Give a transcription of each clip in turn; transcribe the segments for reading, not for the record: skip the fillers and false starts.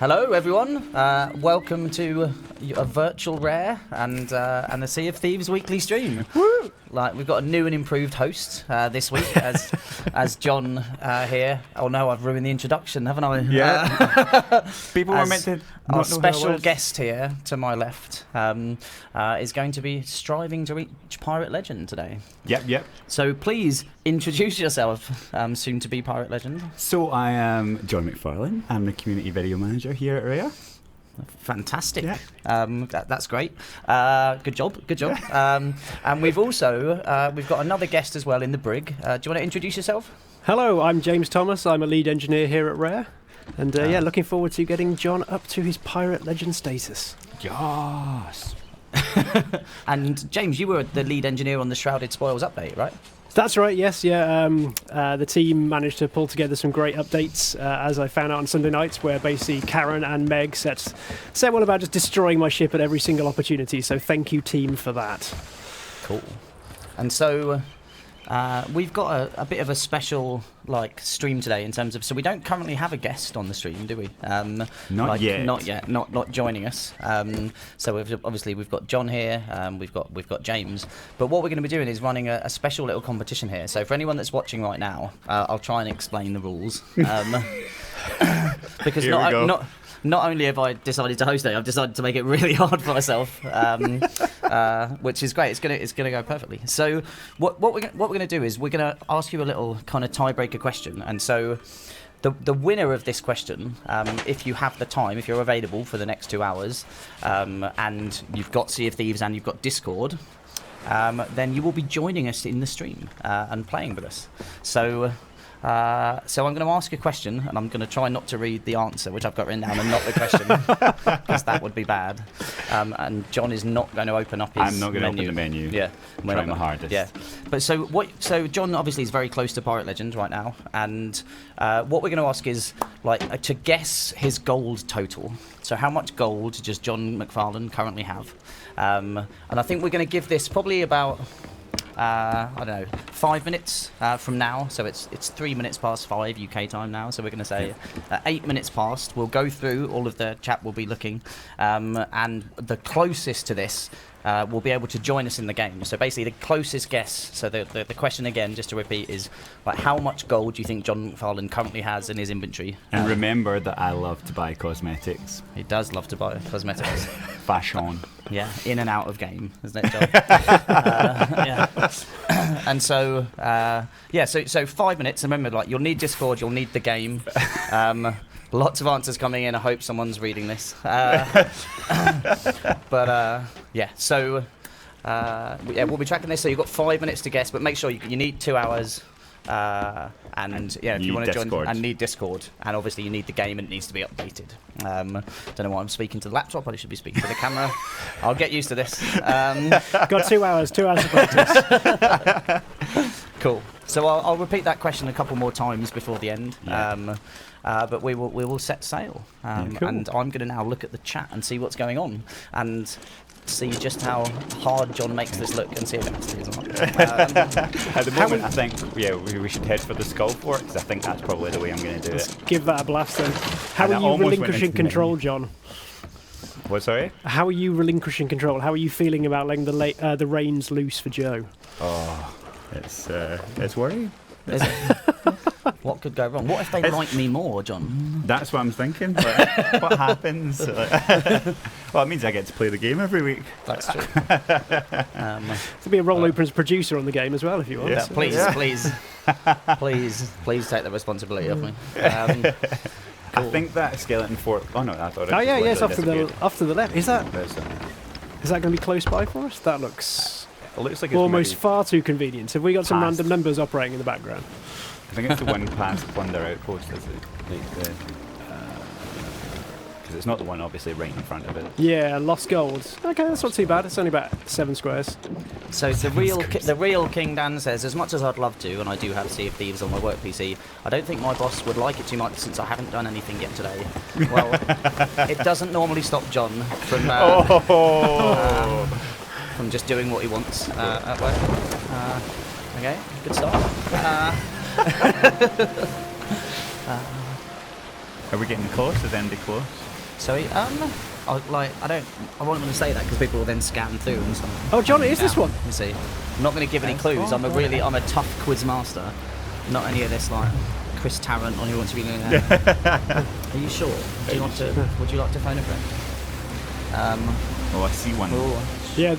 Hello, everyone. Welcome to a virtual rare and the Sea of Thieves weekly stream. Woo! Like we've got a new and improved host this week as John here. Oh no, I've ruined the introduction, haven't I? Yeah. People were meant to. Our special guest here to my left is going to be striving to reach Pirate Legend today. Yep. So please introduce yourself, soon to be Pirate Legend. So I am John McFarlane. I'm the community video manager here at Rare. Fantastic. Yeah. That's great. Good job. Yeah. And we've also we've got another guest as well in the brig. Do you want to introduce yourself? Hello, I'm James Thomas. I'm a lead engineer here at Rare. And looking forward to getting John up to his Pirate Legend status. Yes. And James, you were the lead engineer on the Shrouded Spoils update, right? That's right, yes, yeah. The team managed to pull together some great updates, as I found out on Sunday nights, where basically Karen and Meg set one about just destroying my ship at every single opportunity. So thank you, team, for that. Cool. And so we've got a bit of a special stream today in terms of, so we don't currently have a guest on the stream, do we? Not yet. Not joining us. So we've got John here. We've got James. But what we're going to be doing is running a special little competition here. So for anyone that's watching right now, I'll try and explain the rules. Because not only have I decided to host it, I've decided to make it really hard for myself, which is great. It's gonna go perfectly. So what we're gonna do is we're gonna ask you a little kind of tiebreaker question, and so the winner of this question, if you have the time, if you're available for the next 2 hours, and you've got Sea of Thieves and you've got Discord, then you will be joining us in the stream and playing with us. So I'm going to ask a question, and I'm going to try not to read the answer, which I've got written down, and not the question, because that would be bad. And John is not going to open up his menu. I'm not going to open the menu. Yeah, we're trying my hardest. Yeah, but so John obviously is very close to Pirate Legend right now, and what we're going to ask is to guess his gold total. So how much gold does John McFarlane currently have? And I think we're going to give this probably about 5 minutes from now. So it's 3 minutes past 5 UK time now. So we're going to say 8 minutes past. We'll go through all of the chat. We'll be looking, and the closest to this will be able to join us in the game. So basically, the closest guess. So the question again, just to repeat, is how much gold do you think John McFarlane currently has in his inventory? And remember that I love to buy cosmetics. He does love to buy cosmetics. Fashion. Yeah, in and out of game, isn't it, John? Yeah. And so, so 5 minutes. And remember, you'll need Discord, you'll need the game. Lots of answers coming in. I hope someone's reading this. So we'll be tracking this. So you've got 5 minutes to guess, but make sure you need 2 hours. If you want to join, and need Discord, and obviously you need the game, and it needs to be updated. Don't know why I'm speaking to the laptop. I should be speaking to the camera. I'll get used to this. Got 2 hours. 2 hours of practice. Cool. So I'll repeat that question a couple more times before the end. Yeah. But we will set sail, cool. and I'm going to now look at the chat and see what's going on, and see just how hard John makes this look, and see if it actually is or not. At the moment, I think we should head for the skull fort, because I think that's probably the way I'm going to do it. Give that a blast then. How are you relinquishing control, John? What, sorry? How are you relinquishing control? How are you feeling about letting the reins loose for Joe? Oh, it's worrying. Is it? What could go wrong? What if they like me more, John? That's what I'm thinking. But what happens? Well, it means I get to play the game every week. That's true. There'll be a role open as producer on the game as well, if you want. Yes. Please take the responsibility off me. Cool. I think that skeleton fort. Oh no, I thought it. Oh yeah, yes, off to the left. Is that There's going to be close by for us? That looks. It looks like it's almost far too convenient. Have we got some past. random numbers operating in the background? I think it's the one past Plunder Outpost, is it? Because it's not the one obviously right in front of it. Yeah, Lost Gold. Okay, that's not too bad. It's only about 7 squares. So the real King Dan says, as much as I'd love to, and I do have Sea of Thieves on my work PC, I don't think my boss would like it too much since I haven't done anything yet today. Well, it doesn't normally stop John from from just doing what he wants at work. Okay, good start. Are we getting close? Is Andy close? So he, I want him to say that because people will then scan through and stuff. Oh, John, it is this one. You see, I'm not going to give any clues. I'm a tough quiz master. Not any of this like Chris Tarrant on Who Wants to Be Millionaire. Are you sure? Would you like to phone a friend? Oh, I see one. Oh, Yeah.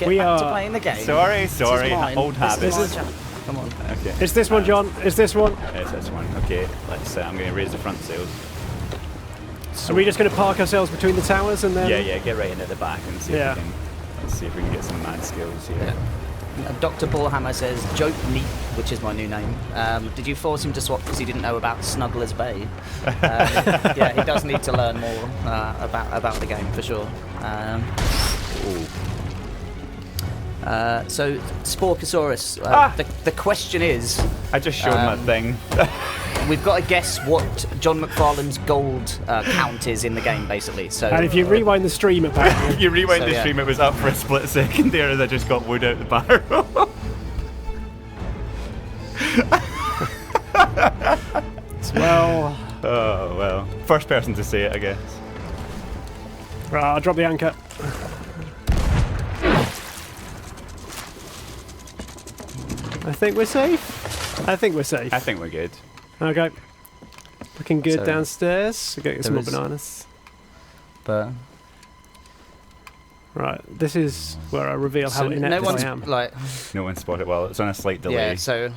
get back to playing the game. Sorry. This is mine. Old habit. This is come on. Okay. It's this one, John. It's this one. It's this one. Okay, let's. I'm going to raise the front sails. Are we just going to park ourselves between the towers and then? Yeah. Get right into the back and see if we can. Let's see if we can get some mad skills here. Yeah. Dr. Bullhammer says, Joke Neat, which is my new name. Did you force him to swap because he didn't know about Snuggler's Bay? Yeah, he does need to learn more about the game, for sure. So, Sporkosaurus, the question is... I just showed my thing. We've got to guess what John McFarlane's gold count is in the game, basically. So, And if you rewind the stream, apparently. You rewind So, the yeah. stream, it was up for a split second there as I just got wood out the barrel. Well, Oh, well. First person to say it, I guess. right, I'll drop the anchor. I think we're safe. I think we're safe. I think we're good. Okay. Looking good So, downstairs. We're getting some more there is- bananas. but Right, this is where I reveal how inept no one's I am. like, No one spotted well. It's on a slight delay. yeah. So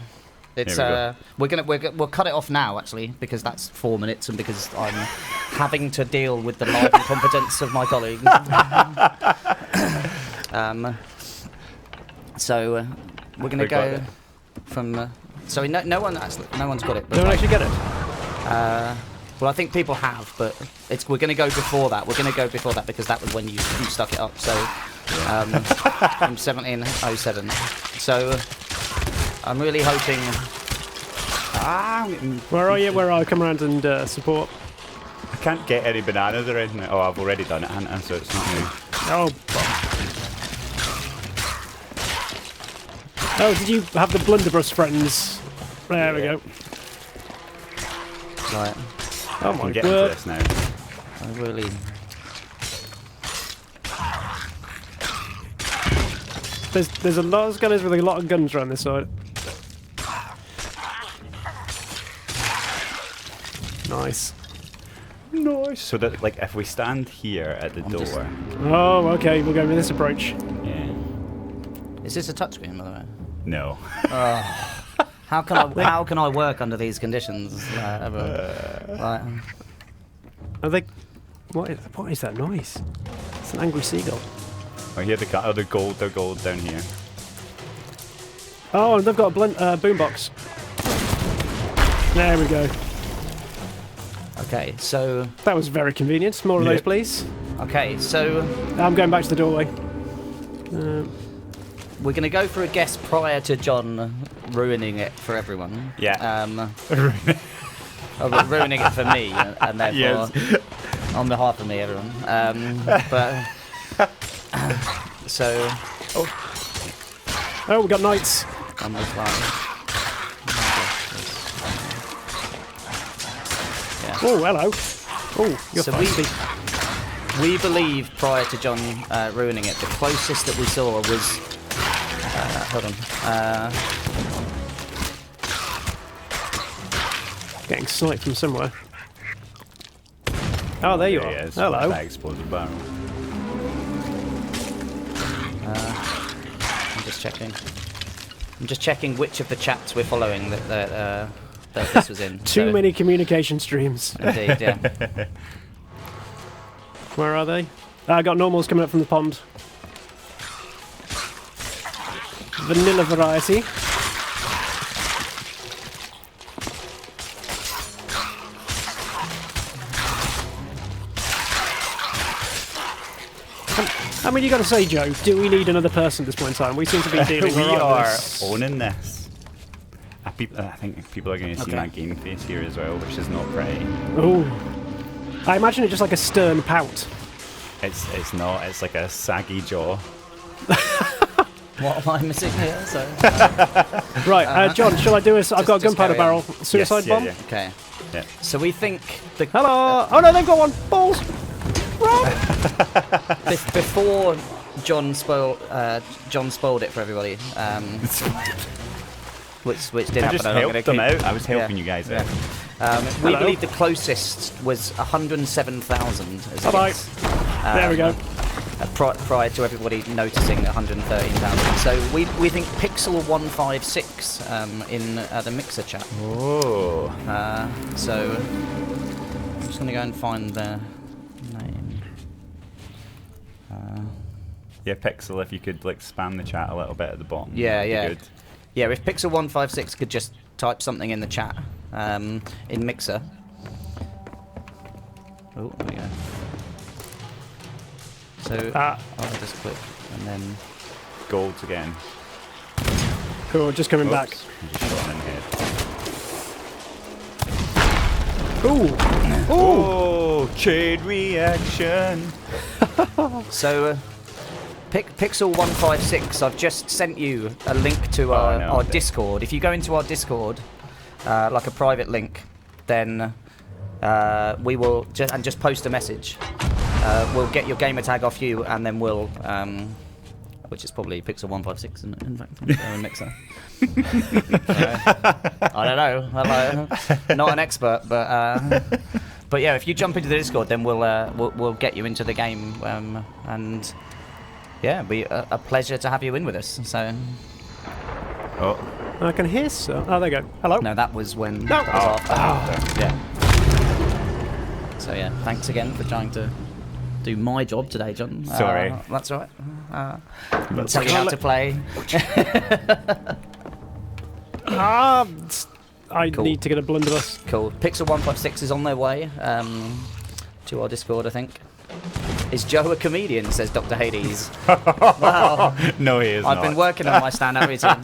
it's Here we'll cut it off now actually because that's 4 minutes and because I'm having to deal with the live incompetence of my colleagues. So we're gonna We got go it. from. Sorry, no one's got it. But No one actually get it. well, I think people have, but we're going to go before that. We're going to go before that because that was when you stuck it up. So from 1707. So I'm really hoping. Where are you? Where are you? Come around and support. I can't get any bananas or anything. Oh, I've already done it, haven't I? So it's not new. Oh, did you have the Blunderbuss friends? There we go. Right. Oh I my can get into word. this now. I really. There's a lot of skellies with a lot of guns around this side. Nice. Nice. So that, like, if we stand here at the door, Oh, okay. We'll go with this approach. yeah. Is this a touchscreen, by the way? No. How can I work under these conditions? Right. Are they? What is that noise? It's an angry seagull. Oh, here they're gold. They're gold down here. Oh, and they've got a boombox. There we go. Okay, so That was very convenient. More of those, Yep. please. I'm going back to the doorway. we're going to go for a guess prior to John ruining it for everyone. Yeah. Ruining it for me, and therefore Yes. on behalf of me, everyone. But so Oh, we got knights. on this line. Yeah. Oh, hello. Oh, you're So feisty. we believe prior to John ruining it, the closest that we saw was. Hold on. Getting sniped from somewhere. Oh, there you are. He is. Hello. That explosive barrel. I'm just checking. I'm just checking which of the chats we're following that this was in. Too So, many communication streams. Indeed, yeah. Where are they? I got normals coming up from the pond. Vanilla variety. I mean, you got to say, Joe, do we need another person at this point in time? We seem to be dealing We with are this. owning this. I think people are going to see Okay. my game face here as well, which is not pretty. Oh, I imagine it just like a stern pout. It's not. It's like a saggy jaw. What am I missing here? So, Right, John, shall I do this? I've got a just gunpowder carry on. barrel. Suicide Yes, yeah, bomb? yeah. okay. Yeah. So we think the Hello! Oh no, they've got one! Balls! Run! before John spoiled it for everybody, which did I happen. just I'm not helped gonna them keep- out. I was helping you guys out. We Hello. believe the closest was 107,000. Bye-bye. There we go. Prior to everybody noticing 113,000. So we think Pixel 156 in the Mixer chat. Oh. So I'm just going to go and find their name. Yeah, Pixel, if you could like spam the chat a little bit at the bottom. Yeah, that'd be yeah. Good. Yeah, if Pixel 156 could just type something in the chat in Mixer. Oh, there we go. So I'll just click and then. Golds again. Cool, just coming back. Oops, you just shot him in the head. Ooh! Ooh! Oh, chain reaction. So Pixel 156, I've just sent you a link to Oh, our, no, our okay. Discord. If you go into our Discord, like a private link, then we will just post a message. We'll get your gamer tag off you, and then we'll, which is probably Pixel 156 in fact, in Mixer. I don't know. Hello. Not an expert, but yeah, if you jump into the Discord, then we'll get you into the game, and yeah, it'll be a pleasure to have you in with us. So Oh. I can hear so. Oh, there you go. Hello. no, that was when. No. That was after. Yeah. So yeah, thanks again for trying to do my job today, John. Sorry. That's all right. Tell you how to play. I Cool. need to get a blunderbuss. Cool. Pixel 156 is on their way to our Discord, I think. Is Joe a comedian? Says Dr. Hades. Wow. No, he is I've not. been working on my stand-up routine.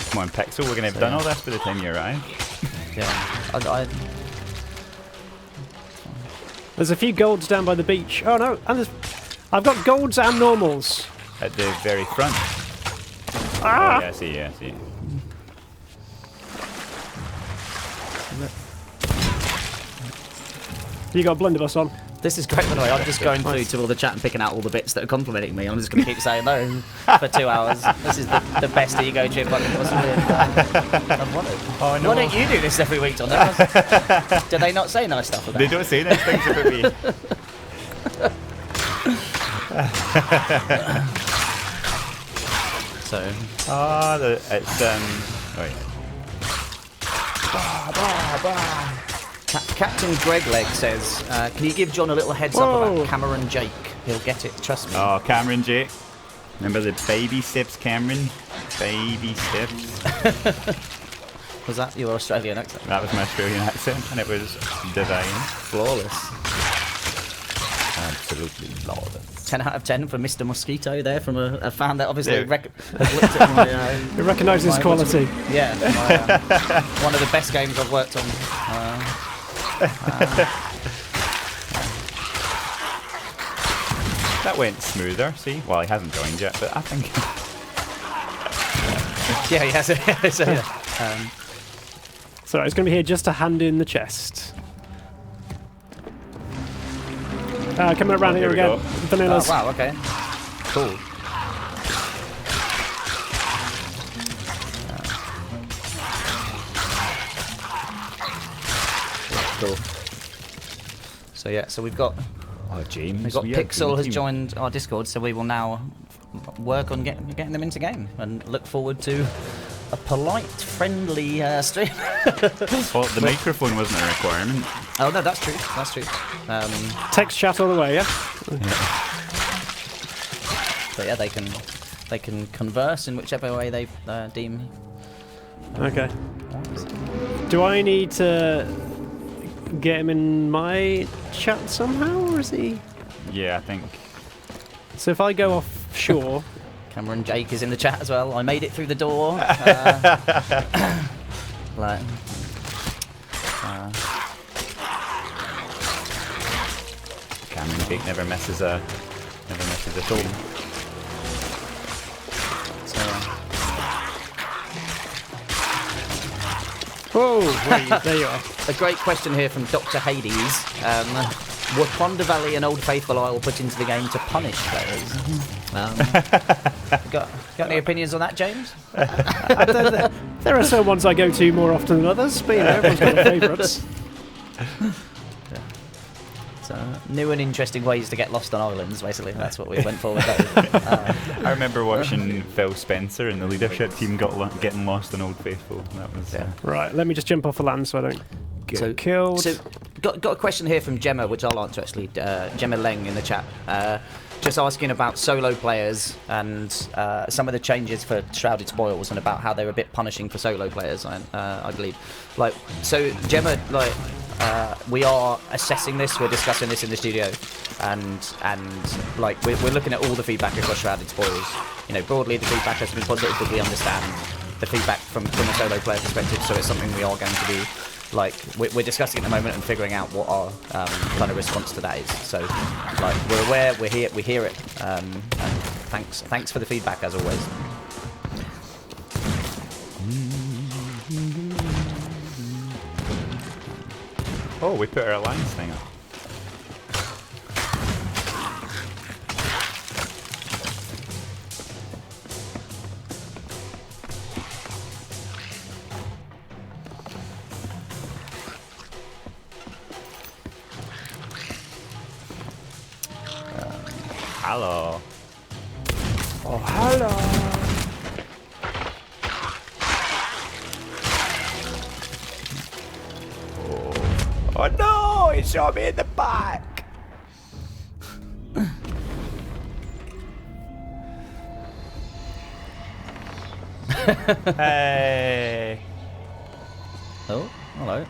Come on, Pixel, we're going to have done all this by the time you arrive. Yeah. There's a few golds down by the beach. Oh no, and I've got golds and normals. At the very front. Ah! Oh, yeah, I see, yeah, I see. You got a blunderbuss on. This is great, by the way. I'm just going through to all the chat and picking out all the bits that are complimenting me. I'm just going to keep saying no for 2 hours. This is the best ego trip I can possibly have wanted. Oh, no. Why don't you do this every week, John? Do they not say nice stuff about They don't say nice things about me. So, It's, wait. Captain Gregleg says, can you give John a little heads up Whoa. about Cameron Jake? He'll get it, trust me. Oh, Cameron Jake. Remember the baby steps, Cameron? Baby steps. Was that your Australian accent? That was my Australian accent, and it was divine. Flawless. Absolutely flawless. 10 out of 10 for Mr. Mosquito there from a fan that obviously Yeah. has looked at my... It recognises my- quality. Yeah, one of the best games I've worked on. That went smoother, see? Well, he hasn't joined yet, but I think... Yeah, he has it. So, yeah. So it's going to be here just to hand in the chest. Coming around here here we again. go. Vanillas. Oh, wow, okay. Cool. Cool. So yeah, so we've got Oh, James. Pixel has joined our Discord, so we will now work on getting them into game and look forward to a polite, friendly stream. Well, the microphone wasn't a requirement. Oh no, that's true. That's true. Text chat all the way, yeah? But yeah, they can converse in whichever way they deem. Okay. Do I need to get him in my chat somehow, or is he... Yeah, I think. So if I go offshore... Cameron Jake is in the chat as well. I made it through the door. Like, Cameron Jake never misses a stream. so, Oh, there you are. A great question here from Dr. Hades. Were Ponder Valley and Old Faithful Isle put into the game to punish players? Got any opinions on that, James? There are some ones I go to more often than others, but everyone's got their favourites. So, new and interesting ways to get lost on islands, basically. That's what we went for with that. I remember watching Phil Spencer and the leadership team getting lost on Old Faithful. That was Right, let me just jump off the land so I don't get killed. So, got a question here from Gemma, which I'll answer actually. Gemma Leng in the chat. Just asking about solo players and some of the changes for Shrouded Spoils and about how they're a bit punishing for solo players, I believe. So Gemma, we are assessing this, we're discussing this in the studio, and we're looking at all the feedback across Shrouded Spoils. Broadly the feedback has been positive, but we understand the feedback from a solo player perspective, so it's something we are going to be we're discussing at the moment and figuring out what our kind of response to that is. So we're aware, we hear it, and thanks for the feedback as always. Oh, we put our alliance thing up. Hello. Oh, hello. Oh no, he shot me in the back. Hey. Oh, hello.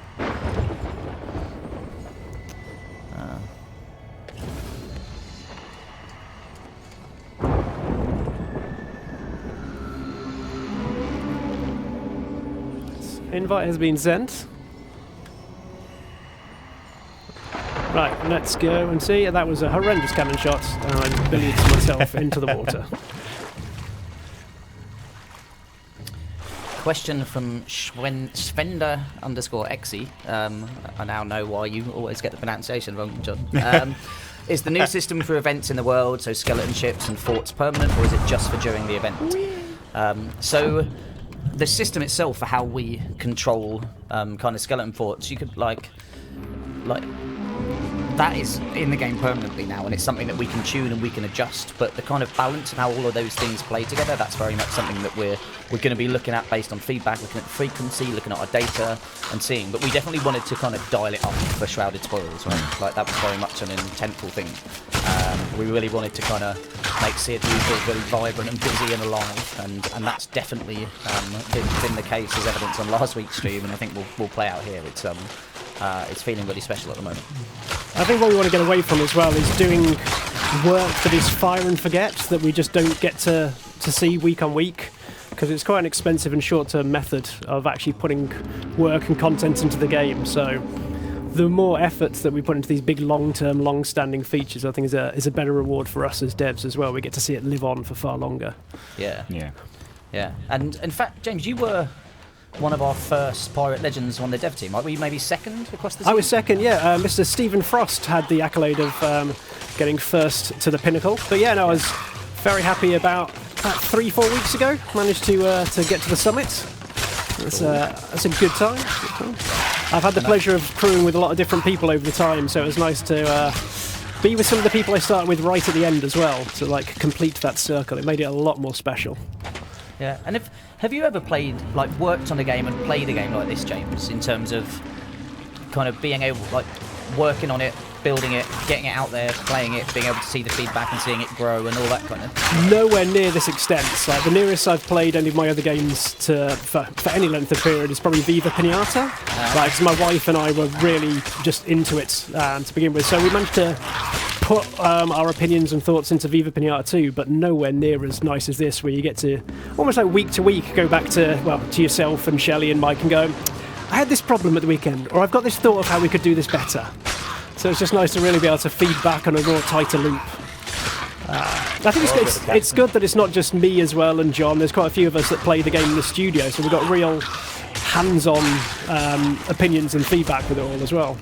Invite has been sent. Right, let's go and see. That was a horrendous cannon shot, and I billiards myself into the water. Question from Svenda_Exy. I now know why you always get the pronunciation wrong, John. Is the new system for events in the world, so skeleton ships and forts, permanent, or is it just for during the event? So the system itself for how we control kind of skeleton forts, you could like that is in the game permanently now, and it's something that we can tune and we can adjust. But the kind of balance of how all of those things play together, that's very much something that we're going to be looking at based on feedback, looking at frequency, looking at our data and seeing. But we definitely wanted to kind of dial it up for Shrouded Spoils, right? Like that was very much an intentful thing. We really wanted to kind of make CFU feel really vibrant and busy and alive, and that's definitely been the case as evidence on last week's stream, and I think we'll play out here. It's feeling really special at the moment. I think what we want to get away from as well is doing work that is fire and forget, that we just don't get to see week on week, because it's quite an expensive and short-term method of actually putting work and content into the game. So the more efforts that we put into these big long-term, long-standing features, I think is a better reward for us as devs as well. We get to see it live on for far longer. Yeah. And in fact, James, you were one of our first Pirate Legends on the dev team. Were you maybe second across the team? I was second, yeah. Mr. Stephen Frost had the accolade of getting first to the pinnacle. But yeah, no, I was very happy about 3-4 weeks ago. Managed to get to the summit. That's a good time. I've had the pleasure of crewing with a lot of different people over the time, so it was nice to be with some of the people I started with right at the end as well, to complete that circle. It made it a lot more special. Yeah, and have you ever worked on a game and played a game like this, James, in terms of kind of being able, working on it, building it, getting it out there, playing it, being able to see the feedback and seeing it grow and all that kind of? Nowhere near this extent. The nearest I've played any of my other games for any length of period is probably Viva Pinata. Because my wife and I were really just into it to begin with, so we managed to put our opinions and thoughts into Viva Pinata too, but nowhere near as nice as this, where you get to almost week to week go back to yourself and Shelley and Mike and go, I had this problem at the weekend, or I've got this thought of how we could do this better. So it's just nice to really be able to feed back on a more tighter loop. I think it's good that it's not just me as well and John. There's quite a few of us that play the game in the studio, so we've got real hands-on opinions and feedback with it all as well.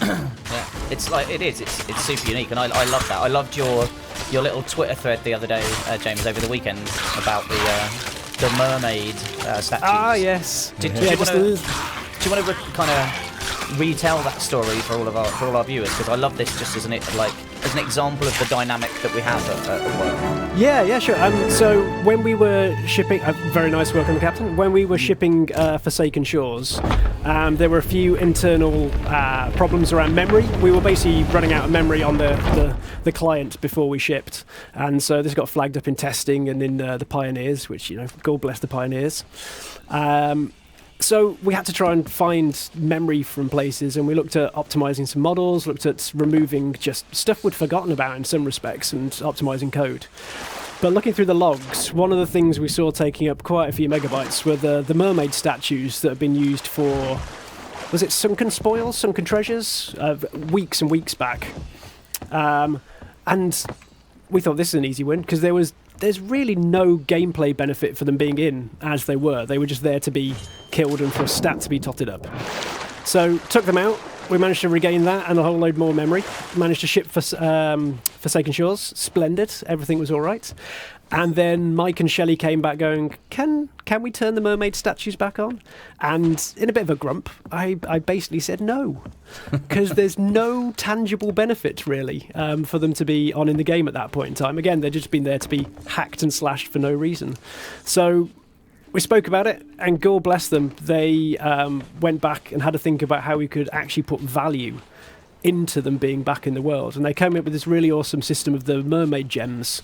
Yeah, it's like it's super unique, and I love that. I loved your little Twitter thread the other day, James, over the weekend about the mermaid statues. Ah, yes. Do you want to kind of retell that story for all our viewers? Because I love this just as an example of the dynamic that we have at work. Yeah, sure. So when we were shipping, very nice work on the captain. When we were shipping Forsaken Shores, there were a few internal problems around memory. We were basically running out of memory on the client before we shipped, and so this got flagged up in testing and in the Pioneers, which, you know, God bless the Pioneers. So we had to try and find memory from places, and we looked at optimizing some models, looked at removing just stuff we'd forgotten about in some respects, and optimizing code. But looking through the logs, one of the things we saw taking up quite a few megabytes were the mermaid statues that have been used for, was it sunken spoils, sunken treasures, weeks and weeks back. And we thought this is an easy win, because there's really no gameplay benefit for them being in as they were. They were just there to be killed and for a stat to be totted up. So took them out. We managed to regain that and a whole load more memory. Managed to ship for Forsaken Shores. Splendid. Everything was all right. And then Mike and Shelley came back going, can we turn the mermaid statues back on? And in a bit of a grump, I basically said no. Because there's no tangible benefit, really, for them to be on in the game at that point in time. Again, they've just been there to be hacked and slashed for no reason. So we spoke about it, and God bless them, they went back and had to think about how we could actually put value into them being back in the world. And they came up with this really awesome system of the Mermaid Gems.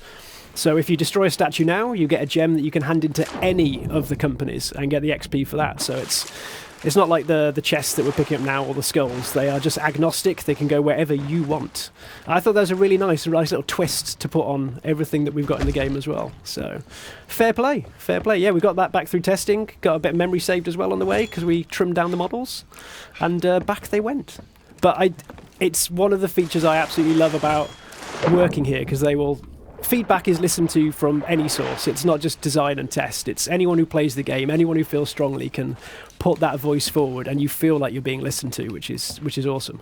So if you destroy a statue now, you get a gem that you can hand into any of the companies and get the XP for that. So it's not like the chests that we're picking up now or the skulls. They are just agnostic. They can go wherever you want. I thought that was a really nice little twist to put on everything that we've got in the game as well. So fair play. Yeah, we got that back through testing. Got a bit of memory saved as well on the way because we trimmed down the models. And back they went. But it's one of the features I absolutely love about working here, because feedback is listened to from any source. It's not just design and test. It's anyone who plays the game, anyone who feels strongly can put that voice forward, and you feel like you're being listened to, which is awesome.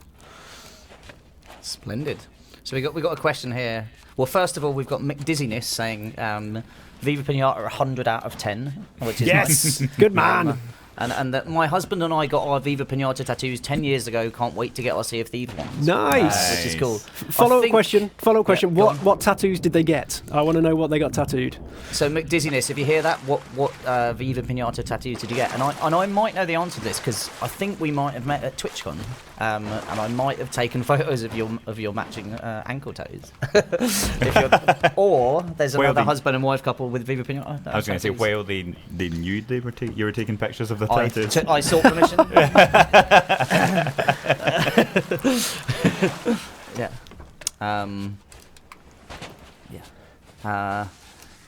Splendid. So we got a question here. Well, first of all, we've got Mick Dizziness saying Viva Pinata 100 out of 10, which is yes, nice. Good man. And that my husband and I got our Viva Pinata tattoos 10 years ago. Can't wait to get our Sea of Thieves ones. Nice. Which is cool. Follow-up question. Yeah, what tattoos did they get? I want to know what they got tattooed. So, McDizziness, if you hear that, what Viva Pinata tattoos did you get? And I might know the answer to this, because I think we might have met at TwitchCon, and I might have taken photos of your matching ankle toes. Or there's another husband and wife couple with Viva Pinata. I was going to say, while they knew you were taking pictures of the tattoos. I sought permission. Yeah.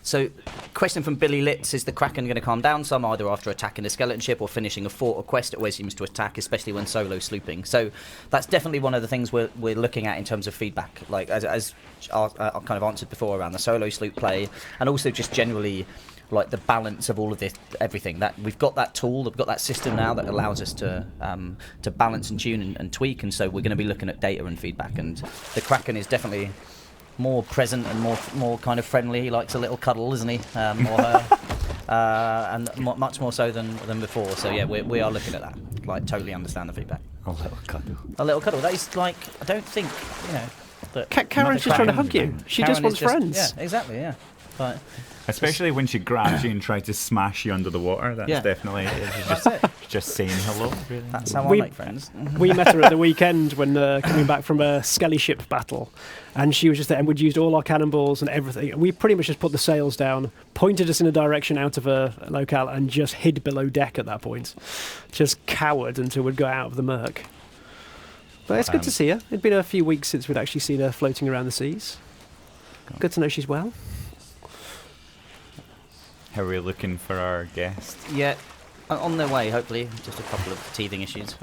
So, question from Billy Litz: is the Kraken going to calm down some, either after attacking a skeleton ship or finishing a fort or quest? It always seems to attack, especially when solo slooping. So that's definitely one of the things we're looking at in terms of feedback, like as I kind of answered before around the solo sloop play, and also just generally like the balance of all of this, everything. That we've got that tool, we've got that system now that allows us to balance and tune and tweak, and so we're going to be looking at data and feedback. And the Kraken is definitely more present and more kind of friendly. He likes a little cuddle, isn't he? Or her, and much more so than before. So yeah, we are looking at that. Like, totally understand the feedback. A little cuddle. A little cuddle. That is like, I don't think, that Karen's just trying to hug you. She just wants friends. Yeah, exactly. Yeah. But especially when she grabs you and tries to smash you under the water. That's definitely just saying hello. Really. That's how I make friends. We met her at the weekend when coming back from a skelly ship battle, and she was just there, and we'd used all our cannonballs and everything. And we pretty much just put the sails down, pointed us in a direction out of a locale, and just hid below deck at that point. Just cowered until we'd go out of the murk. But it's good to see her. It'd been a few weeks since we'd actually seen her floating around the seas. Good to know she's well. How are we looking for our guest? Yeah, on their way, hopefully. Just a couple of teething issues.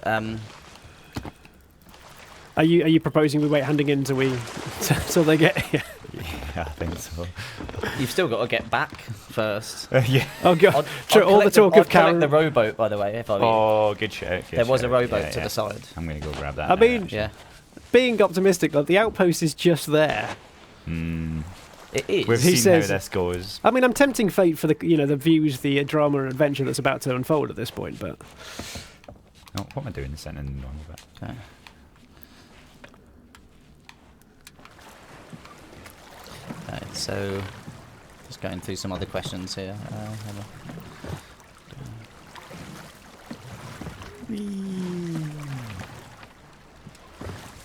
Are you proposing we wait handing in till they get here? I think so. You've still got to get back first. Yeah. Oh god, I'd all the talk of collect the Karen. rowboat, by the way. If I were you. Oh, good shout. There was a rowboat to the side. I'm going to go grab that. I mean, Yeah, being optimistic, like the outpost is just there. it is. We've He seen says- how this goes. I mean, I'm tempting fate for the the views, the drama and adventure that's about to unfold at this point, but Oh, what am I doing? Sending in the wrong bit. Okay. Right, so just going through some other questions here. Hold on.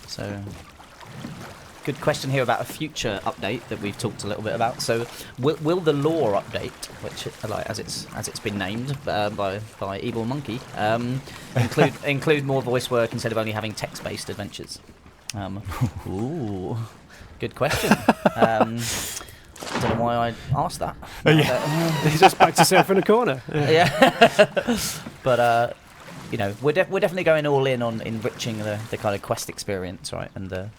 So, good question here about a future update that we've talked a little bit about. So, will the lore update, which like as it's been named by Evil Monkey, include more voice work instead of only having text-based adventures? Ooh, good question. Don't know why I asked that. he's just backed himself in a corner. Yeah. But we're definitely going all in on enriching the kind of quest experience, right? And the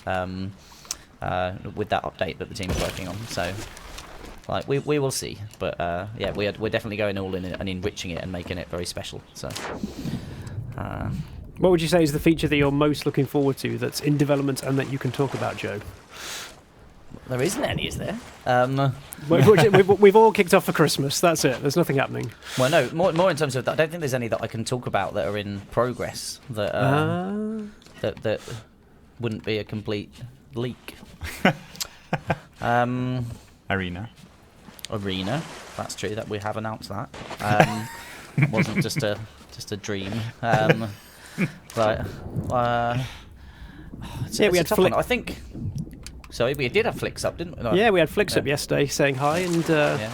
with that update that the team's working on. So like we will see, but we're definitely going all in and enriching it and making it very special. So What would you say is the feature that you're most looking forward to that's in development and that you can talk about, Joe? there isn't any, is there? We've all kicked off for Christmas. That's it. There's nothing happening. Well, no, more in terms of that. I don't think there's any that I can talk about that are in progress that that wouldn't be a complete leak. Arena. Arena. That's true. That we have announced that. It wasn't just a dream. But we had Flick. I think. Sorry, we did have Flicks up, didn't we? No. Yeah, we had Flicks up yesterday saying hi, and Yeah.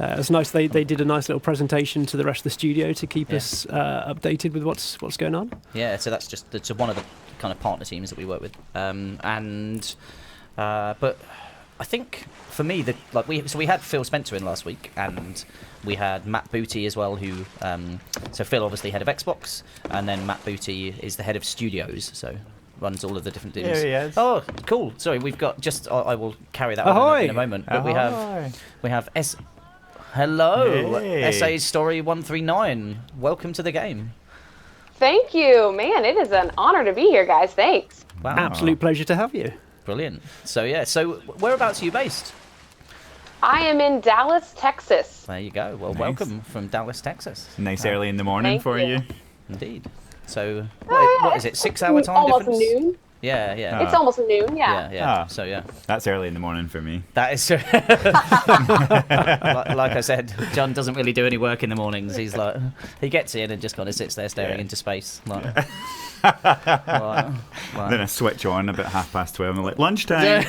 it was nice. They did a nice little presentation to the rest of the studio to keep us updated with what's going on. Yeah, so that's one of the kind of partner teams that we work with, but I think for me we had Phil Spencer in last week, and we had Matt Booty as well, who so Phil obviously head of Xbox, and then Matt Booty is the head of studios, so runs all of the different teams. Here he is. Oh, cool. Sorry, we've got just I will carry that on in a moment, but Ahoy. we have Hello, Hey. SA Story 139. Welcome to the game. Thank you, man. It is an honor to be here, guys. Thanks. Wow. Absolute pleasure to have you. Brilliant. So whereabouts are you based? I am in Dallas, Texas. There you go. Well, Nice. welcome from Dallas, Texas. Nice early in the morning Thank for you. you. Indeed. So what is it? 6 hour time Almost difference? noon. Yeah. It's almost noon. Yeah. Yeah. Ah. So yeah, That's early in the morning for me. that is. like I said, John doesn't really do any work in the mornings. He's like, he gets in and just kind of sits there staring Yeah. into space. Like, Then I switch on about 12:30 and I'm like, lunchtime.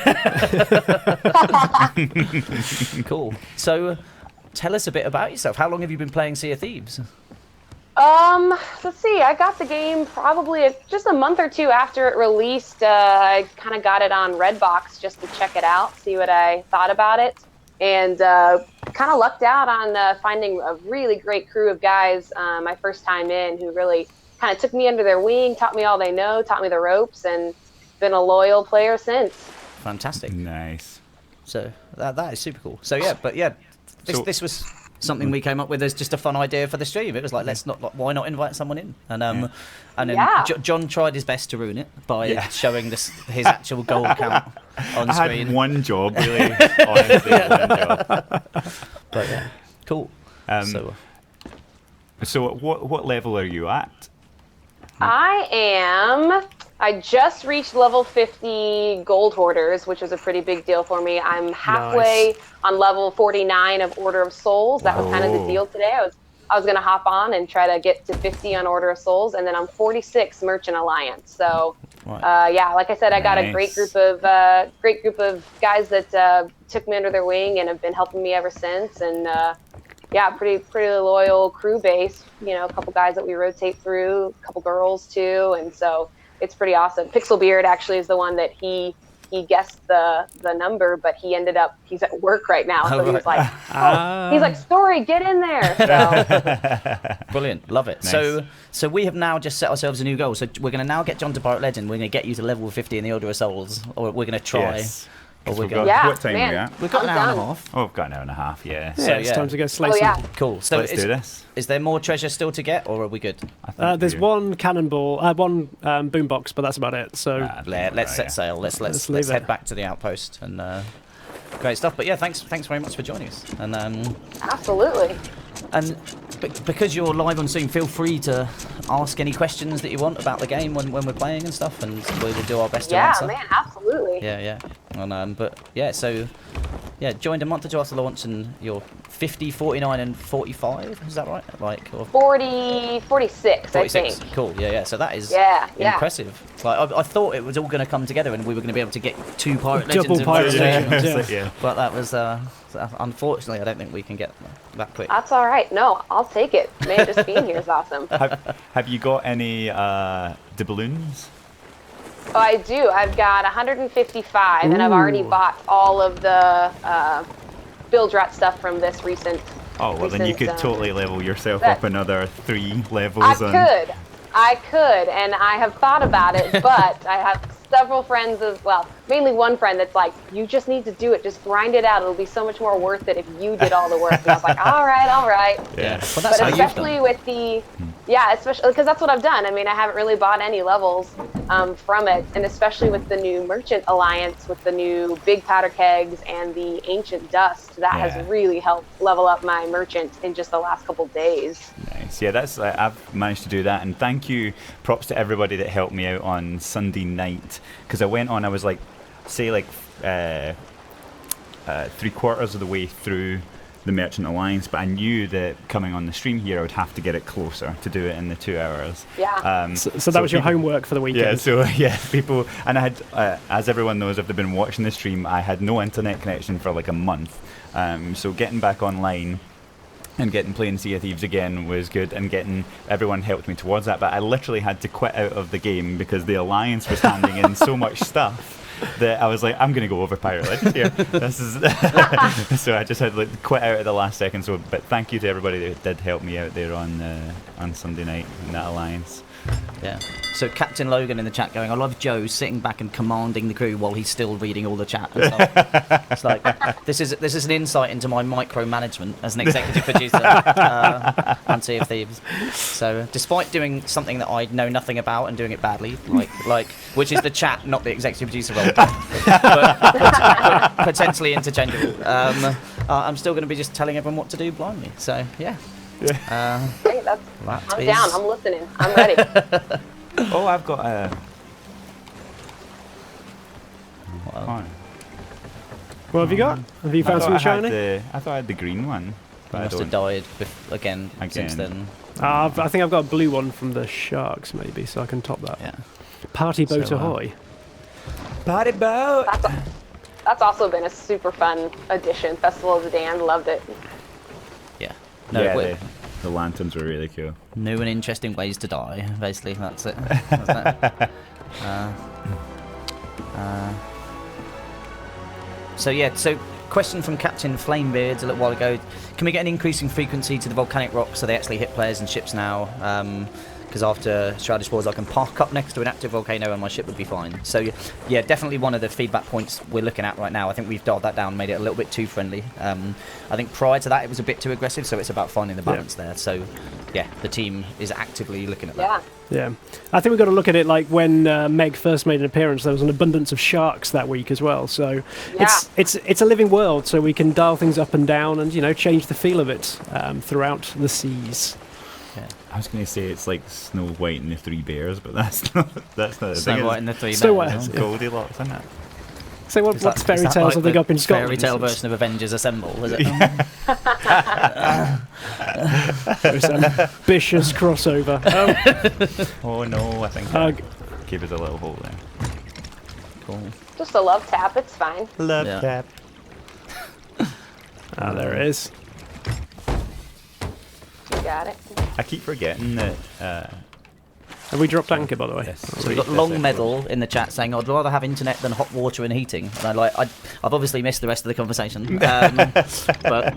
Cool. So, tell us a bit about yourself. How long have you been playing Sea of Thieves? Let's see. I got the game probably just a month or two after it released. I kind of got it on Redbox just to check it out, see what I thought about it, and kind of lucked out on finding a really great crew of guys my first time in who really kind of took me under their wing, taught me all they know, taught me the ropes, and been a loyal player since. Fantastic. Nice. So that is super cool. So this was something we came up with as just a fun idea for the stream. It was like, why not invite someone in? And and then Yeah. John tried his best to ruin it by showing his actual gold count on I screen. had one job, really. Honestly, one job. But yeah, cool. So what level are you at? I just reached level 50 gold hoarders, which was a pretty big deal for me. I'm halfway on level 49 of Order of Souls. That was kind of the deal today. I was going to hop on and try to get to 50 on Order of Souls, and then I'm 46 Merchant Alliance. So, like I said, I got a great group of guys that took me under their wing and have been helping me ever since. And pretty loyal crew base. You know, a couple guys that we rotate through, a couple girls too, and so it's pretty awesome. Pixelbeard actually is the one that he guessed the number, but he's at work right now, so he's like, he's like, Story, get in there. So. Brilliant, love it. Nice. So we have now just set ourselves a new goal. So we're going to now get John to Pirate Legend. We're going to get you to level 50 in the Order of Souls, or we're going to try. Yes. Or We've we're got, what time are we at? We've got an I'm hour and a done. half. Oh, we've got an hour and a half, yeah. Yeah, So, it's yeah. time to go slay Oh, some. yeah. Cool. So Let's do this. Is there more treasure still to get, or are we good? I think There's one cannonball, one boombox, but that's about it. So Let's set sail. Let's leave head it. back to the outpost and great stuff. But yeah, thanks very much for joining us. And Absolutely. and because you're live on Zoom, feel free to ask any questions that you want about the game when we're playing and stuff, and we will do our best to answer. Yeah, man, absolutely. Yeah. And but yeah, so yeah, joined a month or two after launch, and you're 50, 49, and 45. Is that right? Like or 40, 46, 46. I think. Cool. Yeah. So that is Yeah. impressive. Like I thought it was all going to come together, and we were going to be able to get 2 pirate Double legends. pirate in one legends, session. yeah. Yeah. But that was unfortunately, I don't think we can get that quick. That's all right. No, I'll take it. Man, just being here is awesome. Have you got any doubloons? Oh, I do. I've got 155, and I've already bought all of the build rat stuff from this recent. Oh, well, then you could recent, totally level yourself that- up another 3 levels. I could, and I have thought about it, but I have several friends as well. Mainly one friend that's like, you just need to do it. Just grind it out. It'll be so much more worth it if you did all the work. And I was like, all right. Yeah. Well, that's But how especially you've done. with the, yeah, especially because that's what I've done. I mean, I haven't really bought any levels from it, and especially with the new Merchant Alliance, with the new big powder kegs and the Ancient Dust, that Yeah. has really helped level up my merchant in just the last couple days. Nice. Yeah, that's I've managed to do that, and thank you. Props to everybody that helped me out on Sunday night, because I went on. I was like, say like 3/4 of the way through the Merchant Alliance, but I knew that coming on the stream here, I would have to get it closer to do it in the 2 hours. Yeah. So that was your people- homework for the weekend. Yeah, so yeah, people, and I had, as everyone knows if they've been watching the stream, I had no internet connection for like a month. So getting back online and playing Sea of Thieves again was good, and everyone helped me towards that. But I literally had to quit out of the game because the Alliance was handing in so much stuff that I was like, I'm gonna go over Pirate Legends here. This is so I just had to quit out at the last second. So, but thank you to everybody that did help me out there on Sunday night in that Alliance. Yeah. So Captain Logan in the chat going, I love Joe sitting back and commanding the crew while he's still reading all the chat and stuff. It's like this is an insight into my micromanagement as an executive producer on Sea of Thieves. So despite doing something that I know nothing about and doing it badly, like which is the chat, not the executive producer role, but potentially interchangeable, I'm still going to be just telling everyone what to do blindly. So yeah. Hey, I'm is- down. I'm listening. I'm ready. Oh, I've got a. What have you got? Have you found something shiny? I thought I had the green one. But I Must have don't. died again since then. I think I've got a blue one from the Sharks, maybe, so I can top that. Yeah. Party boat So, ahoy. Party boat! That's also been a super fun addition. Festival of the Damned, loved it. Yeah. No, Yeah, the lanterns were really cool. new and interesting ways to die. Basically, that's it. That's that. So yeah. So question from Captain Flamebeards a little while ago: can we get an increasing frequency to the volcanic rocks so they actually hit players and ships now? Because after Shrouded Spores, I can park up next to an active volcano and my ship would be fine. So yeah, definitely one of the feedback points we're looking at right now. I think we've dialed that down, made it a little bit too friendly. I think prior to that it was a bit too aggressive, so it's about finding the balance there. So yeah, the team is actively looking at that. Yeah. Yeah, I think we've got to look at it like when Meg first made an appearance. There was an abundance of sharks that week as well. So it's a living world. So we can dial things up and down, and change the feel of it throughout the seas. I was going to say it's like Snow White and the Three Bears, but that's not the thing. Snow White and the Three Snow Bears. White. It's Goldilocks, isn't it? So what fairy tales like have they the got in Scotland? Fairy tale version of Avengers Assemble, is it? It's an ambitious crossover. Oh no, I think Ugh. keep us a little hole there. Cool. Just a love tap. It's fine. Love Yeah. tap. There it is. You got it. I keep forgetting that. Have we dropped anchor, by the way? Yes. So we've got Long Medal in the chat saying, I'd rather have internet than hot water and heating. And I've obviously missed the rest of the conversation. But,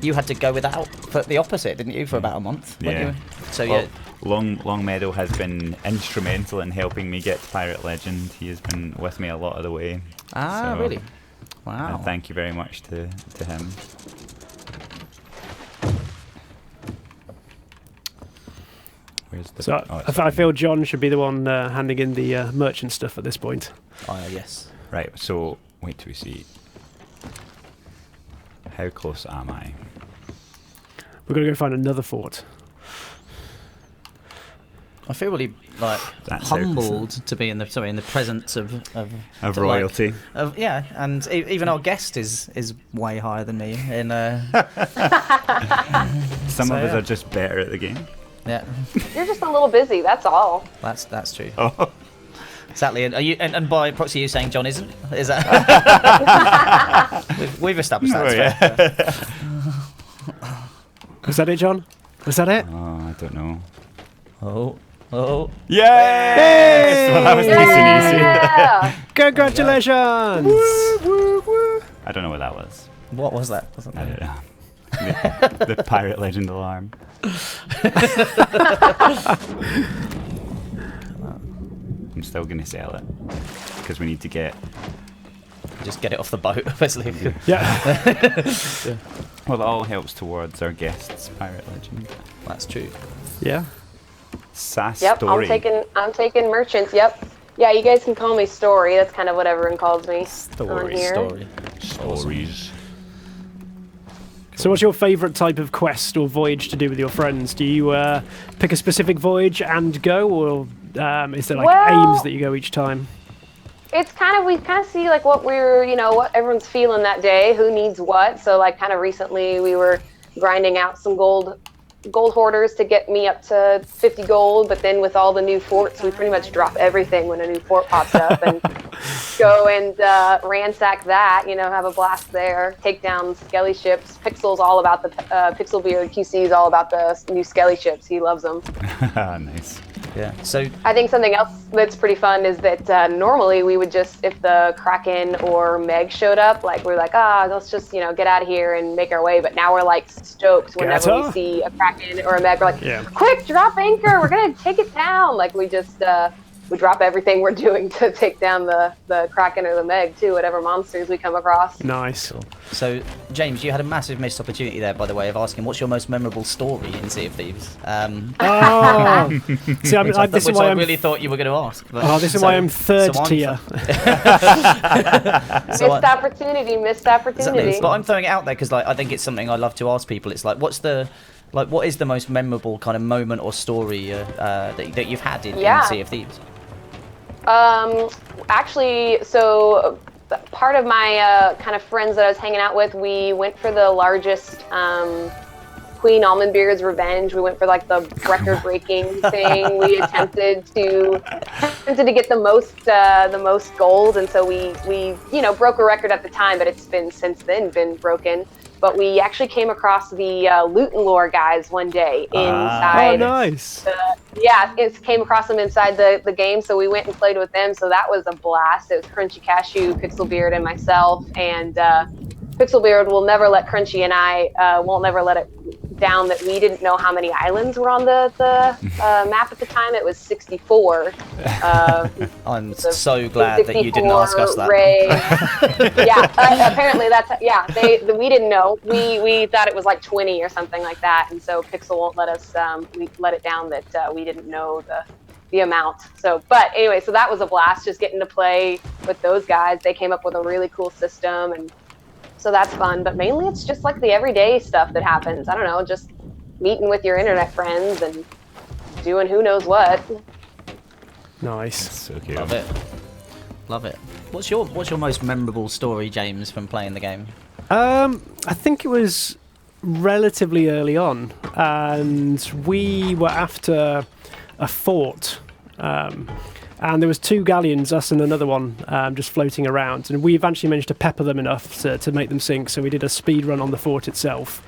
you had to go without for the opposite, didn't you, for about a month? Yeah. So well, Longmeadow has been instrumental in helping me get to Pirate Legend. He has been with me a lot of the way. Ah, So, really? Wow. thank you very much to him. Where's the? So oh, I feel John should be the one handing in the merchant stuff at this point. Yes. Right. So wait till we see. How close am I? We're going to go find another fort. I feel really like That's how humbled to be in the presence of royalty. Yeah, and even our guest is way higher than me. In Some So, of us yeah. are just better at the game. yeah, You're just a little busy. That's all. that's true. Oh. Exactly. And are you? And by proxy, you saying John isn't? Is that? we've established that. Oh, yeah. Was that it, John? Was that it? Oh, I don't know. Oh. Yes! Well, that was nice and easy. Yeah. Congratulations! I don't know what that was. What was that? I don't know. The Pirate Legend alarm. I'm still going to sell it because we need to get. Just get it off the boat, basically. Yeah. Well, it all helps towards our guests' Pirate Legend. That's true. Yeah. Sass Yep, Story. I'm taking merchants. Yep. Yeah, you guys can call me Story. That's kind of what everyone calls me on Story. here. Stories. So what's your favourite type of quest or voyage to do with your friends? Do you pick a specific voyage and go, or is there like Well, aims that you go each time? It's we kind of see like what what everyone's feeling that day, who needs what. So like kind of recently we were grinding out some gold hoarders to get me up to 50 gold, but then with all the new forts, we pretty much drop everything when a new fort pops up and go and ransack that, have a blast there, take down skelly ships. Pixel's all about the Pixelbeard QC is all about the new skelly ships. He loves them. Nice. Yeah. So I think something else that's pretty fun is that normally we would just, if the Kraken or Meg showed up, like we're like, let's just get out of here and make our way. But now we're like stoked whenever we see a Kraken or a Meg. We're like, quick, drop anchor. We're gonna take it down. Like we just we drop everything we're doing to take down the Kraken or the Meg too, whatever monsters we come across. Nice. cool. So James, you had a massive missed opportunity there, by the way, of asking what's your most memorable story in Sea of Thieves. Oh. See, this is which why I I'm. really thought you were going to ask. But, This is why I'm third so I'm tier. Missed opportunity. But I'm throwing it out there because I think it's something I love to ask people. It's like, what is the most memorable kind of moment or story that you've had in Sea of Thieves? Actually, so part of my kind of friends that I was hanging out with, we went for the largest Queen Almondbeard's Revenge. We went for like the record-breaking thing. We attempted to get the most gold, and so we broke a record at the time, but it's been since then been broken. But we actually came across the Loot and Lore guys one day inside. Oh, nice. It came across them inside the game, so we went and played with them. So that was a blast. It was Crunchy Cashew, Pixelbeard, and myself. And Pixelbeard will never let Crunchy and I won't never let it down that we didn't know how many islands were on the map at the time. It was 64. I'm so glad that you didn't ask us that. Apparently that's we didn't know. We thought it was like 20 or something like that, and so Pixel won't let us we let it down that we didn't know the amount. So, but anyway, so that was a blast just getting to play with those guys. They came up with a really cool system, and so that's fun, but mainly it's just like the everyday stuff that happens. I don't know, just meeting with your internet friends and doing who knows what. Nice. So cute. Love it. What's your most memorable story, James, from playing the game? I think it was relatively early on, and we were after a fort. And there was 2 galleons, us and another one, just floating around. And we eventually managed to pepper them enough to make them sink. So we did a speed run on the fort itself.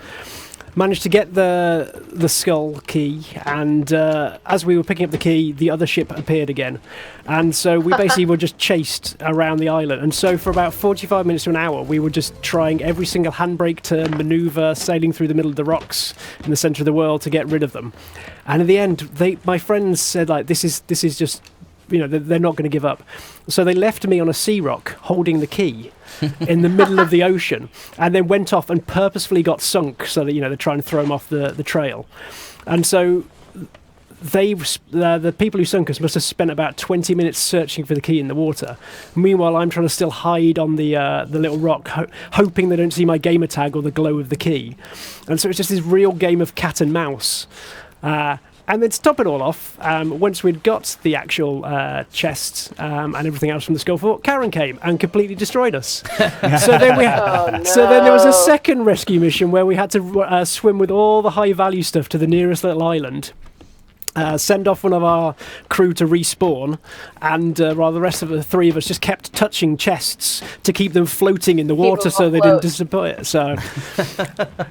managed to get the skull key, and as we were picking up the key, the other ship appeared again. And so we basically were just chased around the island. And so for about 45 minutes to an hour, we were just trying every single handbrake to maneuver, sailing through the middle of the rocks in the centre of the world to get rid of them. And in the end, my friends said, like, this is just, they're not going to give up. So they left me on a sea rock holding the key in the middle of the ocean, and then went off and purposefully got sunk so that, they're trying to throw them off the trail. And so the people who sunk us must have spent about 20 minutes searching for the key in the water. Meanwhile, I'm trying to still hide on the little rock, hoping they don't see my gamer tag or the glow of the key. And so it's just this real game of cat and mouse. And then to top it all off, once we'd got the actual chests and everything else from the skull fort, Karen came and completely destroyed us. So then there was a second rescue mission where we had to swim with all the high value stuff to the nearest little island. Send off one of our crew to respawn, and while the rest of the three of us just kept touching chests to keep them floating in the water so they didn't disappear. So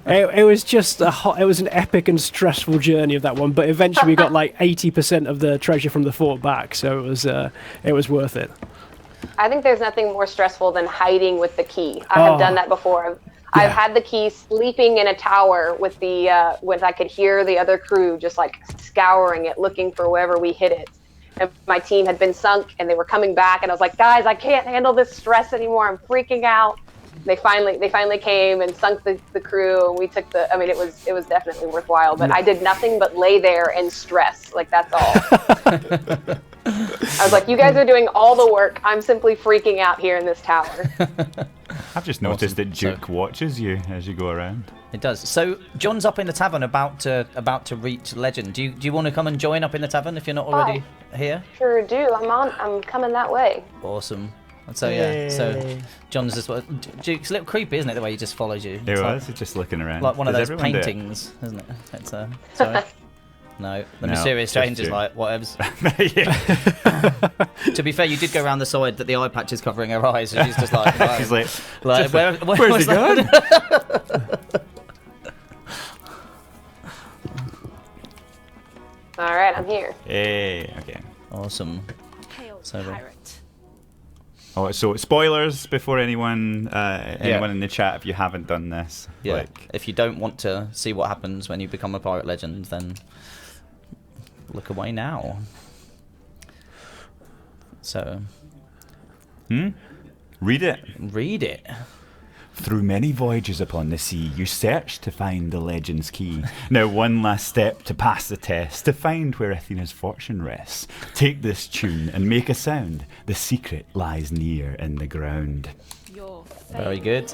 it was just it was an epic and stressful journey of that one, but eventually we got like 80% of the treasure from the fort back, so it was worth it. I think there's nothing more stressful than hiding with the key. I have done that before. I've had the key sleeping in a tower with when I could hear the other crew just like scouring it, looking for wherever we hid it. And my team had been sunk and they were coming back, and I was like, guys, I can't handle this stress anymore. I'm freaking out. They finally came and sunk the crew, and we took it was definitely worthwhile, but I did nothing but lay there and stress. Like, that's all. I was like, you guys are doing all the work. I'm simply freaking out here in this tower. I've just noticed that Duke watches you as you go around. It does. So John's up in the tavern about to reach legend. Do you want to come and join up in the tavern if you're not already here? Sure do. I'm coming that way. Awesome. So yeah, so John's just Duke's a little creepy, isn't it? The way he just follows you. It was just looking around. Like one of those paintings, isn't it? It's sorry. No, the mysterious stranger's like, whatever's. To be fair, you did go around the side that the eye patch is covering her eyes, and she's just like, she's like where's he going? All right, I'm here. Hey, okay. Awesome. So spoilers before anyone in the chat, if you haven't done this. Yeah. If you don't want to see what happens when you become a pirate legend, then look away now. So. Read it. Read it. Through many voyages upon the sea, you search to find the legend's key. Now one last step to pass the test, to find where Athena's fortune rests. Take this tune and make a sound. The secret lies near in the ground. Very good.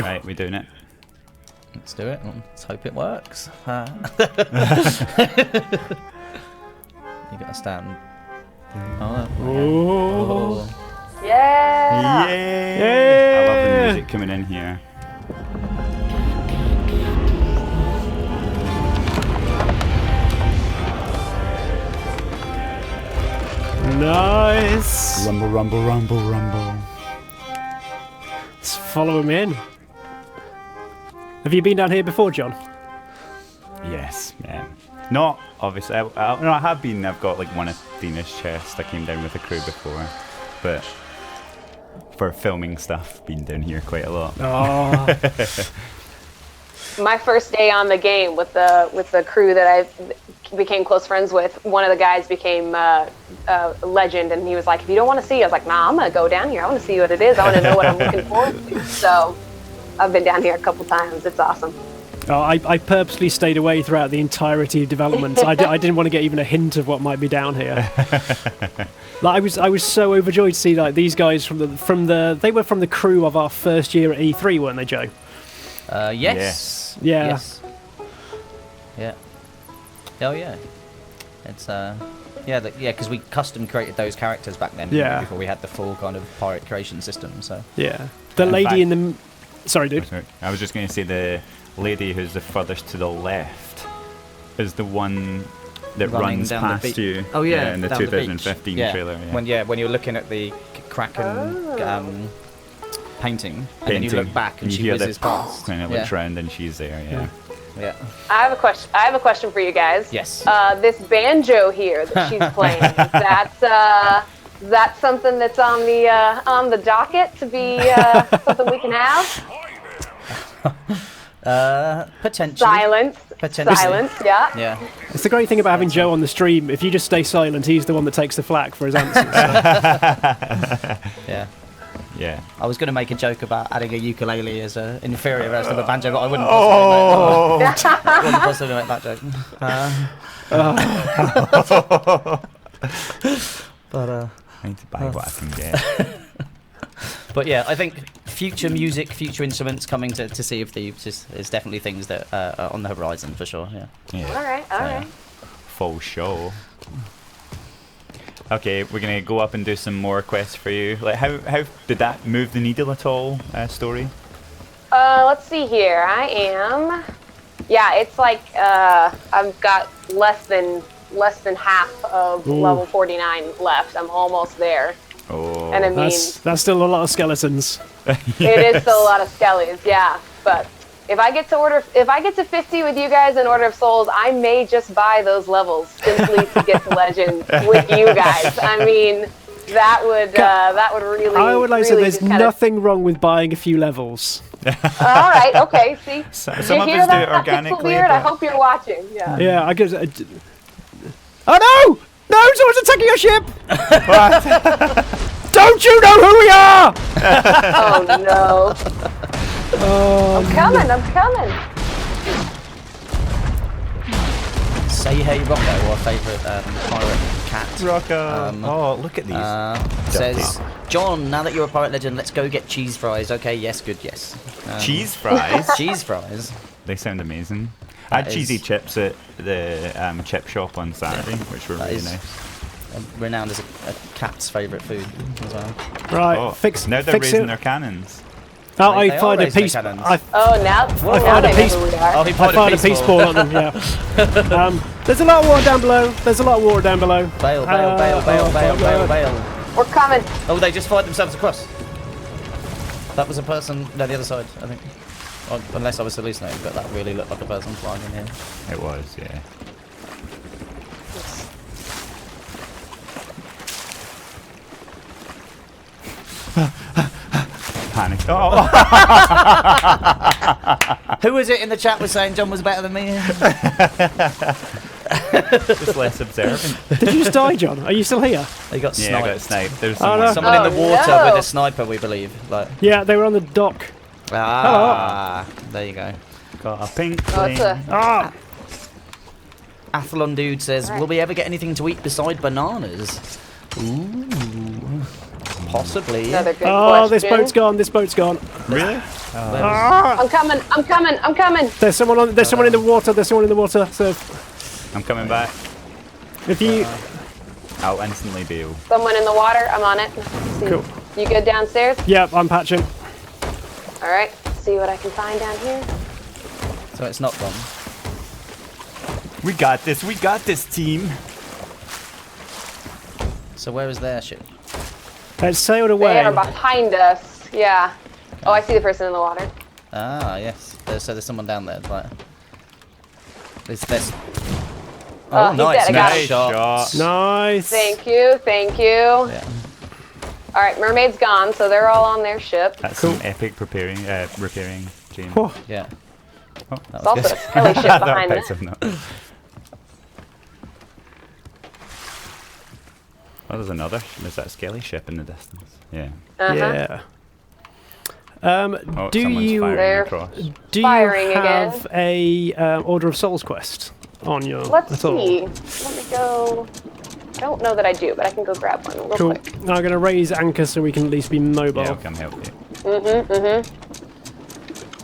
Right, we're doing it. Let's do it. Let's hope it works. You gotta stand. Oh. Yeah! Yay! I love the music coming in here. Nice! Rumble, rumble, rumble, rumble. Let's follow him in. Have you been down here before, John? Yes, yeah. Not obviously. I have been. I've got like one of Athena's chests. I came down with a crew before, but for filming stuff, been down here quite a lot. Oh. My first day on the game with the crew that I became close friends with, one of the guys became a legend, and he was like, "If you don't want to see," I was like, "Nah, I'm gonna go down here. I want to see what it is. I want to know what I'm looking forward to." So I've been down here a couple times. It's awesome. Oh, I purposely stayed away throughout the entirety of development. I didn't want to get even a hint of what might be down here. Like, I was so overjoyed to see like these guys they were from the crew of our first year at E3, weren't they, Joe? Yes. Yeah. Yes. Yeah. Oh yeah. It's because we custom created those characters back then. Yeah. Before we had the full kind of pirate creation system. So. Yeah. The lady in the. Sorry, dude. I was just going to say the lady who's the furthest to the left is the one that running runs down the past beach. you. Oh yeah, in the down the 2015 beach. trailer. When you're looking at the Kraken painting, and then you look back and you she hear whizzes past. and it looks round and she's there. Yeah. I have a question for you guys. Yes. This banjo here that she's playing, is that something that's on the docket to be something we can have? Potentially. Silence. Potentially. Silence. Yeah. Yeah. It's the great thing about having Joe on the stream. If you just stay silent, he's the one that takes the flak for his answers. Yeah. Yeah. I was going to make a joke about adding a ukulele as an inferior version of a banjo, but I wouldn't possibly make that joke. I need to buy what I can get. But yeah, I think future music, future instruments coming to Sea of Thieves is definitely things that are on the horizon for sure. Yeah. All right. Full show. Okay, we're gonna go up and do some more quests for you. Like, how did that move the needle at all? Story. Let's see here. I am. Yeah, it's like I've got less than half of level 49 left. I'm almost there. Oh. And I mean, that's still a lot of skeletons. It is still a lot of skellies, yeah. But if I get to 50 with you guys in Order of Souls, I may just buy those levels simply to get to Legend with you guys. I mean, that would really. I would like to say really there's nothing wrong with buying a few levels. All right, okay. See, Some you of hear us do that? it organically. Weird. I But hope you're watching. Yeah. Yeah, I guess. Oh no! No, someone's attacking your ship! Don't you know who we are? Oh no! Oh, I'm coming. Say hey Rocco, our favourite pirate cat. Rocco. Oh, look at these. Says, John, now that you're a pirate legend, let's go get cheese fries. Okay, yes, good, yes. Cheese fries. Cheese fries. They sound amazing. I had That cheesy is- chips at the chip shop on Saturday, which were That really is- nice. Renowned as a cat's favourite food as well. right, Oh, fix. now they're fix raising it. their cannons. Oh, They I are fired a raising piece. their cannons. I Now fired they a know piece. who we Oh, are. he fired a peace ball at them. Yeah. There's a lot of water down below. Bail. We're coming. Oh, they just fired themselves across. That was a person. No, the other side, I think. Or, unless I was hallucinating, but that really looked like a person flying in here. It was, yeah. Panic. Oh. Who was it in the chat was saying John was better than me? Just less observant. Did you just die, John? Are you still here? They got Yeah, I sniped. got sniped. There's no. Someone in the Oh, water no. with a sniper, we believe. Like, Yeah, they were on the dock. there you go. got a pink Oh, it's flame. Ah, Athlon dude says, Alright. will we ever get anything to eat beside bananas? Ooh. Possibly. Another good oh, question. this boat's gone. Really? Ah, I'm coming. there's someone in the water. So I'm coming back. if you, I'll instantly bail. Someone in the water. I'm on it. Let's see. Cool. You good downstairs? yeah, I'm patching. All right. See what I can find down here. So it's not gone. We got this team. So where is their ship? It's sailed They away. are behind us. Yeah. Oh, I see the person in the water. Ah, yes. So there's someone down there. Right. There's... Oh, he's nice. dead. I got Nice him. shot. Nice. Thank you. Yeah. All right, Mermaid's gone, so they're all on their ship. That's Cool. some epic repairing, James. Whew. Yeah. Oh. That There's also a skelly ship behind That's us. enough. Oh, there's another. There's that skelly ship in the distance. Yeah. Uh-huh. Yeah. Oh, Do someone's you firing There. across. do you Firing have a Order of Souls quest on your? Let's at all? see. Let me go. I don't know that I do, but I can go grab one real Cool. quick. I'm going to raise anchor so we can at least be mobile. Yeah, I'll come help you.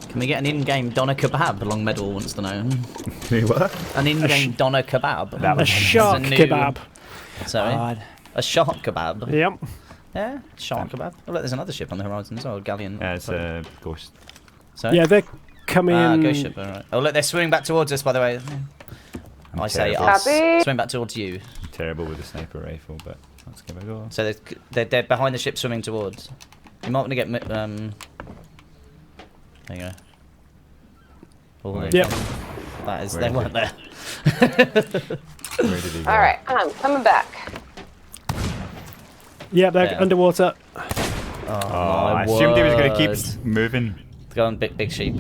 Can we get an in-game doner kebab? Long Medal wants to know. What? An in-game doner kebab. That A was shark new- kebab. Sorry. A shark kebab. Yep. Yeah, shark kebab. Oh, look, there's another ship on the horizon as well. Galleon. It's a ghost. Sorry? Yeah, they're coming. Ghost ship, alright. Oh, look, they're swimming back towards us, by the way. I say terrible. us. Copy. Swim back towards you. I'm terrible with a sniper rifle, but let's give it a go. So they're behind the ship swimming towards. You might want to get... There you go. Oh, there you Yep. go. That is... Where They is weren't there. Where did he go? All right, I'm coming back. Yeah, they're Yeah. underwater. Oh, Oh, my I assumed he was going to word. keep moving. Go on, big sheep.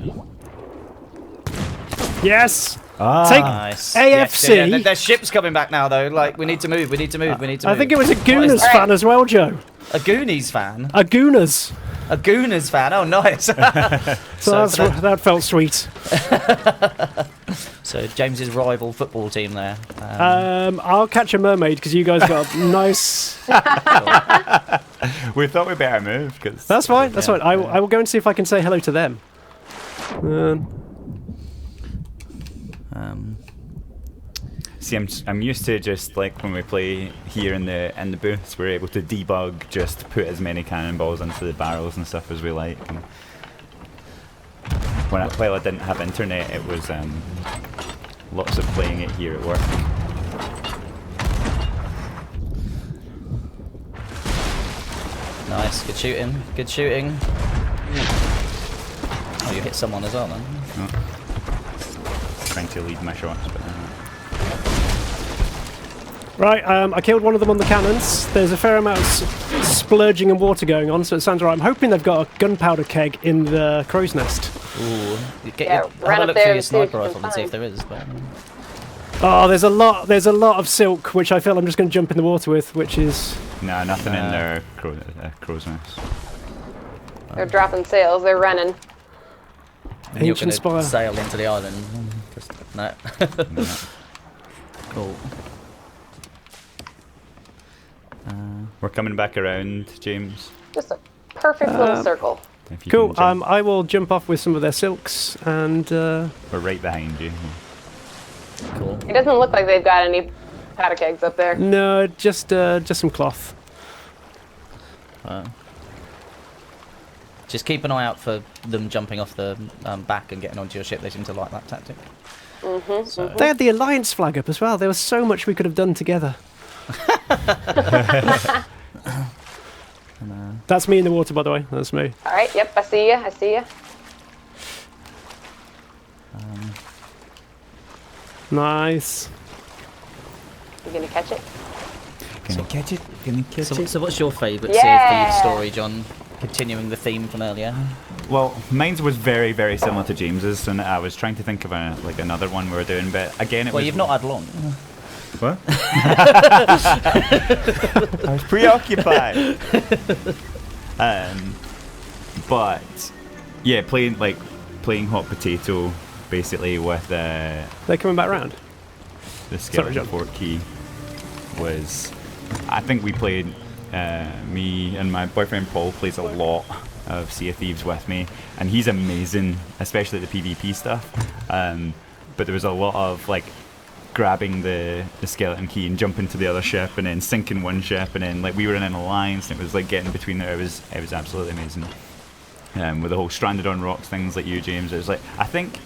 Yes! Ah, Take- Nice. AFC. Yeah, their ship's coming back now, though. Like, we need to move. We need to move. I think it was a What is Gooners that? fan as well, Joe. A Goonies fan. A Gooners. A Gooners fan. Oh, nice. So that felt sweet. So James's rival football team there. I'll catch a mermaid because you guys got a nice. we thought we better move because That's fine. That's fine. I will go and see if I can say hello to them. See, I'm used to just like when we play here in the booths, we're able to debug, just put as many cannonballs into the barrels and stuff as we like. And while I didn't have internet, it was lots of playing it here at work. Nice. Good shooting. Good shooting. Oh, you hit someone as well, then. Trying to lead my shots, but Right, I killed one of them on the cannons. There's a fair amount of splurging and water going on, so it sounds right. I'm hoping they've got a gunpowder keg in the crow's nest. Ooh. Yeah, Have run a up look there for your and see if sniper you can rifle and see if find. there is. But, Oh, there's a lot of silk, which I feel I'm just going to jump in the water with, which is... no, nothing in their crow's nest. They're dropping sails. They're running. and you're Ancient gonna spire. sail into the island. Just, no. No. Cool. We're coming back around, James. Just a perfect little circle. If you Cool, can jump. I will jump off with some of their silks, and... We're right behind you. Cool. It doesn't look like they've got any powder kegs up there. no, just some cloth. Just keep an eye out for them jumping off the back and getting onto your ship. They seem to like that tactic. So, They had the Alliance flag up as well. There was so much we could have done together. That's me in the water, by the way. That's me. All right. Yep. I see you. I see you. Nice. You gonna catch it? Gonna catch it. Gonna catch so what's your favourite Yeah. Sea of Thieves story, John? Continuing the theme from earlier. Well, mine was very, very similar to James's, and I was trying to think of another one we were doing, but again, it Well, was. you've not had long. What? I was preoccupied. But yeah, playing hot potato basically with They're coming back round. the skeleton John. fort key was. I think we played. Me and my boyfriend Paul plays a lot of Sea of Thieves with me, and he's amazing, especially the PvP stuff. But there was a lot of like grabbing the skeleton key and jumping to the other ship, and then sinking one ship, and then like we were in an alliance, and it was like getting between there. It was absolutely amazing. With the whole stranded on rocks things like you, James. It was like I think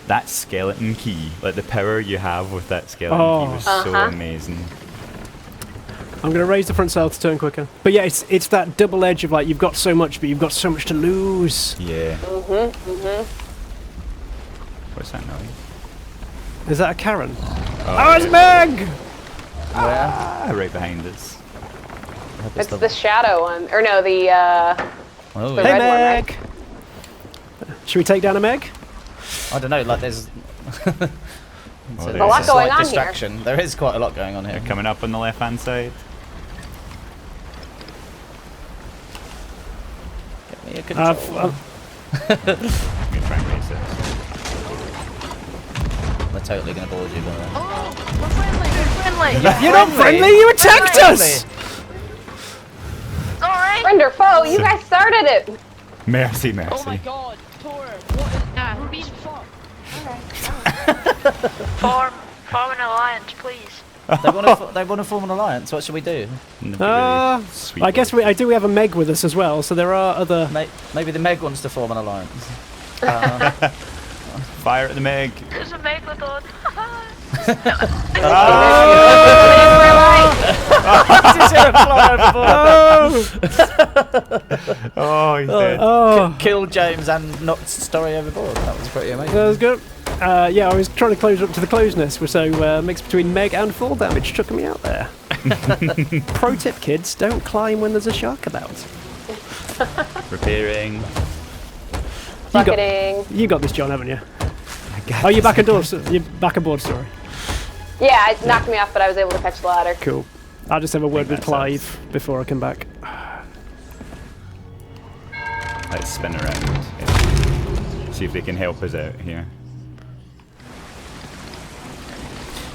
that skeleton key, like the power you have with that skeleton key, was so amazing. I'm going to raise the front sail to turn quicker. But yeah, it's that double edge of like, you've got so much, but you've got so much to lose. Yeah. What's that noise? Is that a Karen? Oh, it's Meg! Ah, right behind us. It's the shadow one, or no, the Oh, the yeah. Hey, red one, right? Meg! Should we take down a Meg? I don't know. Like there's. There's a lot slight going on here. distraction. There is quite a lot going on here. They're coming up on the left-hand side. Get me a control. I'm gonna try and race it. They're totally going to board you. By the way. Oh, we're friendly. We're friendly. You're not friendly, you attacked us! Alright. Friend or foe? You guys started it. Mercy, Oh my mercy. god, Tor, what is that? We're being fucked. Form an alliance, please. They want to form an alliance. What should we do? I guess we have a Meg with us as well, so there are other... Maybe the Meg wants to form an alliance. Fire at the Meg. There's a megalodon. Oh, he's dead. Oh, Killed James and knocked Story overboard. That was pretty amazing. that was good. Yeah, I was trying to close up to the closeness, so mix between Meg and fall damage took me out there. Pro tip, kids, don't climb when there's a shark about. Repairing. Bucketing. You got this, John, haven't you? Oh, you're back aboard. You're back aboard, sorry. Yeah, it knocked me off, but I was able to catch the ladder. Cool. I'll just have a word with that Clive before I come back. Let's spin around. See if they can help us out here.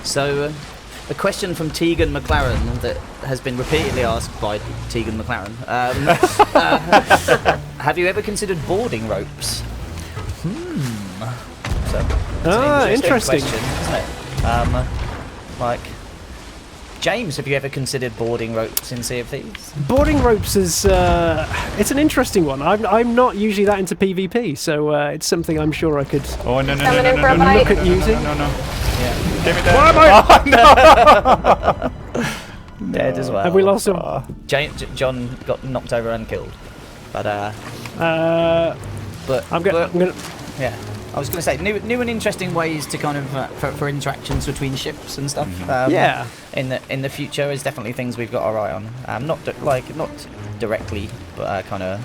So, a question from Tegan McLaren that has been repeatedly asked by Tegan McLaren. Have you ever considered boarding ropes? So, it's an interesting. question, isn't it? Like, James, have you ever considered boarding ropes in Sea of Thieves? Boarding ropes is it's an interesting one. I'm not usually that into PvP, so it's something I'm sure I could Oh, no, no, no, Coming no, in no, for a no, no, bite. look at using. no, no, no. Yeah. Give me that. Dead as well. Have we lost him? John got knocked over and killed. But, but I'm gonna. yeah. I was going to say new and interesting ways to kind of for interactions between ships and stuff. Yeah. In the future is definitely things we've got our eye on. Not directly, but kind of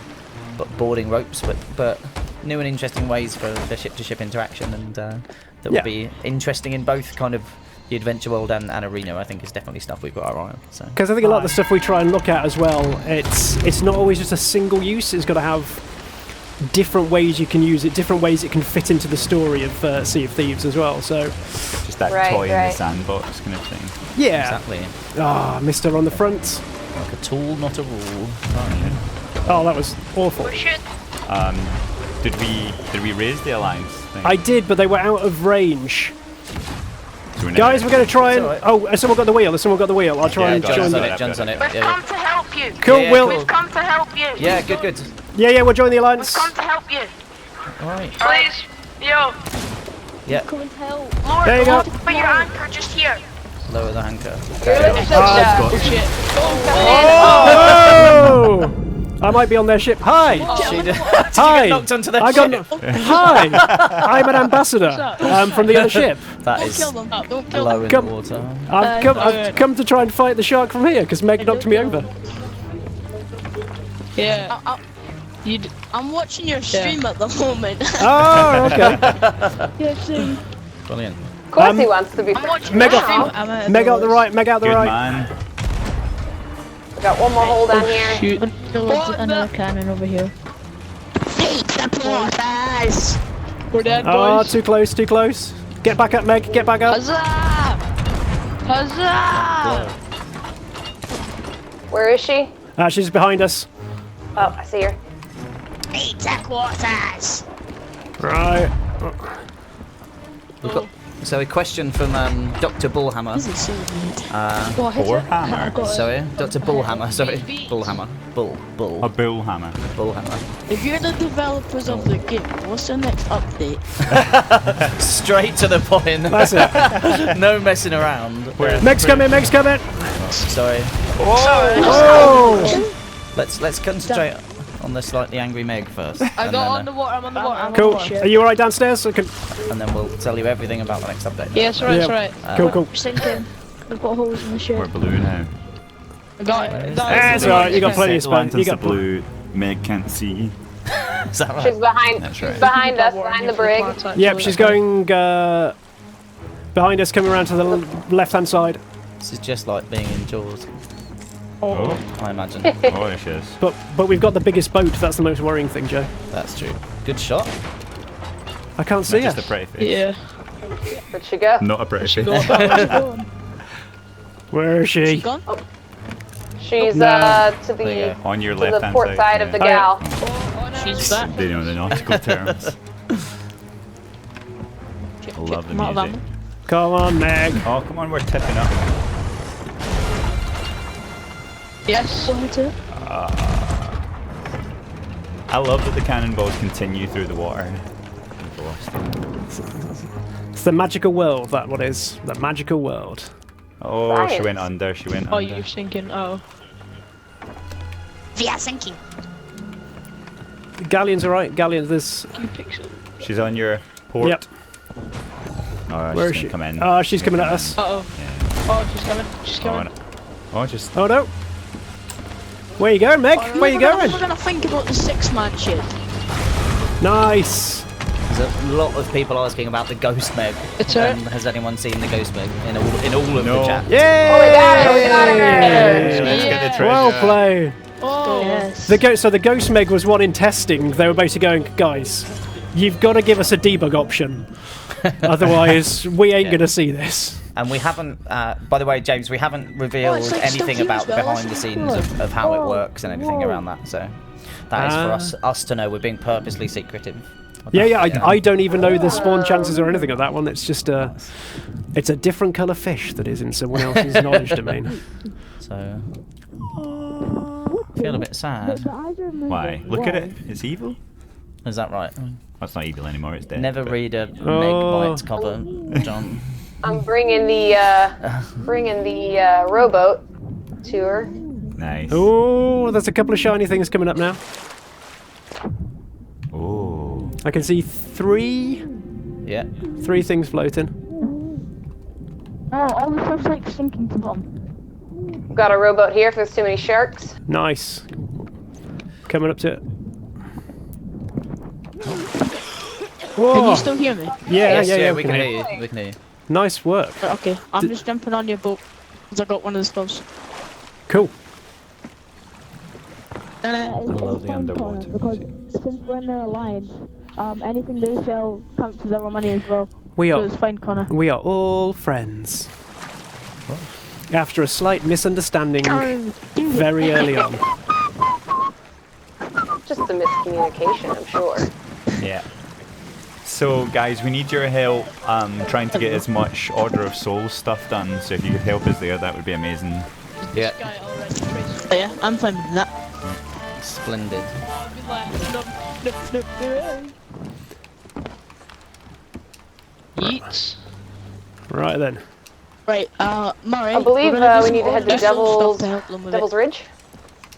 boarding ropes, but new and interesting ways for the ship to ship interaction, and that will be interesting in both kind of the adventure world and arena. I think is definitely stuff we've got our eye on. So Because I think a lot of the stuff we try and look at as well, it's not always just a single use. It's got to have different ways you can use it, different ways it can fit into the story of Sea of Thieves as well. So Just that Right, toy in the right. sandbox kind of thing. yeah. exactly, Ah, Mister on the front. like a tool, not a rule. Oh, that was awful. Oh shit. Did we raise the alliance thing? I did, but they were out of range. So we Guys, we're going to try and... It's all Oh, someone got the wheel. Someone got the wheel. I'll try and John's join on them. it. John's on it. We've Yeah, come to help you. Cool, Yeah, Will. cool. We've come to help you. yeah, good. Yeah, we'll join the We've alliance. come to help you. All right. Please. Yo. Yeah, Lower, There you go. lower your anchor just here. lower the anchor. Oh! I might be on their ship. Hi! She did. Hi! Knocked onto the I got ship. Hi! I'm an ambassador from the other ship. That is Don't kill low them. in the Come. water. I've come to try and fight the shark from here because Meg knocked me over. Yeah. I'm watching your stream at the moment. Oh, okay. Brilliant. Of course he wants to be. I'm watching Meg now. out, Meg out the right, Meg out the Good right. man. We got one more hole down here. Shoot. Another cannon over here. We're dead, Oh, boys. too close, too close. Get back up, Meg, get back up. Huzzah! Huzzah! Where is she? She's behind us. Oh, I see her. Right. We've got, so a question from Dr. Bullhammer. Warhammer. Sorry, Dr. Bullhammer. Sorry, Bullhammer. Bull. A bull hammer. Bullhammer. If you're the developers of the game, what's the next update? Straight to the point. That's it. No messing around. Meg's coming, Meg's coming. Sorry. Oh! Let's concentrate on the slightly angry Meg first. I and got then, on the water. I'm on the water. Cool. Are you alright downstairs? and then we'll tell you everything about the next update. Yes, right, Yeah. right. Cool, cool. Sinking. We've got holes in the ship. We're blue now. I got it. That's alright, you got plenty of space. You Lantern's the got blue. Meg can't see. Is that right? She's behind. That's She's right. behind us, behind the brig. Yep, she's going behind us, coming around to the left-hand side. This is just like being in Jaws, Oh, I imagine. oh, she is. But we've got the biggest boat. That's the most worrying thing, Joe. That's true. Good shot. I can't see her. Just a pretty face. Yeah. Where'd she go? Not a pretty face. Where is she? Gone? She's No. to There you the go. On your to left the hand port side. side of the Oh, yeah. gal. She's back. They know the nautical terms. I love the Not music. them. Come on, Meg. Oh, come on, we're tipping up. Yes. What it? I love that the cannonballs continue through the water. We've lost them. It's the magical world, that what is. The magical world. Oh, she Science. went under. She went Oh, under. you're sinking. Oh. We are sinking. Galleon's alright. Galleon, there's... You pixel. She's on your port. Yep. Oh, Where is she's she? gonna come in. Oh, she's coming at us. Uh-oh. Yeah. Oh, she's coming. She's Oh, coming. no. Oh, just. Oh no. Where you going, Meg? Where you going? We're gonna think about the 6-man shit. Nice. There's a lot of people asking about the ghost Meg. It's her. Has anyone seen the ghost Meg in all of No. the chat? Yay! Oh, we got it, we got her. Hey, let's get the treasure. Well played. Oh. Yes. So the Ghost Meg was one in testing. They were basically going, guys, you've got to give us a debug option. Otherwise, we ain't going to see this. And we haven't, by the way, James, we haven't revealed it's like anything Stuff about the News, well, behind the that's scenes of how it works and anything around that. So that is for us to know. We're being purposely secretive. Yeah, I don't even know the spawn chances or anything of that one. It's just it's a different colour fish that is in someone else's knowledge domain. So I feel a bit sad. Why? Look at it. It's evil. Is that right? That's not evil anymore. It's dead. Never but- read a Meg Oh. Bites cover, John. I'm bringing the rowboat to her. Nice. Oh, there's a couple of shiny things coming up now. Oh. I can see three Yeah. things floating. Oh, all the stuff's like sinking to bottom. We've got a rowboat here if there's too many sharks. Nice. Coming up to it. Can Whoa. you still hear me? Yeah, Yes, we we can hear you. We can hear you. Nice work. Okay, I'm just jumping on your boat. Because I got one of the stuffs. Cool. Below the underwater. Because since we're in their alliance, anything they sell counts as our money as well. We So are it's fine, Connor. we are all friends. After a slight misunderstanding very early on. Just a miscommunication, I'm sure. Yeah. So, guys, we need your help trying to get as much Order of Souls stuff done. So, if you could help us there, that would be amazing. Yeah. Guy already traced. Yeah, I'm fine with that. Splendid. I'll be like, no. Yeet. Right then. Right, Murray. I believe we're gonna do we some need to head to Order of Souls Devil's, stuff to help them with Devil's it. Ridge.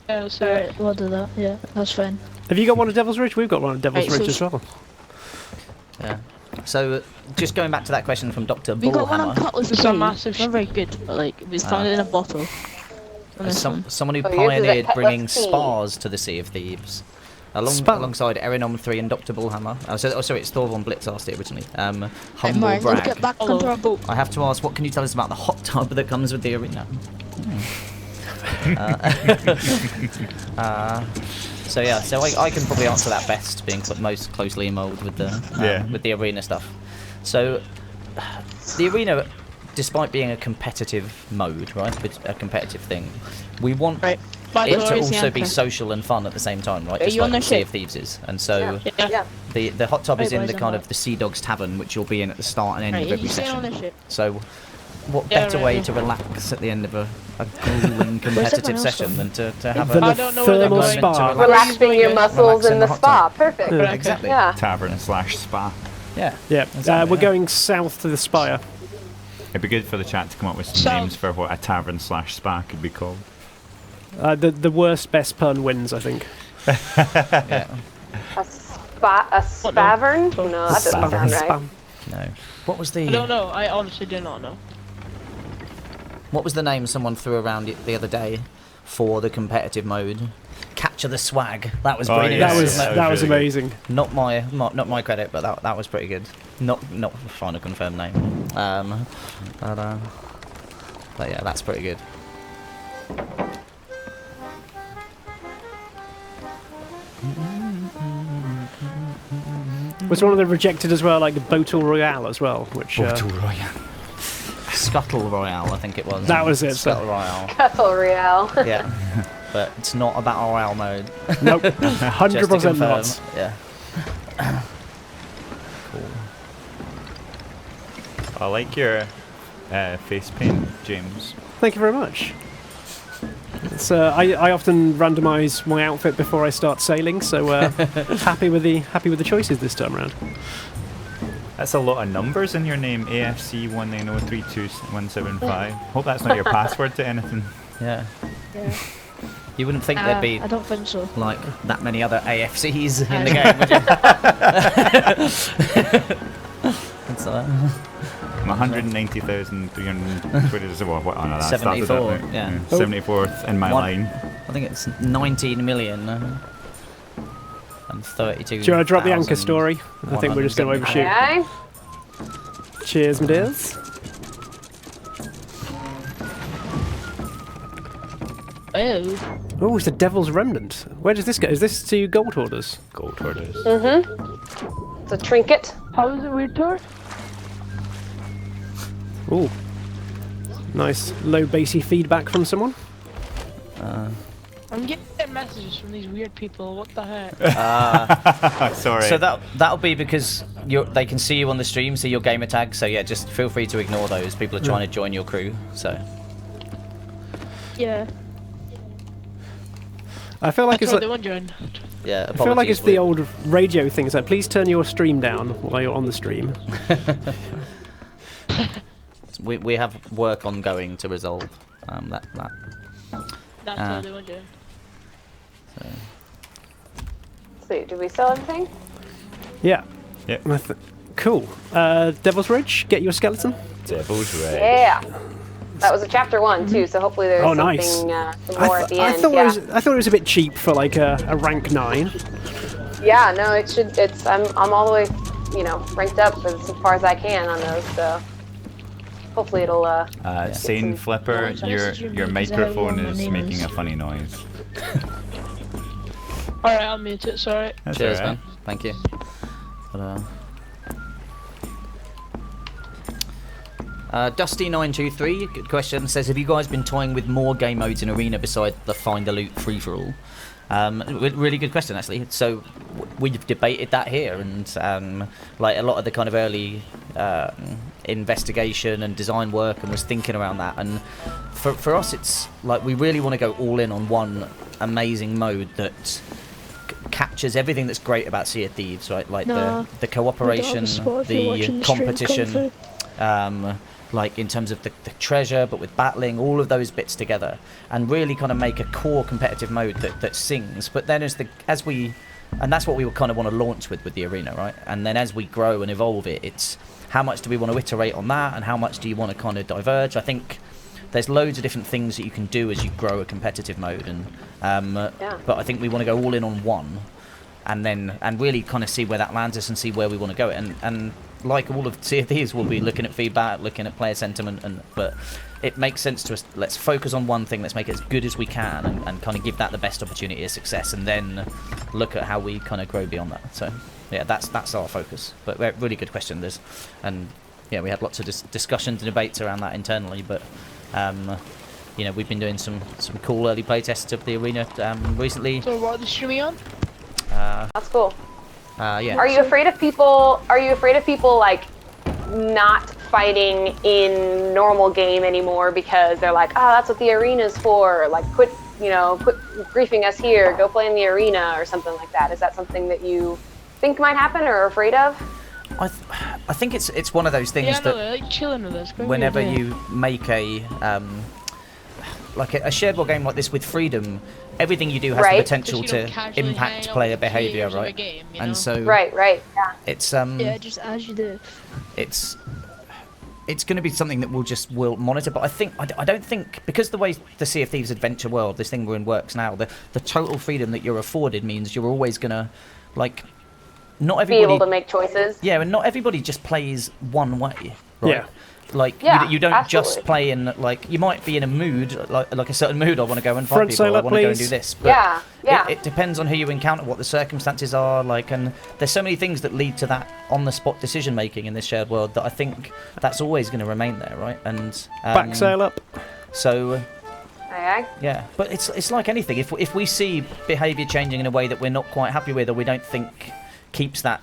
Yeah, so Alright, we'll do that. Yeah, that's fine. Have you got one at Devil's Ridge? We've got one at Devil's Right, so Ridge as well. Yeah. So, just going back to that question from Dr. we got one on Bullhammer. Cutlass It's Bay. a massive Not very good, but like we found it in a bottle. On this one. Someone who Oh, yours is at pioneered Cutlass bringing Key. spars to the Sea of Thieves. Spar? Alongside Erinom 3 and Dr. Bullhammer. Sorry, it's Thor von Blitz asked it originally. Hey, Humble Murray, let's brag. get back onto our boat. I have to ask, what can you tell us about the hot tub that comes with the arena? So yeah, so I can probably answer that best, being most closely involved with the arena stuff. So the arena, despite being a competitive mode, right, it's a competitive thing, we want Right. By it the to way, also be social and fun at the same time, right? Are Just you on like the Sea ship? of Thieves is, and so Yeah. Yeah. the hot tub is Right, in boys, the I'm kind out. of the Sea Dogs Tavern, which you'll be in at the start and end Right, of every you stay on session. the ship. So, what Yeah, better right, way yeah. to relax at the end of a grueling competitive else session than to have Than a I a don't know where they're thermal going. spa. Relax. Relaxing your muscles Relax in in the the hot spa. tub. Perfect. Yeah. exactly? Yeah. Tavern/spa. Yeah. Yeah, Exactly, we're yeah. going south to the Spire. It'd be good for the chat to come up with some So- names for what a tavern/spa could be called. The worst best pun wins, I think. Yeah. A spavern? No, that doesn't sound right. Spam. No. What was I don't the know. I honestly do not know. name someone threw around it the other day for the competitive mode? Capture the swag. That was Oh, brilliant. yeah, That was yeah, that was really good. amazing. Not my credit, but that was pretty good. Not final confirmed name. But yeah, that's pretty good. Was one of them rejected as well, like Botal Royale as well, which Royale. Scuttle Royale, I think it was. That was it, Scuttle Royale. Castle Real. Yeah. But it's not a battle royale mode. nope, Just to 100% confirm. not. Yeah. Cool. I like your face paint, James. Thank you very much. It's, I often randomise my outfit before I start sailing, so happy with the choices this time around. That's a lot of numbers in your name. AFC 190327175. Hope that's not your password to anything. Yeah. Yeah. You wouldn't think there'd be I don't think so. like that many other AFCs in the No. game, would you? It's, 190,320. What? Oh no, that started 74, that now. yeah. 74th in my One- line. I think it's 19 million and 32. Do you want to drop the anchor story? I think we're just going to overshoot. Okay. Cheers, my dears. Oh. Oh, it's the Devil's Remnant. Where does this go? Is this to Gold Hoarders? Gold hoarders. It's a trinket. How is it weird tour? Ooh. Nice low bassy feedback from someone. I'm getting messages from these weird people. What the heck? Sorry. So that'll be because they can see you on the stream, see your gamer tag. So yeah, just feel free to ignore those. People are trying to join your crew. So Yeah. I feel like That's it's what like, they want, John. yeah, I feel like it's the old. old radio thing. It's like, please turn your stream down while you're on the stream. We have work ongoing to resolve that. That's what they want, John. Sweet. Do we sell everything? Yeah. Yep. Cool. Devil's Ridge, get your skeleton. Devil's Red. Yeah. That was a chapter 1 too, so hopefully there's Oh, something nice. some more at the end. thought Yeah. I thought it was a bit cheap for like a rank 9. Yeah, no, it should. I'm all the way, ranked up as far as I can on those. So hopefully it'll. Sane Flipper, Yeah. your microphone is making a funny noise. Alright, I'll mute it, sorry. That's Cheers, alright. man. Thank you. Dusty923, good question, says, have you guys been toying with more game modes in Arena beside the find the loot free-for-all? Really good question, actually. So we've debated that here, and like a lot of the kind of early investigation and design work, and was thinking around that. And for us, it's like we really want to go all in on one amazing mode that captures everything that's great about Sea of Thieves, right? Like the cooperation, the competition, like in terms of the treasure, but with battling, all of those bits together, and really kind of make a core competitive mode that sings. But then and that's what we would kind of want to launch with the arena, right? And then as we grow and evolve it's how much do we want to iterate on that, and how much do you want to kind of diverge? I think there's loads of different things that you can do as you grow a competitive mode, and but I think we want to go all in on one, and really kind of see where that lands us and see where we want to go. And like all of Sea of Thieves, we'll be looking at feedback, looking at player sentiment, but it makes sense to us. Let's focus on one thing. Let's make it as good as we can, and kind of give that the best opportunity of success, and then look at how we kind of grow beyond that. So yeah, that's our focus. But really good question. We had lots of discussions and debates around that internally, but we've been doing some cool early play tests of the arena recently. So what are they streaming on? That's cool. Yeah. Are you afraid of people? Are you afraid of people like not fighting in normal game anymore because they're like, oh, that's what the arena's for. Like, quit griefing us here. Go play in the arena or something like that. Is that something that you think might happen or are afraid of? I think it's one of those things Yeah, that no, like chilling with us. whenever you make a shared world game like this with freedom, everything you do has the Right. potential Just, to casually impact hang out player for 3 behavior, years of a right? game, And so Right, yeah. it's Yeah, just as you do. it's going to be something that we'll monitor. But I don't think, because the way the Sea of Thieves adventure world, this thing we're in, works now, the total freedom that you're afforded means you're always gonna not everybody Be able to make choices. Yeah, and not everybody just plays one way, right? Yeah. You don't just absolutely. play in, you might be in a mood, like a certain mood, I want to go and fight Front people, I sail up, want to go and please. do this. But Yeah. It depends on who you encounter, what the circumstances are, and there's so many things that lead to that on-the-spot decision-making in this shared world that I think that's always going to remain there, right? And Back sail up. So Aye. yeah, but it's like anything. If we see behaviour changing in a way that we're not quite happy with, or we don't think keeps that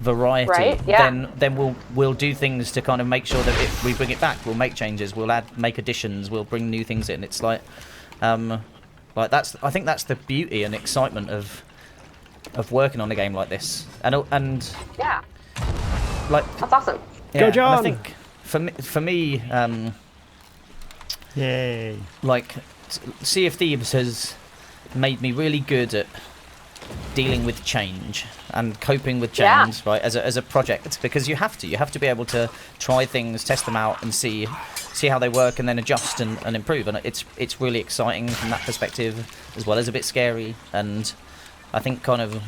variety, Right, yeah. then we'll do things to kind of make sure that if we bring it back, we'll make changes, we'll make additions, we'll bring new things in. It's I think that's the beauty and excitement of working on a game like this, and Yeah. like That's awesome. yeah, Go, and John! I think for me, Yay. like Sea of Thieves has made me really good at dealing with change and coping with change, right? As a project, because you have to be able to try things, test them out, and see how they work, and then adjust and improve. And it's really exciting from that perspective, as well as a bit scary. And I think kind of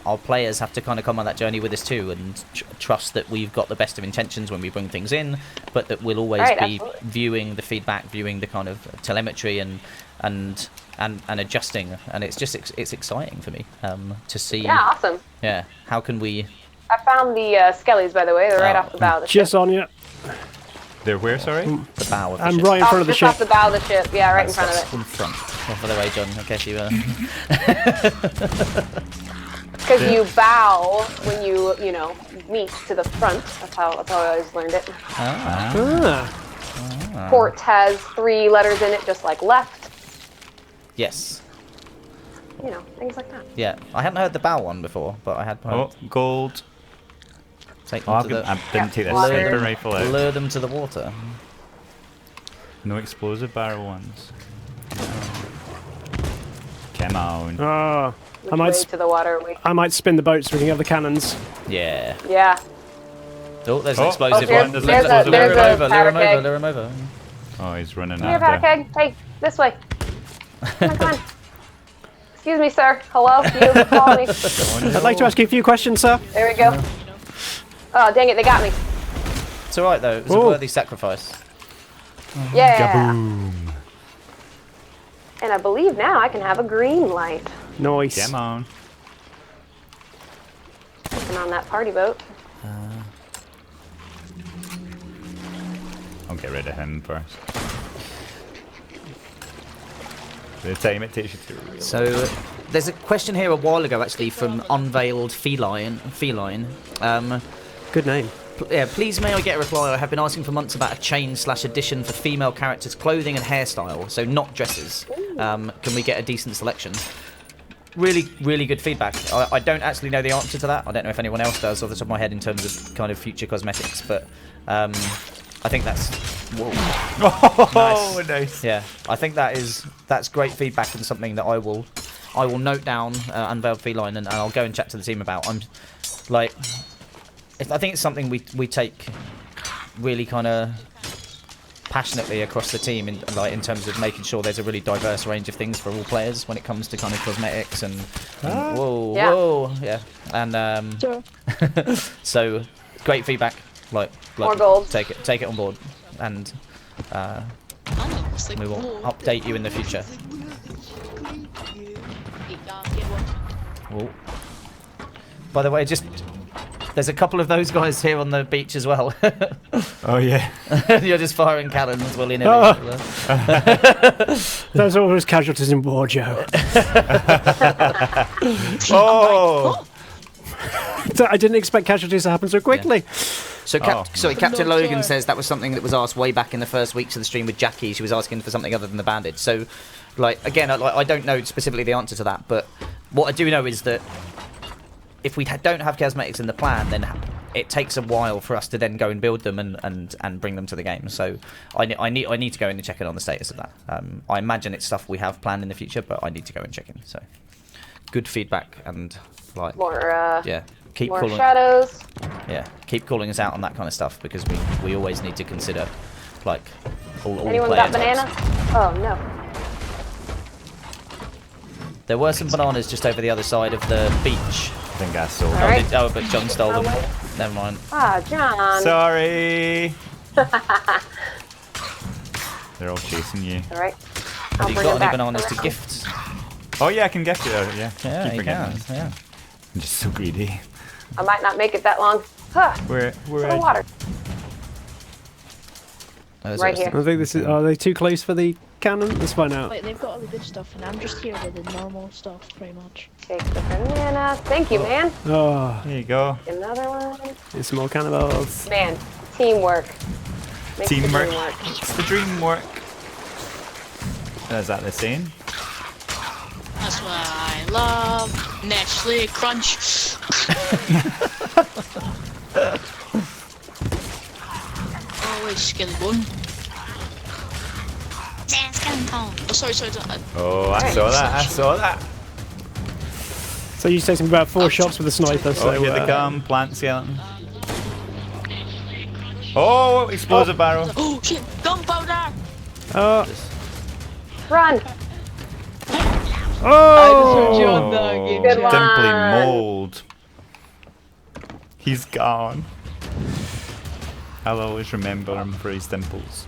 our players have to kind of come on that journey with us too, and trust that we've got the best of intentions when we bring things in, but that we'll always be absolutely. viewing the feedback, viewing the kind of telemetry and adjusting. And it's just it's exciting for me to see. Yeah, awesome. Yeah, how can we? I found the skellies, by the way. They're right off the bow of the Just ship. on you. They're where, sorry? The bow of the I'm ship. right in front of the Just ship. off the bow of the ship. Yeah, right in front of That's it. in front. Oh, by the way, John, I guess you Because you bow when you know, meet to the front. That's how I always learned it. Ah. Port has 3 letters in it, just like left. Yes. You know, things like that. Yeah, I hadn't heard the bow one before, but I had. Oh, gold. Take Oh, them to the, I didn't take the Water. sniper rifle out. lure them to the water. No explosive barrel ones. Come on. Ah. Which I might way to the water are we? I might spin the boat so we can have the cannons. Yeah. Yeah. Oh, there's an Oh, explosive there's- one. there's Lure a- him there's over, a lure him powder over, keg. lure him over. Oh, he's running Here, powder after. keg. Hey, this way. Come on, come on. Excuse me, sir. Hello? You call me. I'd like to ask you a few questions, sir. There we go. Oh, dang it. They got me. It's alright though, it was a Oh. worthy sacrifice. Yeah. And I believe now I can have a green light. Nice. Come on. Looking on that party boat. I'll get rid of him first. The time it takes you to realize. So, there's a question here a while ago actually from Unveiled Feline. Good name. Yeah, please may I get a reply? I have been asking for months about a chain/addition for female characters' clothing and hairstyle, so not dresses. Can we get a decent selection? Really, really good feedback. I don't actually know the answer to that. I don't know if anyone else does off the top of my head in terms of kind of future cosmetics, but I think that's... Whoa. Oh, nice. Yeah, I think that's great feedback and something that I will note down, Unveiled Feline, and I'll go and chat to the team about. I'm like... I think it's something we take really kind of passionately across the team in terms of making sure there's a really diverse range of things for all players when it comes to kind of cosmetics and whoa, yeah, and Sure. so great feedback, like More gold. take it on board, and we will update you in the future. Whoa. By the way, there's a couple of those guys here on the beach as well. Oh, yeah. You're just firing cannons willy-nilly. There's always casualties in war, Joe. Oh! I didn't expect casualties to happen so quickly. So, Oh. Captain Logan says that was something that was asked way back in the first weeks of the stream with Jackie. She was asking for something other than the bandage. So, again, I don't know specifically the answer to that, but what I do know is that if we don't have cosmetics in the plan, then it takes a while for us to then go and build them and bring them to the game. So I need to go in and check in on the status of that. I imagine it's stuff we have planned in the future, but I need to go and check in. So good feedback and More, yeah, keep more calling. shadows. Yeah, keep calling us out on that kind of stuff because we always need to consider all Anyone player got types. bananas? Oh, no. There were some bananas just over the other side of the beach. I think I sold All them. right. But John stole them. wait. Never mind. Ah, John. Sorry. They're all chasing you. All right. Have I'll you bring got it any back bananas for to now. gift? Oh, yeah, I can gift you that. Yeah. Yeah, Keep you forgetting can. that. Yeah. I'm just so greedy. I might not make it that long. Huh. We're To the water. Those Right are- here. I think this is. Are they too close for the cannon? Let's find out. Wait, they've got all the good stuff, and I'm just here with the normal stuff, pretty much. Take the banana. Thank you, man. Oh, There you go. Another one. it's more cannibals. Man, teamwork. Makes the Teamwork. dream work. It's the dream work. Is that the saying? That's what I love. Nestle Crunch. Oh wait, skeleton. Oh, sorry. Oh, I saw that. So you say something about 4 shots with a sniper. So Oh, here they come, plant skeleton. Oh, explosive barrel. Oh shit, gunpowder! Run! Oh! John the game Good chat. Simply one. mold. He's gone. I'll always remember him for his dimples.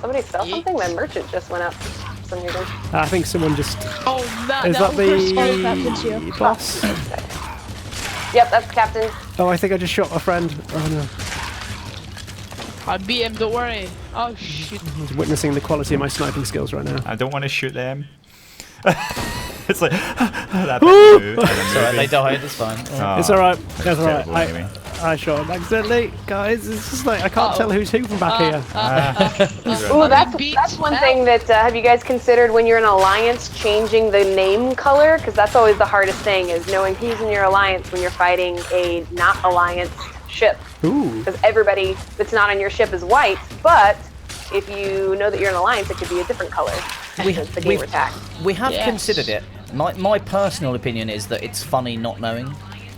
Somebody sell something? My merchant just went up for some reason. I think someone just. Oh, Is that happens the here. boss? Yep, that's Captain. Oh, I think I just shot a friend. Oh no. I beat him, don't worry. Oh shit. I'm witnessing the quality of my sniping skills right now. I don't want to shoot them. It's like that bit move, and then It's alright, they moving. died, it's fine. Oh, It's alright. That's alright. terrible anyway. I shot him accidentally, guys. It's just like I can't tell who's who from back here. Ooh, that's one thing that have you guys considered when you're in an alliance changing the name color? Because that's always the hardest thing is knowing who's in your alliance when you're fighting a not alliance ship. Ooh. Because everybody that's not on your ship is white, but if you know that you're an alliance, it could be a different color. It's the gamer tag. We have Yes. considered it. My personal opinion is that it's funny not knowing.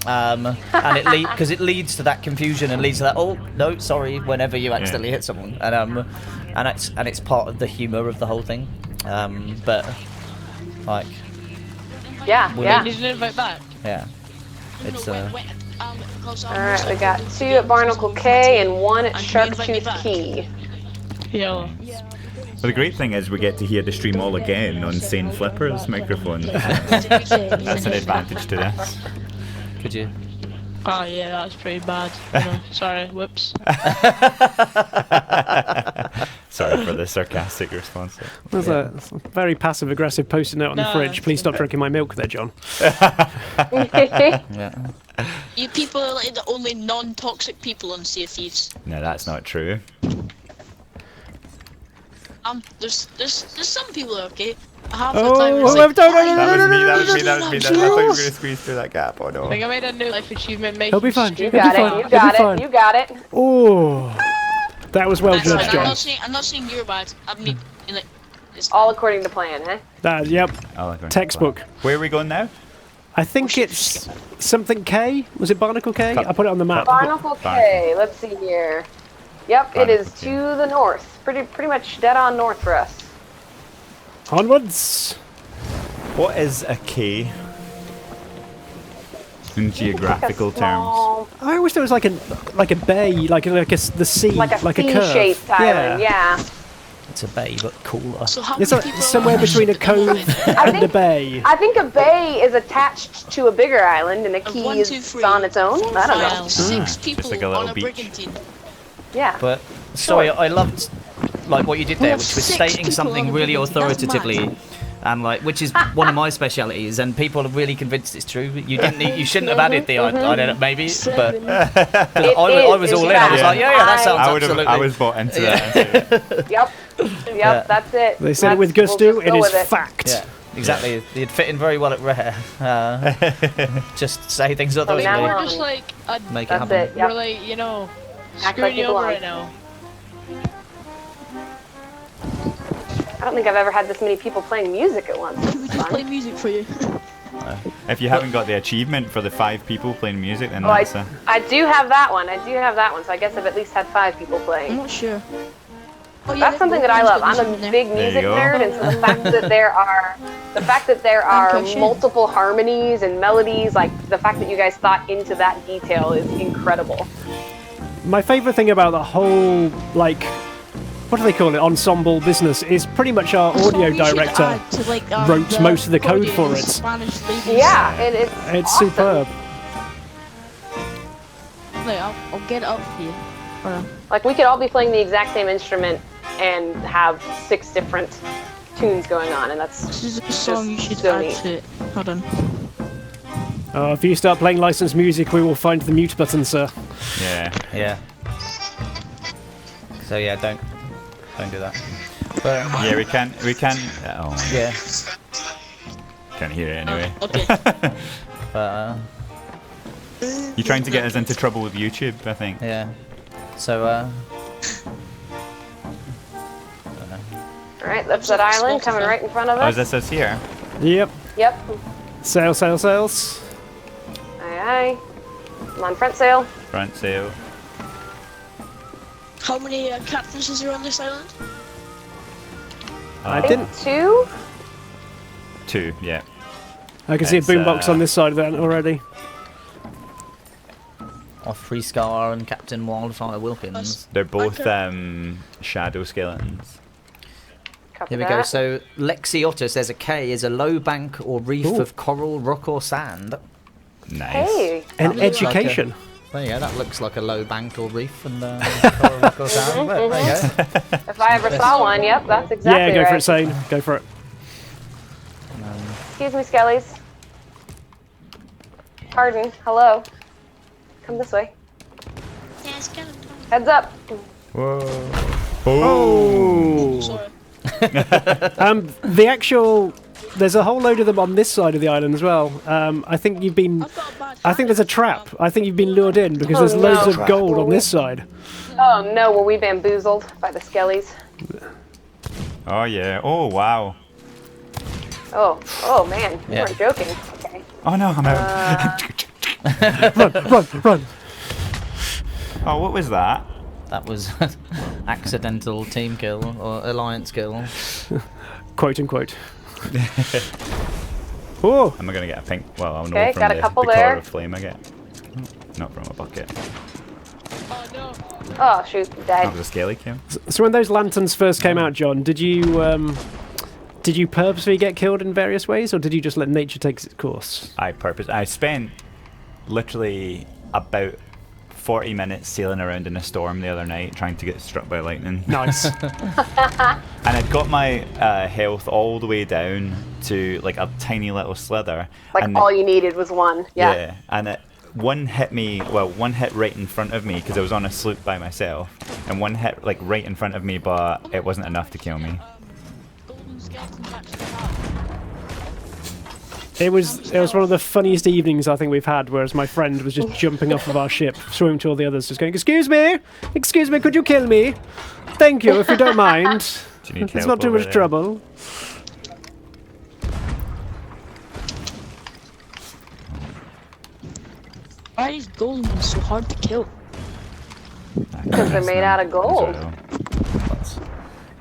And it because it leads to that confusion and leads to that no sorry whenever you accidentally hit someone and it's part of the humor of the whole thing but like Yeah, we yeah. need- Need an invite back. yeah it's Alright, we got 2 at Barnacle K and 1 at Sharktooth Key. Yeah. Well, the great thing is we get to hear the stream all again on Sane Flipper's microphone. That's an advantage to this. could you Oh yeah, that was pretty bad. You know, sorry, whoops. Sorry for the sarcastic response. There's a very passive-aggressive post-it note on the No, fridge. Please stop drinking my milk there, John. yeah You people are like the only non-toxic people on Sea of Thieves. No, that's not true. There's some people that are okay. Half the Oh, time it's oh, like, no, no, "Why no, That no, was me, that was me, no, that no, was me. no, I thought you were no. going to squeeze through that gap. Oh no. I think I made a new life achievement. He'll be fine. You He'll be got fine. it, you He'll got be it, fine. you got it. Oh, that was well judged, I'm John. not saying you're bad. I mean, like, it's All according to plan, eh? Yep, I like it. textbook. Where are we going now? I think it's something K. Was it Barnacle K? I put it on the map. Barnacle K, let's see here. Yep, it is to the north. Pretty much dead on north for us. Onwards. What is a K in geographical terms? Small, I always thought it was like a bay, the sea, like a curve. C-shaped island, yeah. it's a bay but cooler so how It's many like people somewhere are on between a ship at the moment? cove and a bay. I think a bay is attached to a bigger island and a key One, is two, three, on its own. four, I don't five, know. 6 people like a on little a beach. brigantine. Yeah. but sorry I loved like what you did there have which was 6 stating people something on a really brigantine. That's authoritatively mad. and like which is one of my specialities and people are really convinced it's true you shouldn't have added the I don't know maybe but It I was is, all in in I was fact. like yeah that sounds absolutely I was bought into that. Yep. Yep, that's it. They said it with That's- gusto. we'll just It go is with fact. yeah exactly you'd fit in very well at Rare just say things now authoritatively on. We're just like, make it That's happen it. Yep. we're like, you know, Act screwing like you you over belong. right now. I don't think I've ever had this many people playing music at once. This We is just play fun. music for you. If you haven't got the achievement for the 5 people playing music, then Oh, that's I do have that one. So I guess I've at least had 5 people I'm playing. not sure. Oh, yeah, That's something that I love. I'm a big There music you go. nerd, and so the fact that there are Percussion. multiple harmonies and melodies, like the fact that you guys thought into that detail is incredible. My favourite thing about the whole, what do they call it, ensemble business is pretty much our audio director wrote most of the code for it. Yeah, it's It's awesome. superb. Wait, I'll get it up for you. Hold on. Like we could all be playing the exact same instrument and have 6 different tunes going on, and that's This is a song you should so add neat. to it. Hold on. If you start playing licensed music, we will find the mute button, sir. yeah so yeah don't do that but Yeah, we can. Oh, yeah can't hear it anyway. Okay. but You're trying to get us into trouble with YouTube, I think. Yeah. So, Alright, that's that island coming right in front of Oh, is us. this us here? Yep. Yep. Sail, sail, sails. Aye, aye. I'm on front sail. Front sail. How many captains is there on this island? I didn't. 2? 2, yeah. I can see a It's, boombox on this side of that already. Free Scar and Captain Wildfire Wilkins. They're both Okay. shadow skeletons. Copy Here we go. that. So Lexi Otter says a K is a low bank or reef Ooh. of coral, rock, or sand. Nice. Hey. And looks like education. There you go. That looks like a low bank or reef and coral, rock, or sand. But there you go. If I ever saw one, yep, that's exactly Yeah, go right. for it, Sane. Go for it. Excuse me, Skellies. Pardon. Hello. Come this way. Yeah, skeleton. Heads up. Whoa. Oh. Sorry. The actual. There's a whole load of them on this side of the island as well. I think you've been. I've got a bad I think there's a trap. I think you've been lured in because Oh, there's loads no. of gold on this side. Oh no, were we bamboozled by the Skellies? Oh, yeah. Oh, wow. Oh man, you Yeah. weren't joking. Okay. Oh, no, I'm out. Run! Oh, what was that? That was accidental team kill or alliance kill. Quote unquote. Oh, Am I going to get a pink? Well, I'll know Okay, from got a the couple color there. of flame I get. Not from a bucket. Oh no. Oh shoot, That died. was a scaly kill. so when those lanterns first came out, John, did you purposely get killed in various ways, or did you just let nature take its course? I spent literally about 40 minutes sailing around in a storm the other night trying to get struck by lightning. Nice. And I'd got my health all the way down to like a tiny little slither. Like and all you needed was one. Yeah. and one hit right in front of me because I was on a sloop by myself, and one hit like right in front of me, but it wasn't enough to kill me. Golden skeletons actually have. It was one of the funniest evenings I think we've had, whereas my friend was just jumping off of our ship, swimming to all the others, just going, excuse me, could you kill me? Thank you, if you don't mind. Do you need It's help not too over much there? trouble. Why are these golden ones so hard to kill? Because they're made out of gold.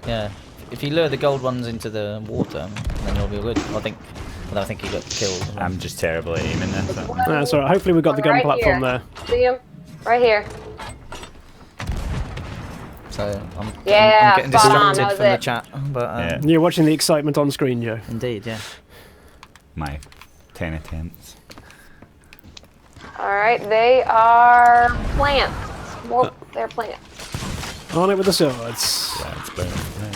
Yeah. If you lure the gold ones into the water, then you'll be good. I think you got killed. I'm just terrible at aiming this. That's all right. Hopefully we've got the gun Right platform here. there. See him? Right here. So I'm Yeah, getting spot on, distracted that was from the it. chat. But Yeah. You're watching the excitement on screen, Joe. indeed, yeah. My 10 attempts. Alright, they are plants. Well, they're plants. On it with the swords. Yeah, it's burning.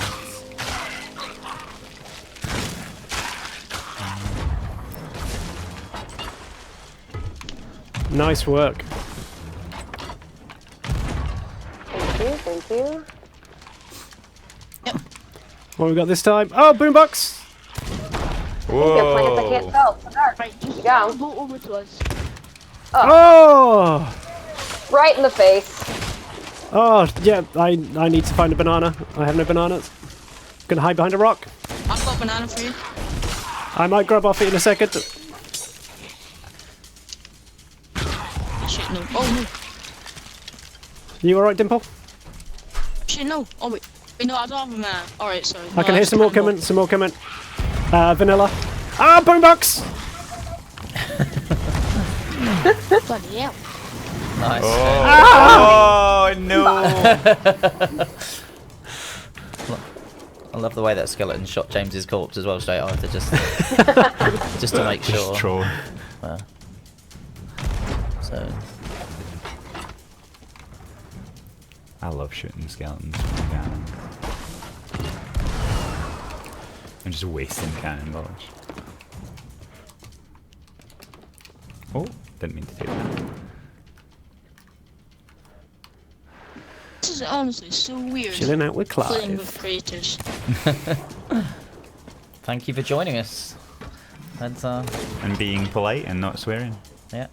Nice work. Thank you. What have we got this time? Oh, boombox! They're plants I can't tell. It's so dark. Right, just You go. go over to us. Oh! Right in the face. Oh, yeah, I need to find a banana. I have no bananas. Gonna hide behind a rock. I've got a banana for you. I might grab off it in a second. Shit, no. Oh You alright, Dimple? no. Shit, no. Oh wait. Wait, no, I don't have a banana. Alright, sorry. I can hear some more coming, vanilla. Ah, boombox! Bloody hell. Nice. Oh no! I love the way that skeleton shot James's corpse as well straight after, just to make sure. Just troll. So I love shooting skeletons from the cannon. I'm just wasting cannonballs. Oh, didn't mean to take that. This is honestly so weird. Chilling out with Playing Clive. with creators. thank you for joining us. And And being polite and not swearing. yeah.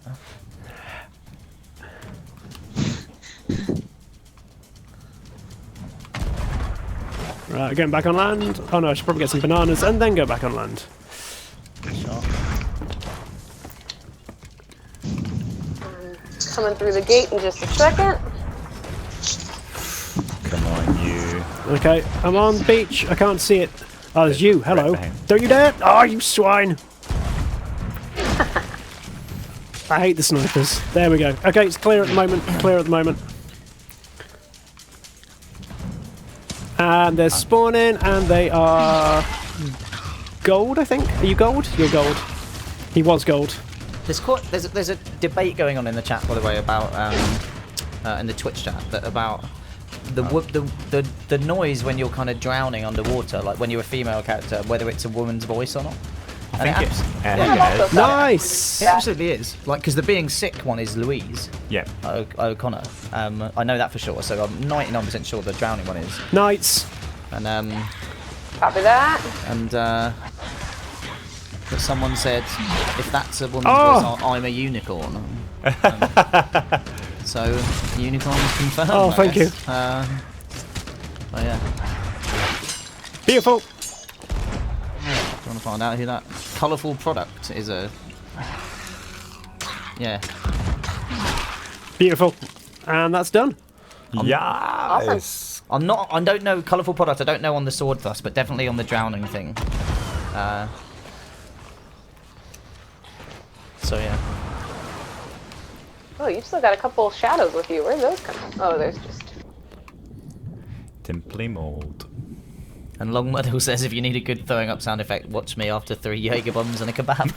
Going back on land. Oh no, I should probably get some bananas and then go back on land. Sure. Coming through the gate in just a second. Come on, you. Okay, I'm on the beach. I can't see it. Oh, there's you. Hello. Right behind. Don't you dare! Oh, you swine! I hate the snipers. There we go. Okay, it's clear at the moment. Clear at the moment. And they're spawning, and they are gold, I think. Are you gold? You're gold. He was gold. There's a debate going on in the chat, by the way, about in the Twitch chat, that about the noise when you're kind of drowning underwater, like when you're a female character, whether it's a woman's voice or not. I think it's. Nice! It absolutely is. Like, because the being sick one is Louise. Yeah. O'Connor. I know that for sure. So I'm 99% sure the drowning one is. Knights. And Copy that. and but someone said if that's a woman's Oh! voice, I'm a unicorn. So unicorn is confirmed. Oh, I thank you. guess. Oh yeah. Beautiful. Want to find out who that colourful product is? Yeah. Beautiful. And that's done. Yes. I don't know colourful product. I don't know on the sword thrust, but definitely on the drowning thing. So yeah. Oh, you've still got a couple shadows with you. Where's those coming? Oh, there's just. Simply mold. And Long Meadow says, if you need a good throwing up sound effect, watch me after 3 Jaeger bombs and a kebab.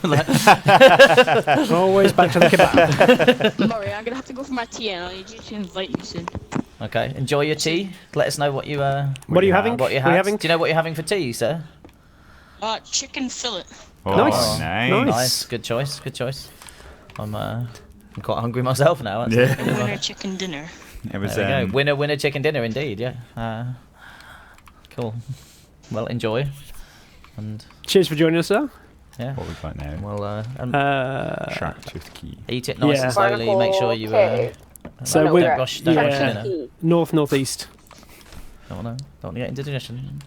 Always back to the kebab. Murray, I'm gonna have to go for my tea and I need you to invite me soon. Okay, enjoy your tea. Let us know what you What are you having? what you What are you had. having? Do you know what you're having for tea, sir? Chicken fillet. Oh, Nice. nice. Nice, good choice, good choice. I'm quite hungry myself now. That's Yeah. Winner chicken dinner. It was. There we go. Winner chicken dinner indeed. Yeah. Cool. Well, enjoy. And Cheers for joining us, sir. yeah. What we got now? Well, Shark tooth key. eat it nice Yeah. and slowly. Make sure you So don't we're- rush yeah. dinner. Northeast. Don't want to get indigestion.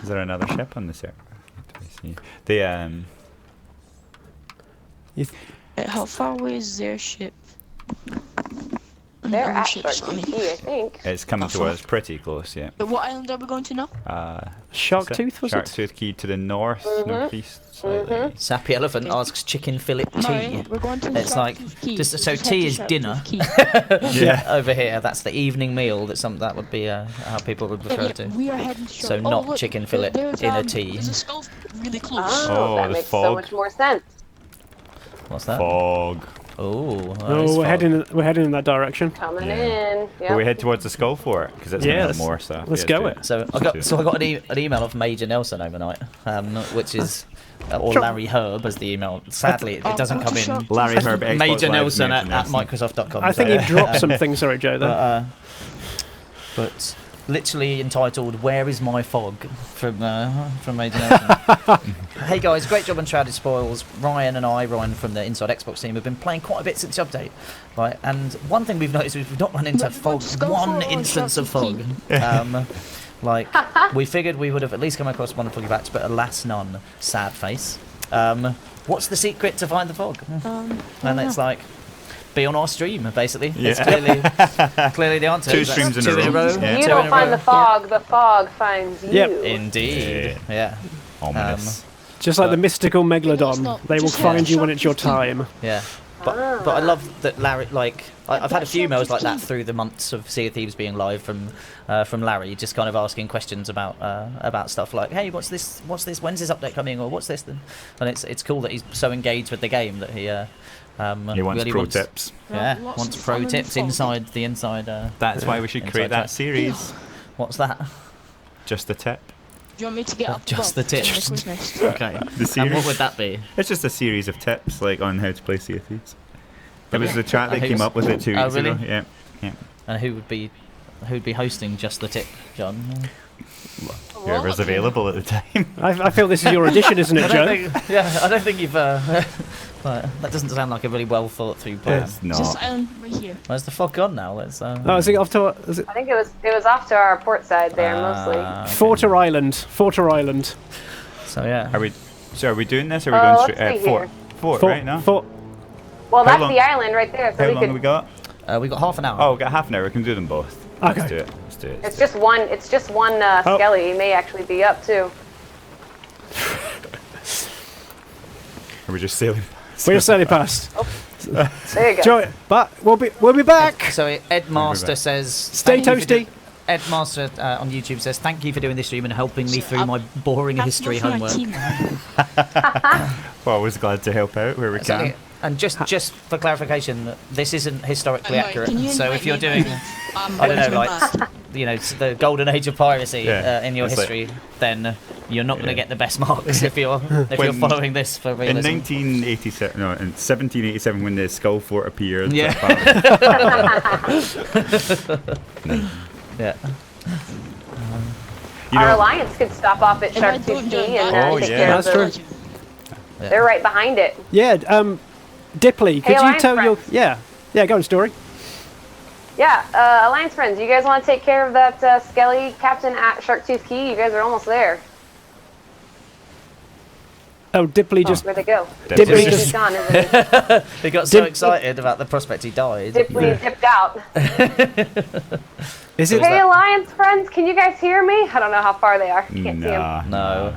Is there another ship on the server? Let me see. The How far away is their ship? They're at Ship's Shark on me. Key, I think. it's coming to us pretty close, yeah. But what island are we going to now? Shark tooth, was Shark it? tooth key to the north, northeast slightly. Sappy Elephant asks chicken fillet Murray, tea. we're going to the It's Shark like Tooth Key. just so Just tea head is to Shark dinner. Tooth Key. Yeah. Over here, that's the evening meal. That would be how people would refer Yeah, to. we are heading to So Shark- not look, chicken fillet there's, in a tea. There's a skull really close. Oh, Oh, that the makes so fog. much more sense. What's that? Fog. Oh, Oh, we're heading in that direction. Coming Yeah. in. But Yep. we head towards the skull fort because it's Yeah, gonna let's- have more stuff. let's Yeah, go do it. So I got an email off Major Nelson overnight, which is or Sure. Larry Herb as the email. Sadly, it doesn't come in. Larry Herb, Xbox Major Live, Nelson Major at Nelson. Microsoft.com. I think so- you dropped something, sorry, Joe, there. but literally entitled "Where is my fog?" from Major Nelson. Hey guys, great job on Shrouded Spoils. Ryan from the Inside Xbox team have been playing quite a bit since the update, right? And one thing we've noticed is we've not run into fog, one instance of fog. Like we figured we would have at least come across one foggy patch, but alas none. Sad face. What's the secret to find the fog? And it's like, be on our stream, basically. It's clearly the answer. Two That's streams in two a row. row. Yeah. You Two don't in a find row. the fog finds you. Yep. Indeed. Yeah. Ominous. Just like the mystical It's megalodon, not they will just find you when Shark it's your Tooth Key. time. Yeah. But I love that Larry, like, I've had a few emails like that through the months of Sea of Thieves being live from Larry, just kind of asking questions about stuff like, hey, what's this, when's this update coming, or what's this, and it's cool that he's so engaged with the game that he wants really pro tips. Yeah, Lots wants of pro fun in the tips fog. inside the inside. That's why we should Inside create that track. series. What's that? Just the tip. Do you want me to get up Just above? the tip. Check who's next. Okay. The And series. what would that be? It's just a series of tips, like on how to play Sea of Thieves. It was the chat that And came who's- up with it 2 Oh, weeks really? ago. Yeah. And who'd be hosting Just the Tip, John? Whoever's available at the time. I feel this is your audition, isn't it, Joe? I don't think you've Right, that doesn't sound like a really well thought through plan. It's It's this not. island right here. Where's the fog gone now? Let's. Oh, is it off to is it I think it was off to our port side there mostly. Forter Island? Forter Island. So yeah. Are we doing this? Or are we going let's straight? see here. Fort, right now. Fort. Well, How that's long- the island right there. So How we long could. have we got? We got half an hour. Oh, we've got half an hour. We can do them both. Okay. Let's do it. Let's do it. It's just one. It's just one Oh. skelly. He may actually be up too. Are we just sailing? We're sailing past. There you go. Joy, but we'll be back. So Ed Master says, Stay "Thank you for toasty." Ed Master on YouTube says, "Thank you for doing this stream and helping me through my boring history homework." Well, I was glad to help out where we Exactly. can. And just for clarification, this isn't historically Right, accurate. can you So invite if you're me doing, back? I don't know, Welcome like back. you know, the golden age of piracy Yeah, in your it's like- history, then you're not going to Yeah. get the best marks if you're When- following this for In realism. 1987, no, in 1787, when the Skull Fort appeared. Yeah. No. Yeah. You Our know, alliance could stop off at If I Shark don't Tooth join Key and that, Oh, take yeah. care of That's the. true. They're right behind it. Yeah. Dipley, could you Alliance tell your friends. yeah? Go on, story. Yeah, alliance friends. You guys want to take care of that skelly captain at Shark Tooth Key? You guys are almost there. Oh, Dipley just. Where'd they go? Dipley He's just. gone, isn't he? They got so Dip- excited about the prospect he died. Dipley dipped out. Is it? Hey, alliance friends, can you guys hear me? I don't know how far they are. Can't see them. nah, No.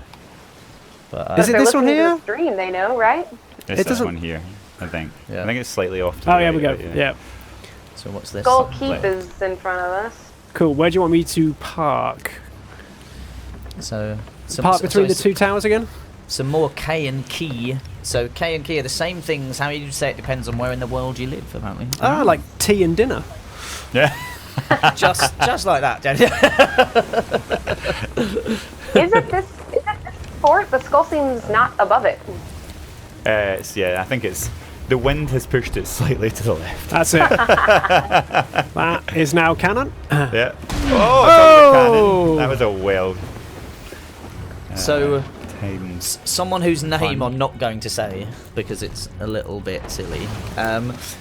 But, Is If it they're this one listening to here? the stream, they know, right? It's It this doesn't- one here, I think. Yeah. I think it's slightly off. To Oh the yeah, right, we go. right, Yeah. so what's this? Skull Keep Right. is in front of us. Cool. Where do you want me to park? So Park between the two towers again. Some more K and Key. So K and Key are the same things. How you say it depends on where in the world you live, apparently. Ah, like tea and dinner. Yeah. just like that, Jenny. Is it this fort? The skull seems not above it. I think it's the wind has pushed it slightly to the left. That's it. That is now canon. Yeah. Oh, it's on the cannon. That was a well. So Times. someone whose name Fun. I'm not going to say because it's a little bit silly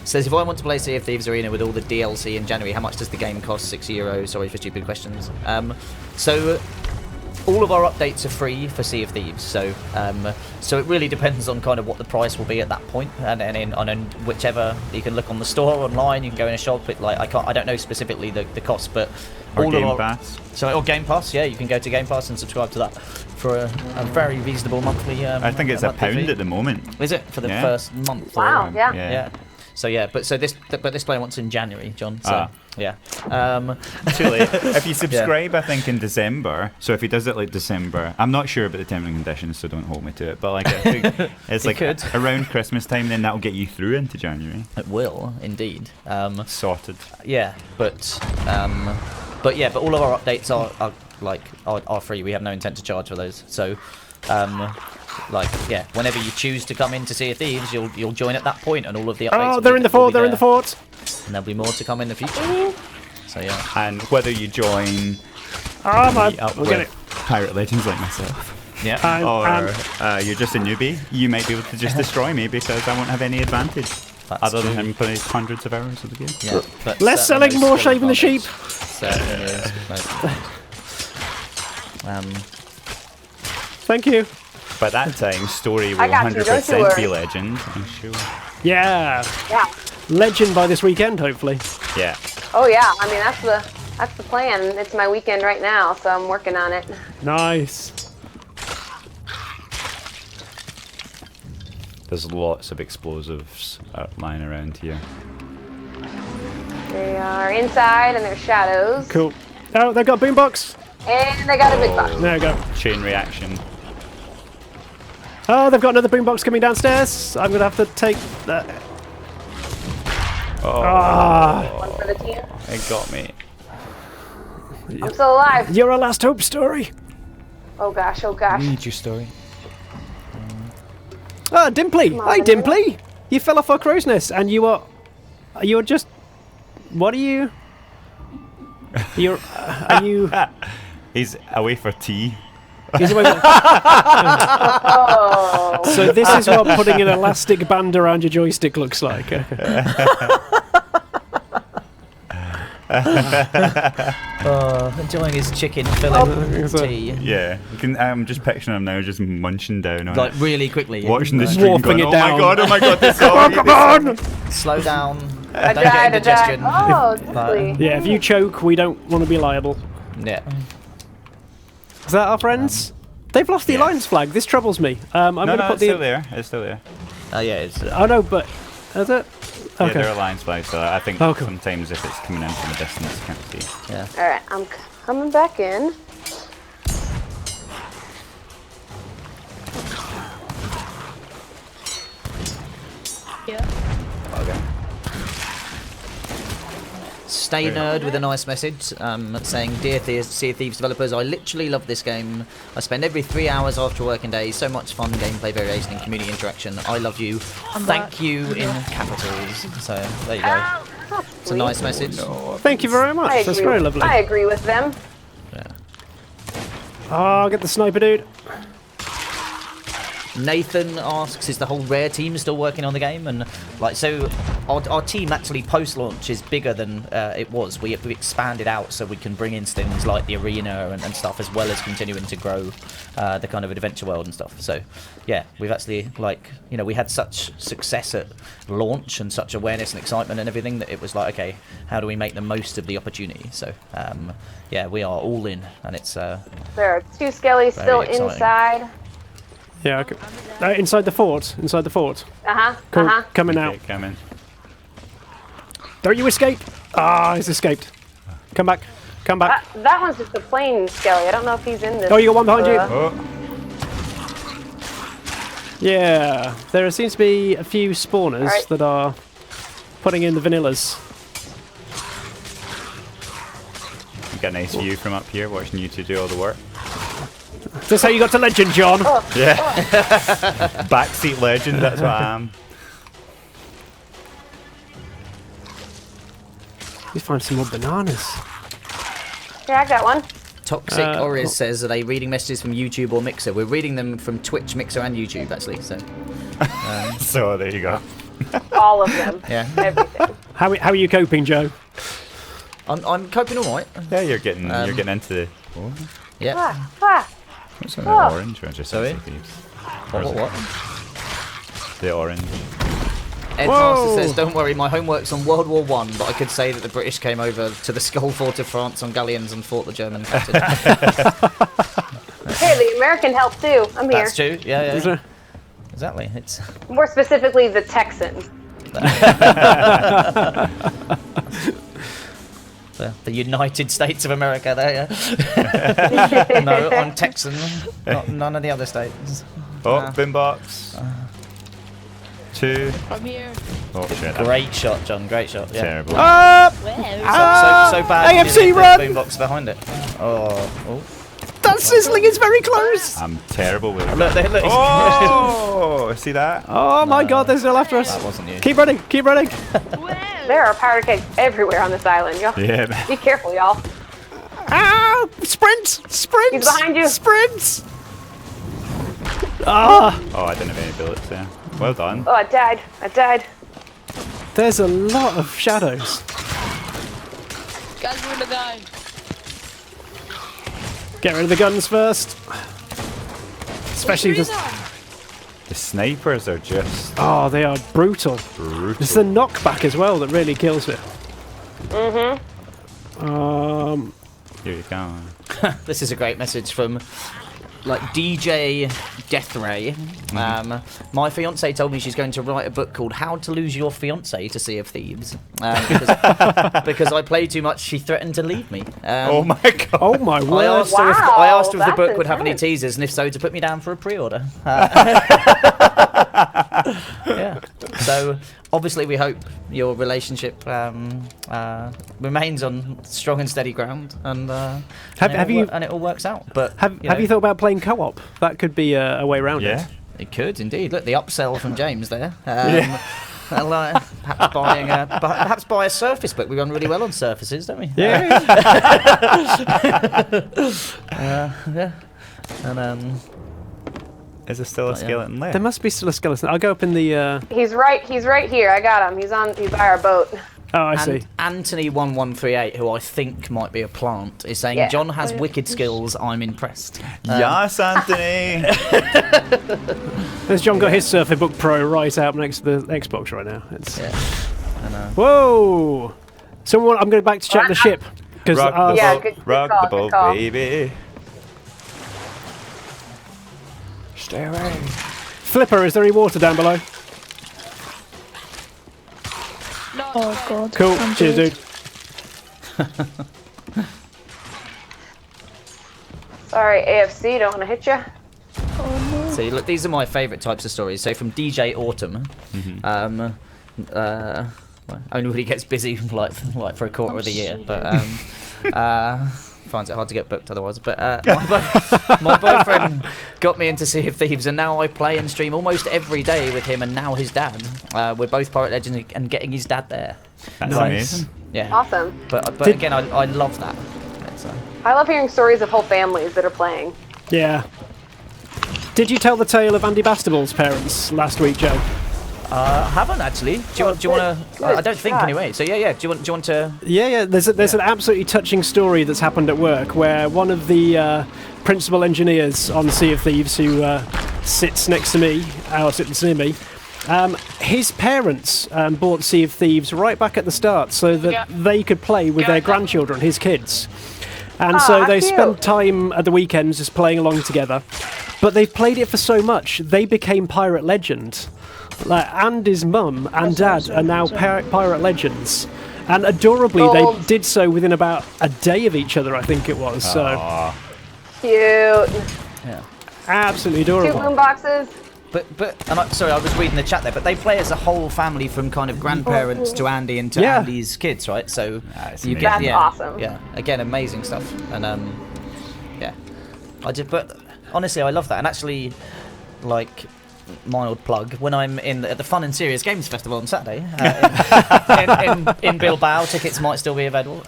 says, if I want to play Sea of Thieves Arena with all the DLC in January, how much does the game cost? €6. Sorry for stupid questions. So all of our updates are free for Sea of Thieves, so it really depends on kind of what the price will be at that point, and in whichever you can look on the store online, you can go in a shop. I don't know specifically the cost, but Or all Game of our, Pass. or Game Pass, yeah, you can go to Game Pass and subscribe to that for a very reasonable monthly. I think it's a monthly pound fee. at the moment. Is it for the Yeah. first month? Wow, yeah. Yeah. So yeah, but this player wants in January, John. So Ah. yeah. Too late. If you subscribe, I think in December. So if he does it like December, I'm not sure about the terms and conditions, so don't hold me to it. But like I think it's You like could. around Christmas time, then that'll get you through into January. It will indeed. Sorted. Yeah, but all of our updates are free. We have no intent to charge for those. So, whenever you choose to come in to Sea of Thieves, you'll join at that point, and all of the updates. Oh, they're in the fort. They're in the fort. And there'll be more to come in the future. So yeah. And whether you join Oh man, meet up we'll get with it. pirate legends like myself, Yeah. or you're just a newbie, you might be able to just destroy me because I won't have any advantage. That's Other true. than him playing hundreds of hours of the game. Yeah, but Less certainly selling, no more skill shaving the sheep. advantage. Certainly is. Thank you. By that time, story will I got you, don't you 100% be worry. legend, I'm sure. Yeah, Yeah. legend by this weekend, hopefully. Yeah. Oh yeah. I mean that's the plan. It's my weekend right now, so I'm working on it. Nice. There's lots of explosives lying around here. They are inside and they're shadows. Cool. Oh, they've got a boombox. And they got a big box. There we go. Chain reaction. Oh, they've got another boombox coming downstairs. I'm gonna have to take that. Oh, One for the team. it got me. I'm still alive. You're a last hope story. Oh gosh, oh gosh. Read your story. Ah, Dimply. Come on, Hi, Vanilla. Dimply. You fell off our crow's nest, and you're just. What are you? Are you? He's away for tea. He's away with- Oh. So this is what putting an elastic band around your joystick looks like. Okay. Enjoying his chicken fillet tea. Yeah, I'm just picturing him now, just munching down on Like it. really quickly. Watching the Like, stream, Warping going, it oh down. my god, this song. Come on! Slow down. I Don't died, get I indigestion. died. Oh, definitely. Yeah, if you choke, we don't want to be liable. Yeah. Is that our friends? They've lost the yes. alliance flag. This troubles me. I'm No, going to no, put it's the. still there. It's still there. Oh yeah. It's, Oh no, but is it? Yeah, Okay. they're alliance flags, so I think Oh, cool. sometimes if it's coming in from a distance, you can't see. yeah. All right, I'm coming back in. Yeah. Okay. Stay Nerd with a nice message saying, Dear Sea of Thieves developers, I literally love this game. I spend every 3 hours after a working day. So much fun, gameplay variation and community interaction. I love you. Thank you in capitals. So there you go. It's a nice message. Thank you very much. That's very lovely. I agree with them. Yeah. Oh, get the sniper, dude. Nathan asks, is the whole Rare team still working on the game? And like, so our team actually post-launch is bigger than it was. We expanded out so we can bring in things like the arena and stuff, as well as continuing to grow the kind of adventure world and stuff. So yeah, we've actually, like, you know, we had such success at launch and such awareness and excitement and everything that it was like, okay, how do we make the most of the opportunity? So yeah, we are all in, and it's There are 2 skellies still exciting. inside. Yeah, okay. Inside the fort. Inside the fort. Cool. Coming out. Okay, come in. Don't you escape! Ah, he's escaped. Come back. Come back. That one's just a plain skelly. I don't know if he's in this. Oh, you got one behind you. Oh, Yeah, there seems to be a few spawners Alright. that are putting in the vanillas. you got a nice view from up here, watching you two do all the work. Is this how you got to legend, John? Yeah. Backseat legend, that's what I am. Let's find some more bananas. Yeah, I got one. Toxic Oriz cool. says, are they reading messages from YouTube or Mixer? We're reading them from Twitch, Mixer, and YouTube, actually. So So there you go. All of them. yeah, Everything. How are you coping, Joe? I'm coping all right. Yeah, you're getting into the. Oh, Yeah. Ah, what's that? Oh. Orange or just Sorry? Thieves? What? The orange. Ed Whoa. Master says, don't worry, my homework's on World War One, but I could say that the British came over to the Skull Fort of France on galleons and fought the German captain. Hey, the American help too. I'm here. That's true. Yeah, Is yeah. there- Exactly. It's More specifically, the Texans. the United States of America there, yeah. No, I'm Texan. None of the other states. Oh, boombox. 2. I'm here. Oh shit. Great shot, John. Great shot. Yeah. Terrible. Wow. So bad. you AFC nearly hit run! the boombox behind it. Oh. That sizzling is very close! I'm terrible with it. Look, look. Oh, see that? Oh my god, they're still after us. That wasn't you. Keep running, keep running. There are powder kegs everywhere on this island, y'all. Yeah. Be careful, y'all. Ah! Sprint! Sprint! He's behind you. Sprint! Ah! Oh, I didn't have any bullets there. Well done. Oh, I died. I died. There's a lot of shadows. Guys, we're gonna die. Get rid of the guns first. Especially Where's the. The snipers are just Oh, they are brutal. brutal. It's the knockback as well that really kills it. Mm-hmm. Here you go. This is a great message from like DJ Deathray. My fiance told me she's going to write a book called "How to Lose Your Fiance to Sea of Thieves." Because I play too much, she threatened to leave me. Oh my god. Oh my I word! asked her if the Wow, book that's would have any intense. teasers, and if so, to put me down for a pre-order. Yeah. So obviously, we hope your relationship remains on strong and steady ground, and and it all works out. But Have you thought about playing co-op? That could be a way around Yeah. it. It could indeed. Look, the upsell from James there. Well, perhaps buy a Surface book. We run really well on Surfaces, don't we? Yeah. Yeah. And Is there still a skeleton left? There must be still a skeleton. I'll go up in the. He's right here. I got him. He's by our boat. Oh, I see. Anthony1138, who I think might be a plant, is saying, Yeah. John has wicked skills, I'm impressed. Yes, Anthony! There's John got his Surfer Book Pro right out next to the Xbox right now. It's... Yeah. Whoa! Someone, I'm going back to check the ship. Because Rock the Yeah, boat, good rock call, the good boat, call. baby. Stay away. Flipper, is there any water down below? No, Oh god. Cool. I'm Cheers, dead. dude. Sorry, AFC, don't want to hit you. Oh no. See, look, these are my favourite types of stories. So from DJ Autumn, well, only when he gets busy, like for a quarter of the year, but finds it hard to get booked otherwise. But my boyfriend got me into Sea of Thieves, and now I play and stream almost every day with him and now his dad. We're both Pirate Legends and getting his dad there. That's Nice. amazing. Yeah. Awesome. But again, I love that. It's, I love hearing stories of whole families that are playing. Yeah. Did you tell the tale of Andy Bastable's parents last week, Joe? I haven't actually. Do you want to? I don't think shot. anyway. So yeah. Do you want to? Yeah. There's an absolutely touching story that's happened at work where one of the principal engineers on Sea of Thieves, who sits next to me, or sits near me, his parents bought Sea of Thieves right back at the start so that they could play with their grandchildren, his kids. And so they cute. spent time at the weekends just playing along together. But they've played it for so much, they became Pirate Legend. Like Andy's mum and dad are now Pirate Legends. And adorably, Gold. they did so within about a day of each other, I think it was. So, Aw. Cute. Yeah. absolutely Two adorable. boom boxes. But sorry, I was reading the chat there. But they play as a whole family, from kind of grandparents to Andy and to Yeah. Andy's kids, right? So That's you amazing. get That's awesome. Yeah, again, amazing stuff. And yeah, but honestly, I love that. And actually, like, mild plug, when I'm at the Fun and Serious Games Festival on Saturday in Bilbao, tickets might still be available.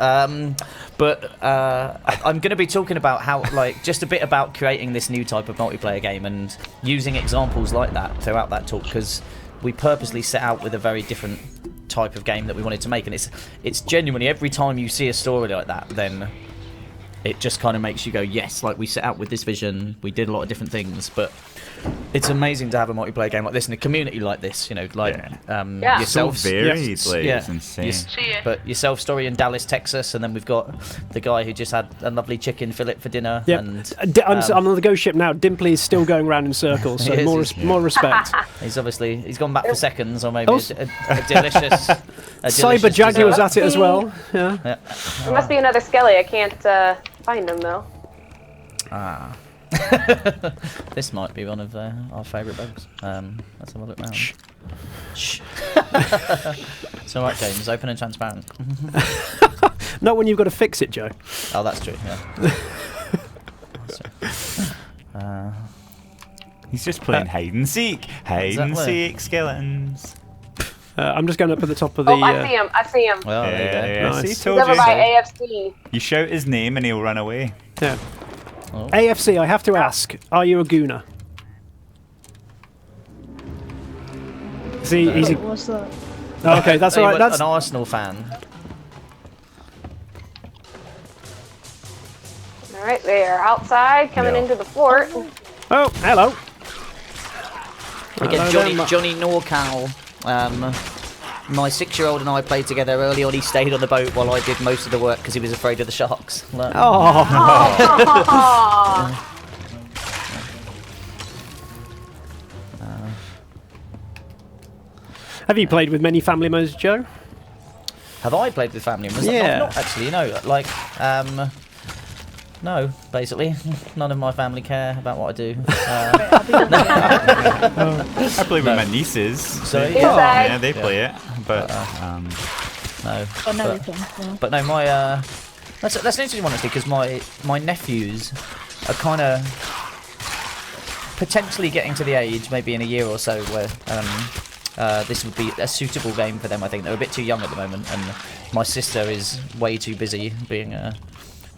But I'm going to be talking about how, like, just a bit about creating this new type of multiplayer game and using examples like that throughout that talk, because we purposely set out with a very different type of game that we wanted to make, and it's genuinely, every time you see a story like that, then it just kind of makes you go, yes, like, we set out with this vision, we did a lot of different things, but it's amazing to have a multiplayer game like this in a community like this, you know, like Yeah. So yourself. varied, like, Yeah. it's insane. But yourself story in Dallas, Texas, and then we've got the guy who just had a lovely chicken fillet for dinner. Yep. And I'm on the ghost ship now. Dimpley is still going round in circles, so He is, more respect. he's gone back for seconds, or maybe Oh. a delicious. Cyber Jaguar was dessert. at it as well. Yeah. Yeah. There must be another Skelly. I can't find him though. This might be one of our favourite bugs. Let's have a look round. Shh. It's alright, James. Open and transparent. Not when you've got to fix it, Joe. Oh, that's true. Yeah. He's just playing hide and seek. Hide and Exactly. seek skeletons. I'm just going up at the top of the. Oh, I see him. Well, there you go. Yeah, Nice. see, He's told He's over you. by AFC. You shout his name and he'll run away. Yeah. Oh. AFC, I have to ask, are you a gooner? See, he's Wait, what's that? oh, okay, that's So all you right. were That's an Arsenal fan. All right, they are outside, coming No. into the fort. oh, hello. Again, Hello there, Johnny Norcal. My 6-year-old and I played together early on. He stayed on the boat while I did most of the work because he was afraid of the sharks. Like, Oh, Aw. have you played with many family members, Joe? have I played with family members? Yeah. Not actually, no. Like, no, basically. None of my family care about what I do. I play with No. my nieces. Sorry? They- Yeah. yeah, they play it. But No. Oh, no, but- we can. Yeah. But no, my that's an interesting one actually, because my nephews are kind of potentially getting to the age, maybe in a year or so, where this would be a suitable game for them. I think they're a bit too young at the moment, and my sister is way too busy being a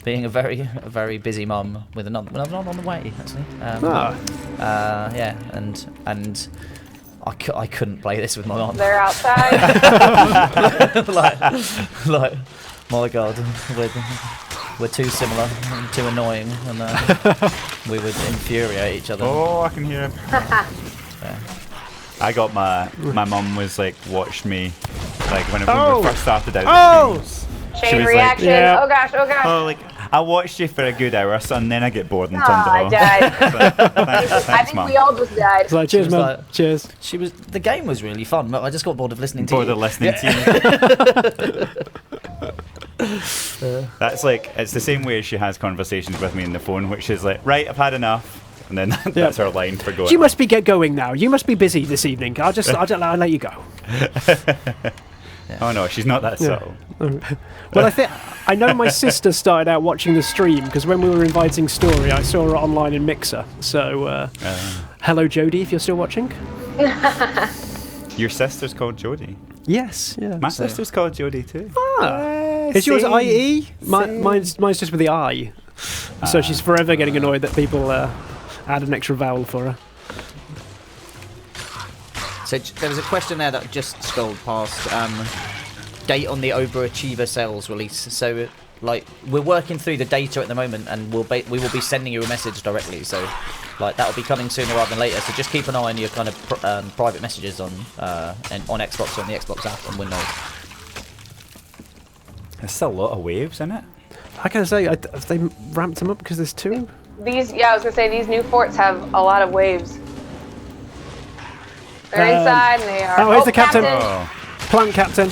being a very busy mum with another one on the way actually. Yeah, and I couldn't play this with my mum. They're outside. like, my God, we're too similar, and too annoying, and we would infuriate each other. Oh, I can hear him. Yeah. I got my mum was like watched me like when we first started out. Oh! Chain was reaction. like, Yeah. Oh gosh. Oh gosh. Oh, like I watched you for a good hour, son. Then I get bored and turned I it off. died. Thanks, I think Mum. we all just died. It's like, cheers, was Mum. like- Cheers. The game was really fun, but I just got bored of listening to Bored you. of listening to you. That's like it's the same way she has conversations with me on the phone, which is like, right, I've had enough, and then that's her line for going. You must be get going now. You must be busy this evening. I'll let you go. Oh no, she's not that subtle. Well, I know my sister started out watching the stream because when we were inviting Story, I saw her online in Mixer. So, hello, Jodie, if you're still watching. Your sister's called Jodie. Yes, yeah. My sister's called Jodie too. Is yours IE? Mine's just with the I. So she's forever getting annoyed that people add an extra vowel for her. So there was a question there that just scrolled past. Date on the Overachiever sales release. So like we're working through the data at the moment, and we will be sending you a message directly. So like that'll be coming sooner rather than later. So just keep an eye on your kind of private messages on Xbox, on the Xbox app, and Windows. There's still a lot of waves in it. I gotta say, have they ramped them up because there's two? I was gonna say these new forts have a lot of waves. They're inside and they are. Oh, here's the captain. Oh. Plant captain.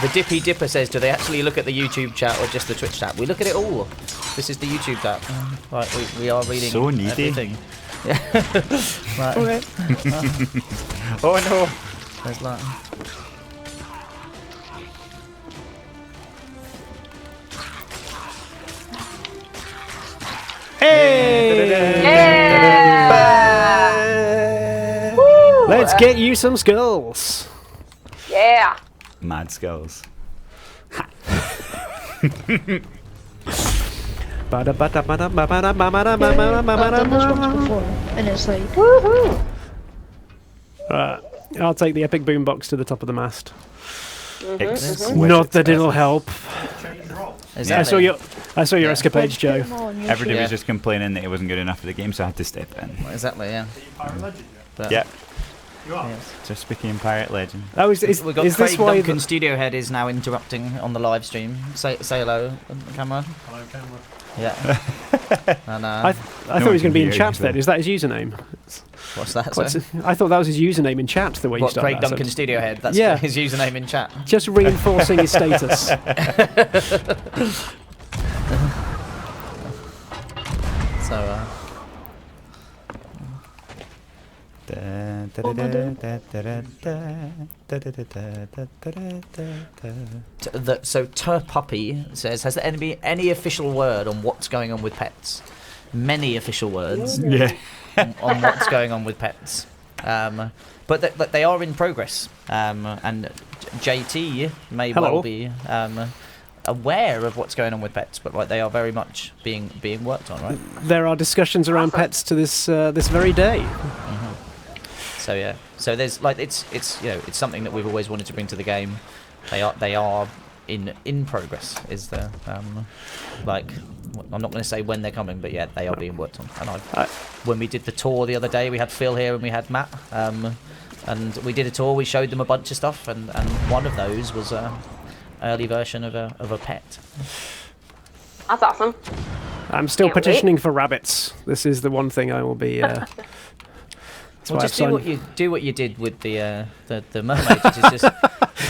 The Dippy Dipper says, do they actually look at the YouTube chat or just the Twitch chat? We look at it all. This is the YouTube chat. Right, we are reading So needy. everything. Yeah. Right. Okay. Oh no. There's that. Hey! Woo! Let's get you some skulls. Yeah. Mad skills. I've done this once before, and it's like, Woohoo! I'll take the epic boombox to the top of the mast. Exquisite Not that it'll specimen. help. Exactly. I saw your escapades, Joe. Everybody Yeah. was just complaining that it wasn't good enough for the game, so I had to step in. Exactly, yeah. But, Yep. yes. Just became pirate legend. Oh, is We've got this Craig why? Duncan, Studio Head, is now interrupting on the live stream. Say hello, camera. Hello, camera. Yeah. And, I thought he one was going to can be in hear chat you, then. so. Is that his username? what's that? What's Sorry? I thought that was his username in chat. The way you What, started Craig that, Duncan, so Studio Head? That's Yeah. his username in chat. just reinforcing his status. So, so Puppy says, has there been any official word on what's going on with pets? Many official words Yeah. on what's going on with pets. But they are in progress. And JT may Hello. well be aware of what's going on with pets, but like they are very much being worked on, right? There are discussions around pets to this very day. So yeah, so there's like it's it's something that we've always wanted to bring to the game. They are in progress. Is the like I'm not going to say when they're coming, but yeah, they are being worked on. And when we did the tour the other day, we had Phil here and we had Matt, and we did a tour. We showed them a bunch of stuff, and one of those was early version of a pet. That's awesome. I'm still Can't wait. petitioning for rabbits. This is the one thing I will be. That's Well, why just I've do what you did with the mermaids, which is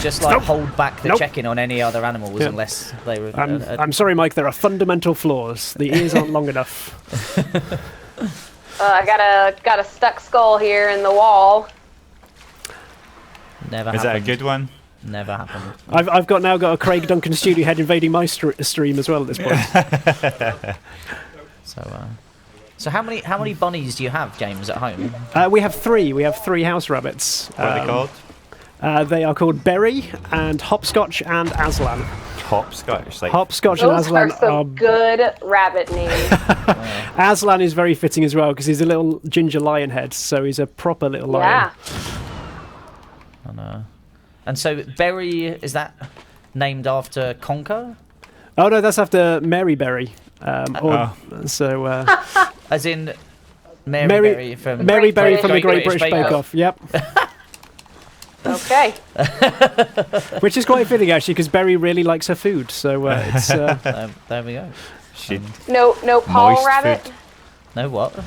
just like hold back the Nope. check-in on any other animals Yeah. unless they were. I'm sorry, Mike. There are fundamental flaws. The ears aren't long enough. I got a stuck skull here in the wall. Never Is that a happened. good one? Never happened. I've now got a Craig Duncan Studio Head invading my stream as well at this point. So how many bunnies do you have, James, at home? We have three. We have three house rabbits. What are they called? They are called Berry and Hopscotch and Aslan. Hopscotch, like Hopscotch and Those Aslan are some good rabbit names. Aslan is very fitting as well because he's a little ginger lion head, so he's a proper little lion. Yeah. And so Berry, is that named after Conker? Oh no, that's after Mary Berry. So As in Mary Berry from Mary Berry from the Great British British Bake Off. Yep. Okay. Which is quite fitting actually, because Berry really likes her food. So it's there we go. No Paul Moist rabbit. food. No what?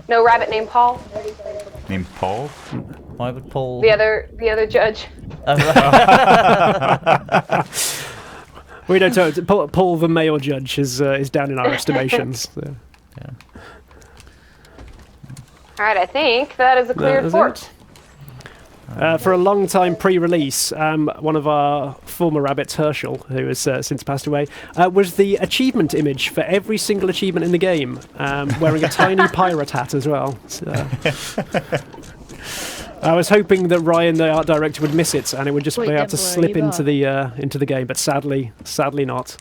No rabbit named Paul. named Paul. Why would Paul? The other judge. Oh, right. We don't know. Paul the male judge is down in our estimations. So. Yeah. All right, I think that is a cleared That is fort. For a long time pre-release, one of our former rabbits, Herschel, who has since passed away, was the achievement image for every single achievement in the game, wearing a tiny pirate hat as well. So, I was hoping that Ryan, the art director, would miss it and it would just be able to slip into the game, but sadly not.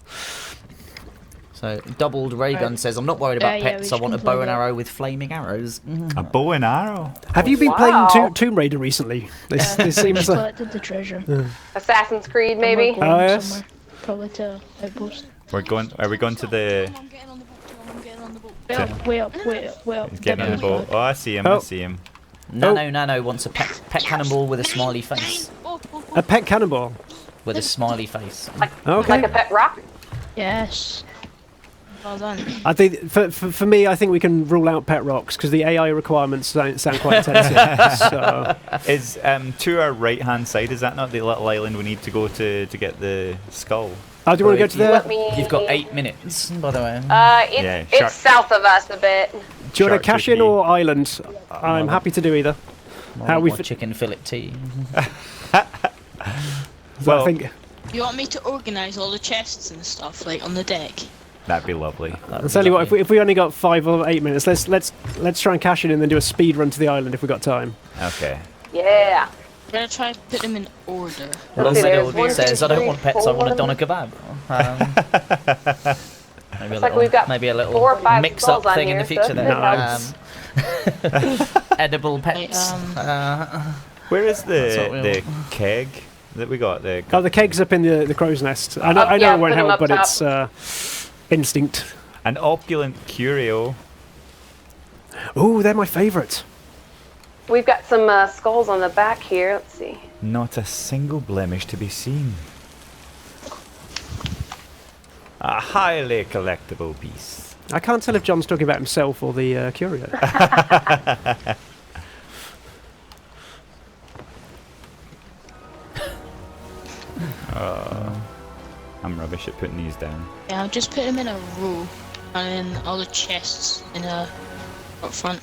So doubled Raygun says, "I'm not worried about yeah, pets. we I want a should bow and confirm arrow with flaming arrows." A bow and arrow. Have you been Wow. playing Tomb Raider recently? This seems like... collected the treasure. Assassin's Creed, maybe. We're going Oh, yes. somewhere. Probably to Outpost. We're going. Are we going to the? I'm getting on the boat. I'm getting on the boat. Way up. He's getting on the boat. Oh, I see him. Oh. I see him. Nano wants a pet cannonball with a smiley face. A pet cannonball. With a smiley face. Okay. Like a pet rock. Yes. Well done. I think for me, I think we can rule out pet rocks because the AI requirements sound quite intensive. So. Is to our right hand side? Is that not the little island we need to go to get the skull? Oh, do you want to go to there? Let me. You've got 8 minutes, by the way. It's Shark- south of us a bit. Do you want to cash in Shark or island? I'm happy to do either. How we More fit? chicken fillet tea. Well, I think You want me to organise all the chests and stuff, like on the deck? That'd be lovely. I'll tell you what. If we only got 5 or 8 minutes, let's try and cash in and then do a speed run to the island if we got time. Okay. Yeah. I'm gonna try and put them in order. Let's see, there's Longfield says, "I don't want pets. I want a doner 4. kebab." Maybe Looks like we've got maybe a little 4 or 5 mix-up skulls on thing in here, the future. so Then Nice. edible pets. Where is That's what we the keg that we got? The Oh, the keg's up in the crow's nest. I know yeah, it won't put 'em help, up but top. it's instinct. an opulent curio. Oh, they're my favourite. We've got some skulls on the back here. Let's see. Not a single blemish to be seen. A highly collectible piece. I can't tell if John's talking about himself or the curio. I'm rubbish at putting these down. Yeah, I'll just put them in a row, and then all the chests in a up front.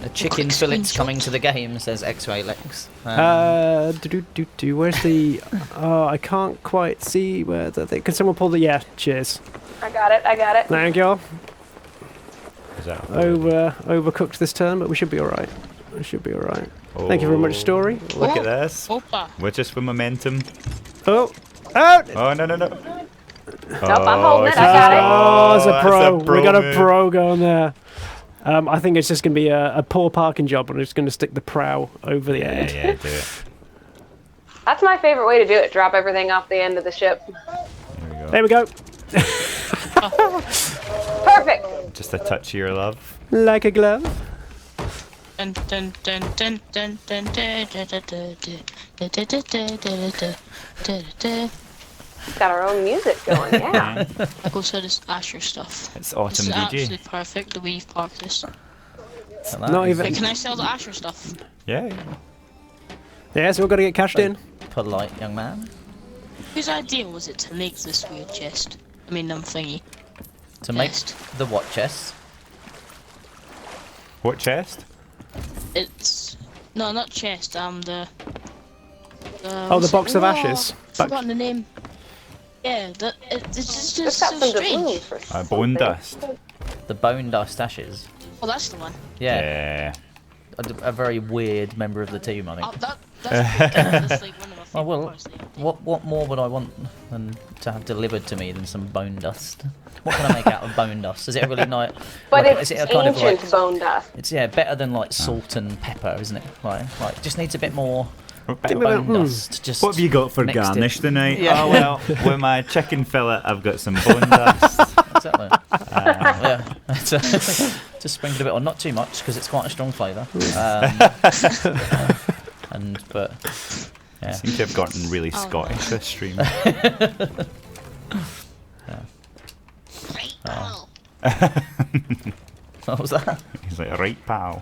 A chicken Quick fillet's screenshot. coming to the game, says X-Ray Lex. Where's the? Oh, I can't quite see where the thing. Can someone pull the? Yeah, cheers. I got it. Thank you. Is that Overcooked this turn, but we should be all right. Thank you very much, Story. Look at this. Opa! We're just for momentum. Oh, Oh no. Nope, I'm holding it. I got it. Oh, it's a pro. it's a pro We got a move. pro going there. I think it's just going to be a poor parking job, and I'm just going to stick the prow over the end. Yeah, do it. That's my favorite way to do it. Drop everything off the end of the ship. There we go. There we go. Perfect. Just a touch of your love. Like a glove. Dun dun dun dun dun dun dun dun dun dun dun dun dun dun dun. Got our own music going. Yeah. That goes for this Asher stuff. It's This autumn is DJ. absolutely perfect the way you've parked this. Not even. Wait, can I sell the Asher stuff? Yeah. Yeah, so we've got to get cashed in. Polite young man. Whose idea was it to make this weird chest? I mean, thingy. To make Chest. the what chest? What chest? It's no, not chest. The Oh, what's the box it- of Oh, ashes. I've forgotten the name. Yeah, it's just Just got so some strange. doubloons for Bone something. dust. The bone dust ashes. Oh, that's the one. Yeah. Yeah. a very weird member of the team, I think. That's like one of my Oh, favorite well, parts of the game. what more would I want than to have delivered to me than some bone dust? What can I make out of bone dust? Is it a really nice? But like, it's is it a kind of ancient like? bone dust. It's better than like salt and pepper, isn't it? Like just needs a bit more What bone dust. Just have you got for next to- garnish tonight? Yeah. Oh well, with my chicken fillet, I've got some bone dust. Exactly. Yeah. Just sprinkle a bit on, not too much because it's quite a strong flavour. But I yeah. seem to have gotten really Scottish this stream. Right now. What was that? He's like, right, pal.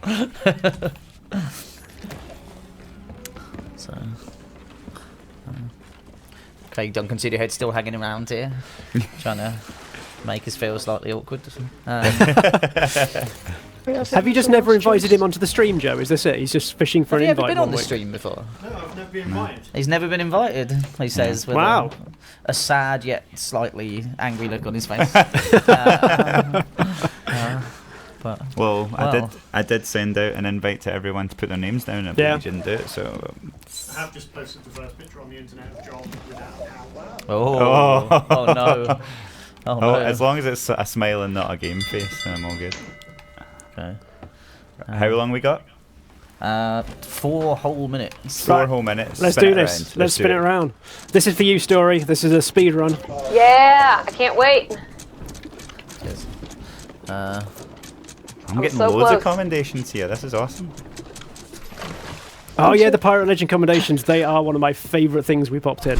So, Craig Duncan studio head still hanging around here, trying to make us feel slightly awkward. Have you just never invited him onto the stream, Joe? Is this it? He's just fishing for Have an you ever invite been on one the week. stream before? No, I've never been invited. He's never been invited, he says, with Wow. a sad yet slightly angry look on his face. But Well, Well. I did send out an invite to everyone to put their names down, but Yeah. you didn't do it, so. I have just posted the first picture on the internet of John without a hat. oh no. Oh no. As long as it's a smile and not a game face, then I'm all good. Okay. How long we got? 4 whole minutes. 4 Right. whole minutes. Let's Spin do it this. around. Let's do spin it around. This is for you, Story. This is a speed run. Yeah, I can't wait. Cheers. I'm getting so loads of close. commendations here. This is awesome. Oh yeah, the Pirate Legend Commendations. They are one of my favourite things we popped in.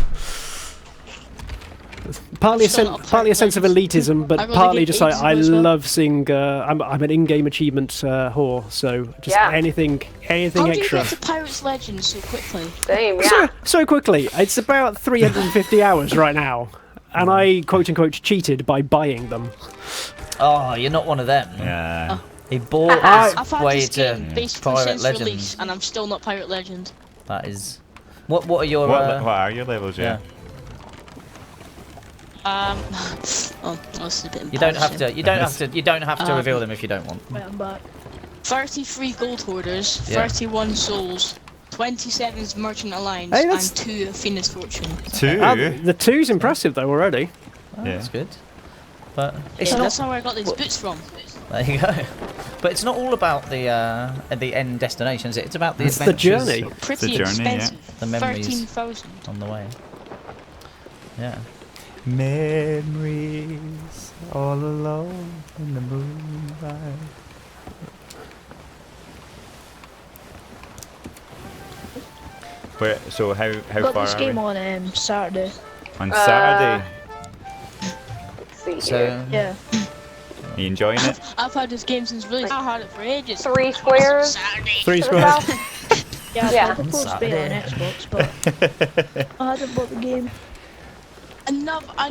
Partly Still not a partly a sense of elitism, I but gotta partly get just like 80s I as well. love seeing. I'm an in-game achievement whore, so just Yeah. anything How do you extra. get to Pirates Legends so quickly? Same, yeah. So quickly, it's about 350 hours right now, and I quote unquote cheated by buying them. Oh, you're not one of them. Yeah. He bought I've his had way this to game basically Pirate since Legends. release, and I'm still not Pirate Legend. That is. What are your? What are your levels, yeah. Oh, that's a bit You don't have embarrassing. to. You don't have to. You don't have to reveal them if you don't want. Wait, I'm back. 33 gold hoarders, Yeah. 31 souls, 27 Merchant Alliance, Hey, that's- and 2 Phoenix Fortune. 2? The two's impressive though already. Oh, Yeah. That's good. But it's Yeah, not. that's not where I got these boots from. There you go. But it's not all about the end destinations. It's about the It's the adventures journey. Pretty journey, yeah. expensive. The memories. 13,000. on the way. Yeah. Memories all alone in the moonlight. So how Got far this are game we? on Saturday. On Saturday? Let's see here. So Yeah. Are you enjoying it? I've had this game since release. I had it for ages. 3 squares. Saturday. 3 to the squares. south. Yeah, Yeah. I was supposed to be on Xbox, but I hadn't bought the game.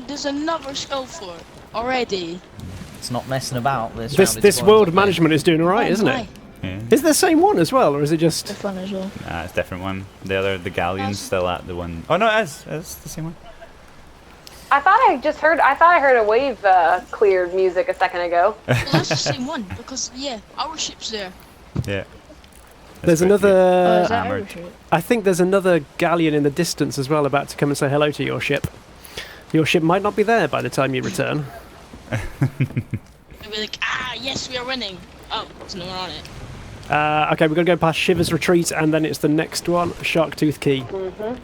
There's another skull for it already. it's not messing about. This world management is doing alright, Oh isn't my. it? Yeah. Is it the same one as well, or is it It's just? fun as well. Nah, it's a different one. The galleon's still at the one. Oh no, it is. It's the same one. I thought I heard a wave cleared music a second ago. Well, that's the same one because yeah, our ship's there. Yeah. There's That's quite another. Oh, is that hammered. Irish shit? I think there's another galleon in the distance as well, about to come and say hello to your ship. Your ship might not be there by the time you return. They'll be like, yes, we are winning. Oh, there's no one on it. Okay, we're gonna go past Shiver's Retreat, and then it's the next one, Sharktooth Key.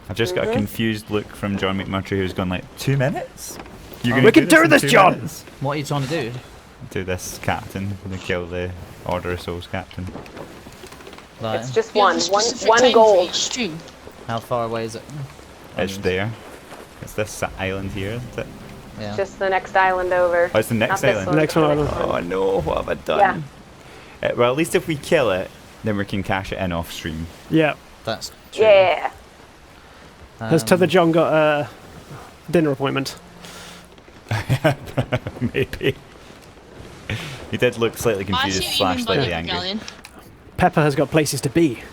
I've just got a confused look from John McMurtry who's gone like 2 minutes. You're We gonna can do in this, 2 John! minutes? What are you trying to do? Do this captain. To kill the Order of Souls captain. Like, It's just We have one a specific one time for gold. each stream. how far away is it? It's there. It's this island here, isn't it? Yeah. Just the next island over. Oh, it's the next Not this island. one. Next one. Oh no, what have I done? Yeah. Well, at least if we kill it, then we can cash it in off stream. Yeah. That's true. Yeah. Has Tether John got a dinner appointment? Maybe. He did look slightly I confused see what you / mean by slightly the angry. galleon. Pepper has got places to be.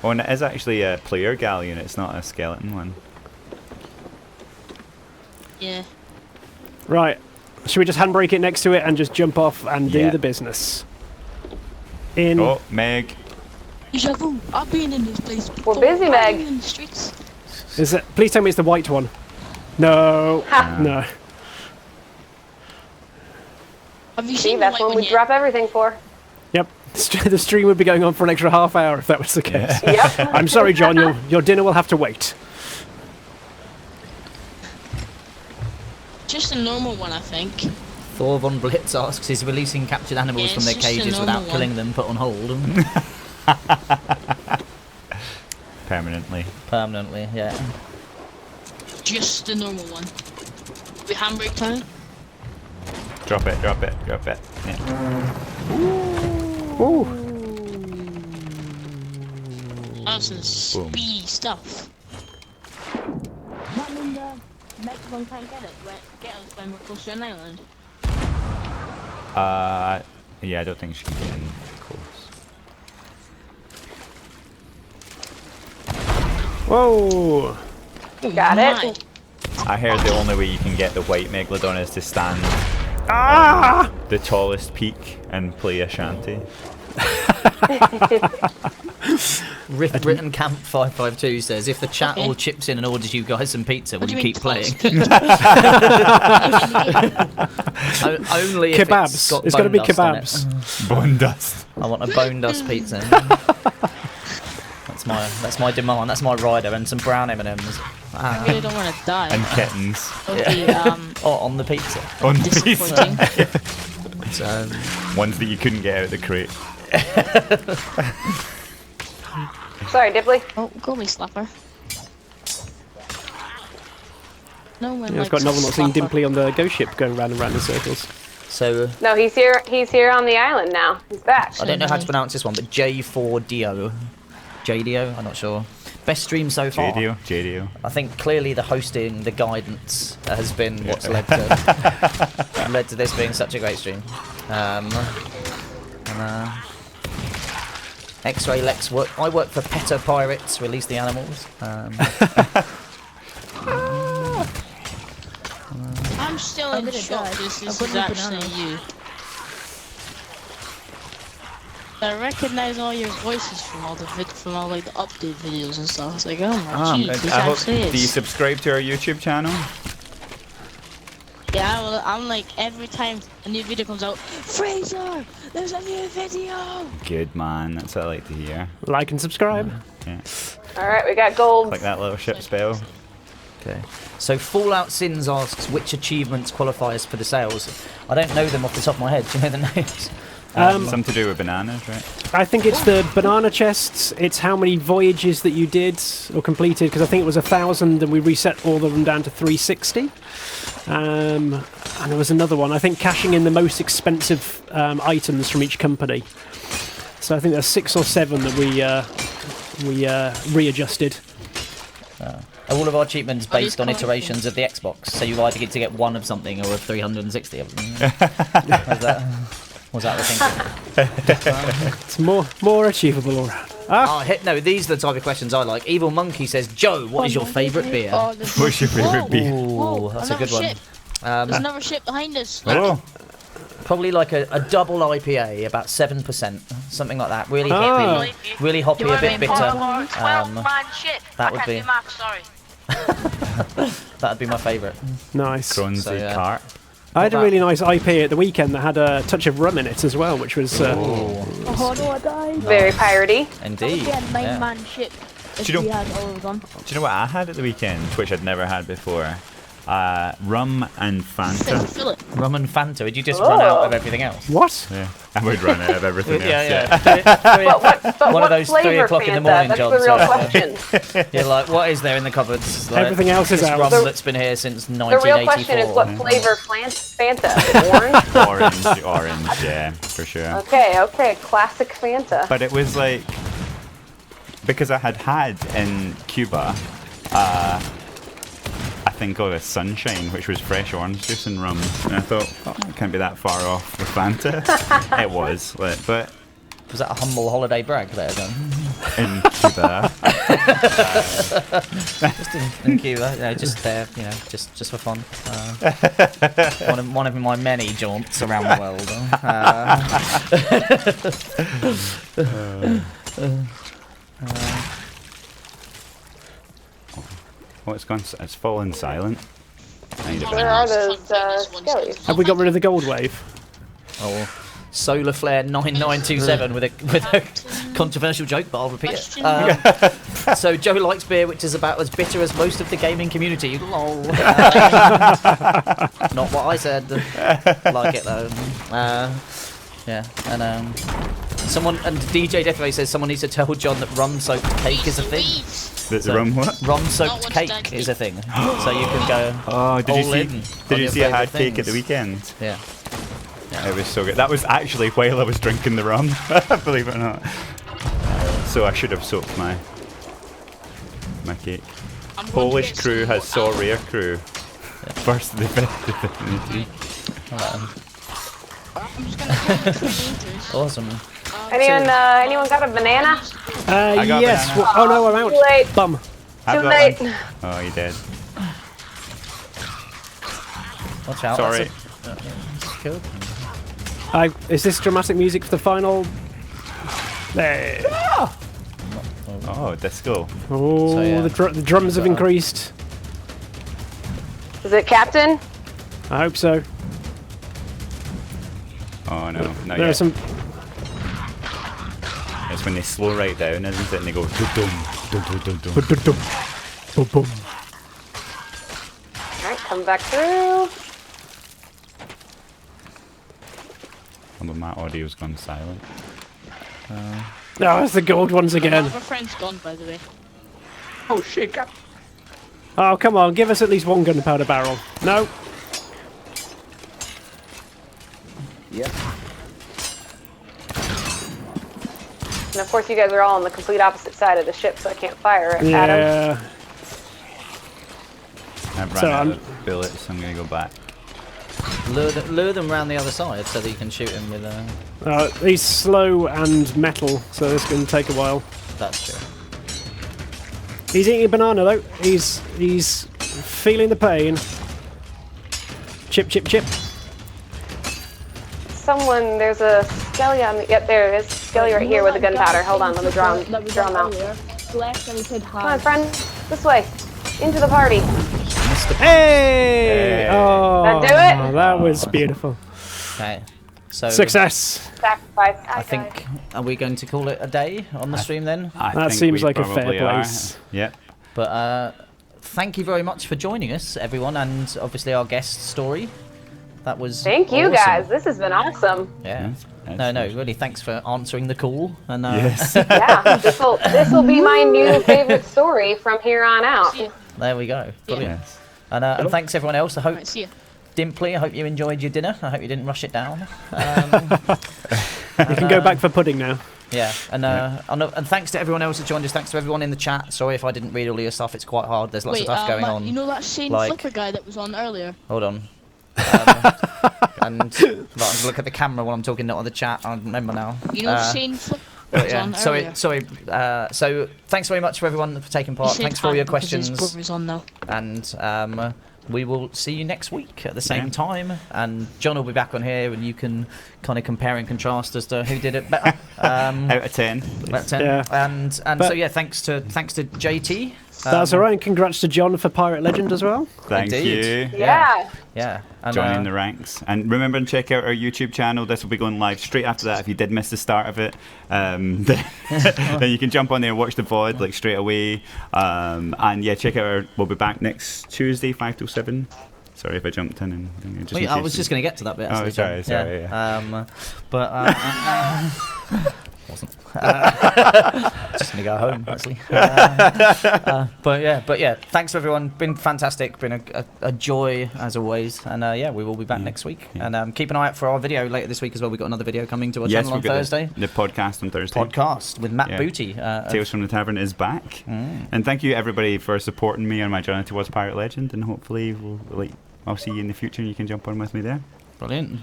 Oh, and it is actually a player galleon, it's not a skeleton one. Yeah. Right. Should we just handbrake it next to it and just jump off and do Yeah. the business? In. Oh, Meg. J'avoue, I've been in this place before. We're busy, Meg. I've been in the streets. Is it? Please tell me it's the white one. No. Ha. No. Have you See, seen that's the when white we one drop everything for. Yet? The stream would be going on for an extra half hour if that was the case. Yep. I'm sorry, John. Your dinner will have to wait. Just a normal one, I think. Thor von Blitz asks, is releasing captured animals Yeah, from their it's just a cages normal without killing them put on hold? Permanently. Permanently, yeah. Just the normal one. We handbrake time. Drop it, drop it, drop it. Yeah. Ooh. That's some speedy stuff. That means Mexican can't get it. Get us when we're close to an island. Yeah, I don't think she can get in close. Whoa. Got My. it. I heard the only way you can get the white megalodon is to stand Ah! on the tallest peak and play a shanty. Written Camp 552 says, if the chat all chips in and orders you guys some pizza, will What do you you mean keep playing? Only if Kebabs. it's got It's gotta be bone dust on it. kebabs. Bone dust. I want a bone dust pizza. That's my demand. That's my rider, and some brown M&Ms. I really don't want to die. And kittens. Okay, Oh, on the pizza. On pizza. disappointing. So, Ones that you couldn't get out of the crate. Sorry, Dipley. Oh, call me Slapper. No one Yeah, likes I've got another not seeing Slapper. Dimply on the ghost ship going round and round in circles. so No, he's here. He's here on the island now. He's back. I don't know how to pronounce this one, but J4Dio. JDO, I'm not sure. Best stream so far. JDO. I think clearly the hosting, the guidance has been what's led to this being such a great stream. X-Ray Lex I work for PETA Pirates, release the animals. I'm still I'm in gonna shock. die. This I've is got no actually banana. you. I recognize all your voices from all the like the update videos and stuff. It's like, oh my jeez, this I hope, actually do you is. subscribe to our YouTube channel? Yeah, well, I'm like every time a new video comes out, Fraser, there's a new video. Good man, that's what I like to hear. Like and subscribe. Yeah. All right, we got gold. Like that little ship spell. Okay. So Fallout Sins asks which achievements qualify us for the sales. I don't know them off the top of my head. Do you know the names? Something to do with bananas, right? I think it's the banana chests. It's how many voyages that you did or completed, because I think it was 1,000 and we reset all of them down to 360. And there was another one. I think cashing in the most expensive items from each company. So I think there's 6 or 7 that we readjusted. Are all of our achievements based on iterations of the Xbox? So you either get to get one of something or of 360 of them? Was that the thinking? It's more achievable all round. Oh, no, these are the type of questions I like. Evil Monkey says, Joe, what is your favourite beer? Oh, there's What's your favourite beer? Ooh, that's a another good one. ship. There's another ship behind us. Oh, Probably like a double IPA, about 7%, something like that. Really Ah. hoppy, really hoppy, a bit bitter. 12-man ship. that I would can't be- do maths, sorry. That'd be my favourite. Nice. Crohn's So, yeah. cart. I had a really nice IPA at the weekend that had a touch of rum in it as well, which was... Oh no, I died. Very piratey. Indeed. Yeah, yeah. nine-man ship. If Do you know- we had all of them. Do you know what I had at the weekend, which I'd never had before? Rum and Fanta. Fill it. Rum and Fanta. Did you just run out of everything else? What? Yeah, I would run out of everything else. Yeah. But One what of those 3 flavor o'clock in the Fanta? morning That's jobs. the real right? question. You're like, what is there in the cupboards? Like, Everything else is this out. rum The- that's been here since The real question is 1984. what flavor Fanta? Orange? Orange, yeah, for sure. Okay, classic Fanta. But it was like, because I had in Cuba, I think of a Sunshine, which was fresh orange juice and rum, and I thought, oh, it can't be that far off with Fanta. It was, but Was that a humble holiday brag there then? in Cuba. Just in Cuba, just there, just for fun. One of my many jaunts around the world. Oh, it's fallen silent. I need a Where are those skellies? Have we got rid of the gold wave? Oh, Solar Flare 9927 with a controversial joke, but I'll repeat it. So Joe likes beer, which is about as bitter as most of the gaming community. Lol. Not what I said. Like it though. Yeah, and DJ Deathray says someone needs to tell John that rum-soaked cake is a thing. The rum what? Rum-soaked cake is a thing, so you can go. Oh, did you see I had cake at the weekend? Yeah. It was so good. That was actually while I was drinking the rum, believe it or not. So I should have soaked my cake. Polish crew has saw rare crew. First of the I'm just gonna Awesome. Anyone got a banana? I got yes. banana. Oh no, I'm out. Too late. Bum. Have Too that late. one. Oh, you did. Watch out. Sorry. Cool. Is this dramatic music for the final? There. Oh, disco. Oh, So, yeah. the drums have increased. Is it Captain? I hope so. Oh no, not There are yet. some. It's when they slow right down, isn't it? And they go dum dum dum dum dum. Boom, boom. Alright, come back through. Oh, but my audio's gone silent. No, it's the gold ones again. My friend's gone, by the way. Oh shit! Oh, come on, give us at least one gunpowder barrel. No. Yep. And of course, you guys are all on the complete opposite side of the ship, so I can't fire it at 'em. Yeah. I've run So out I'm- of bullets, so I'm gonna go back. Lure them around the other side so that you can shoot him with a. He's slow and metal, so this can take a while. That's true. He's eating a banana though. He's feeling the pain. Chip, chip, chip. There's a skelly on the. Yep, there it is. Skelly right here with a gunpowder. Hold on, let me draw him out. Left and he said hi. Come on, friend. This way. Into the party. Hey! Oh, That do it? that was beautiful. Okay. So Success. Sacrifice. I think, are we going to call it a day on the stream then? I That think seems we like a fair probably are. place. Yep. But thank you very much for joining us, everyone, and obviously our guest story. That was Thank you awesome. guys. This has been awesome. Yeah. Yes, No, really. Thanks for answering the call. And Yes. Yeah, this will be my new favorite story from here on out. See ya. there we go. Brilliant. Yes. And thanks everyone else. I hope Right, see ya. Dimply, I hope you enjoyed your dinner. I hope you didn't rush it down. You can go back for pudding now. Yeah, and thanks to everyone else that joined us. Thanks to everyone in the chat. Sorry if I didn't read all of your stuff. It's quite hard. There's lots of stuff going on. You know that Shane like- Flipper guy that was on earlier? Hold on. And look at the camera while I'm talking, not on the chat. I remember now. You know Shane Flipper But was yeah, on sorry. earlier. So thanks very much for everyone for taking part. He said Thanks for all hi your because his questions. brother's on now. And we will see you next week at the same Yeah. time. And John will be back on here, and you can kind of compare and contrast as to who did it better. Out of 10. Out of 10. Yeah. And But- so yeah, thanks to JT. That's all right, and congrats to John for Pirate Legend as well. Thank Indeed. you. Yeah. Yeah. And, Joining the ranks. And remember to check out our YouTube channel. This will be going live straight after that if you did miss the start of it. Then you can jump on there and watch the VOD like straight away. And yeah, check out we'll be back next Tuesday, 5 till 7. Sorry if I jumped in and just in Wait, I case was you- just going to get to that bit. Oh, Actually, sorry, John. sorry, But wasn't. Just gonna go home actually. But yeah, thanks everyone. Been fantastic. Been a joy as always. And yeah, we will be back next week. Yeah. And keep an eye out for our video later this week as well. We've got another video coming to our Yes, channel on we've got Thursday. the podcast on Thursday. Podcast with Matt Yeah. Booty. Tales from the Tavern is back. And thank you everybody for supporting me on my journey towards Pirate Legend. And hopefully I'll see you in the future and you can jump on with me there. Brilliant.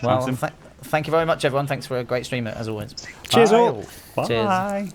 Well, Awesome. thank you very much, everyone. Thanks for a great stream as always. Cheers all. Bye. Cheers.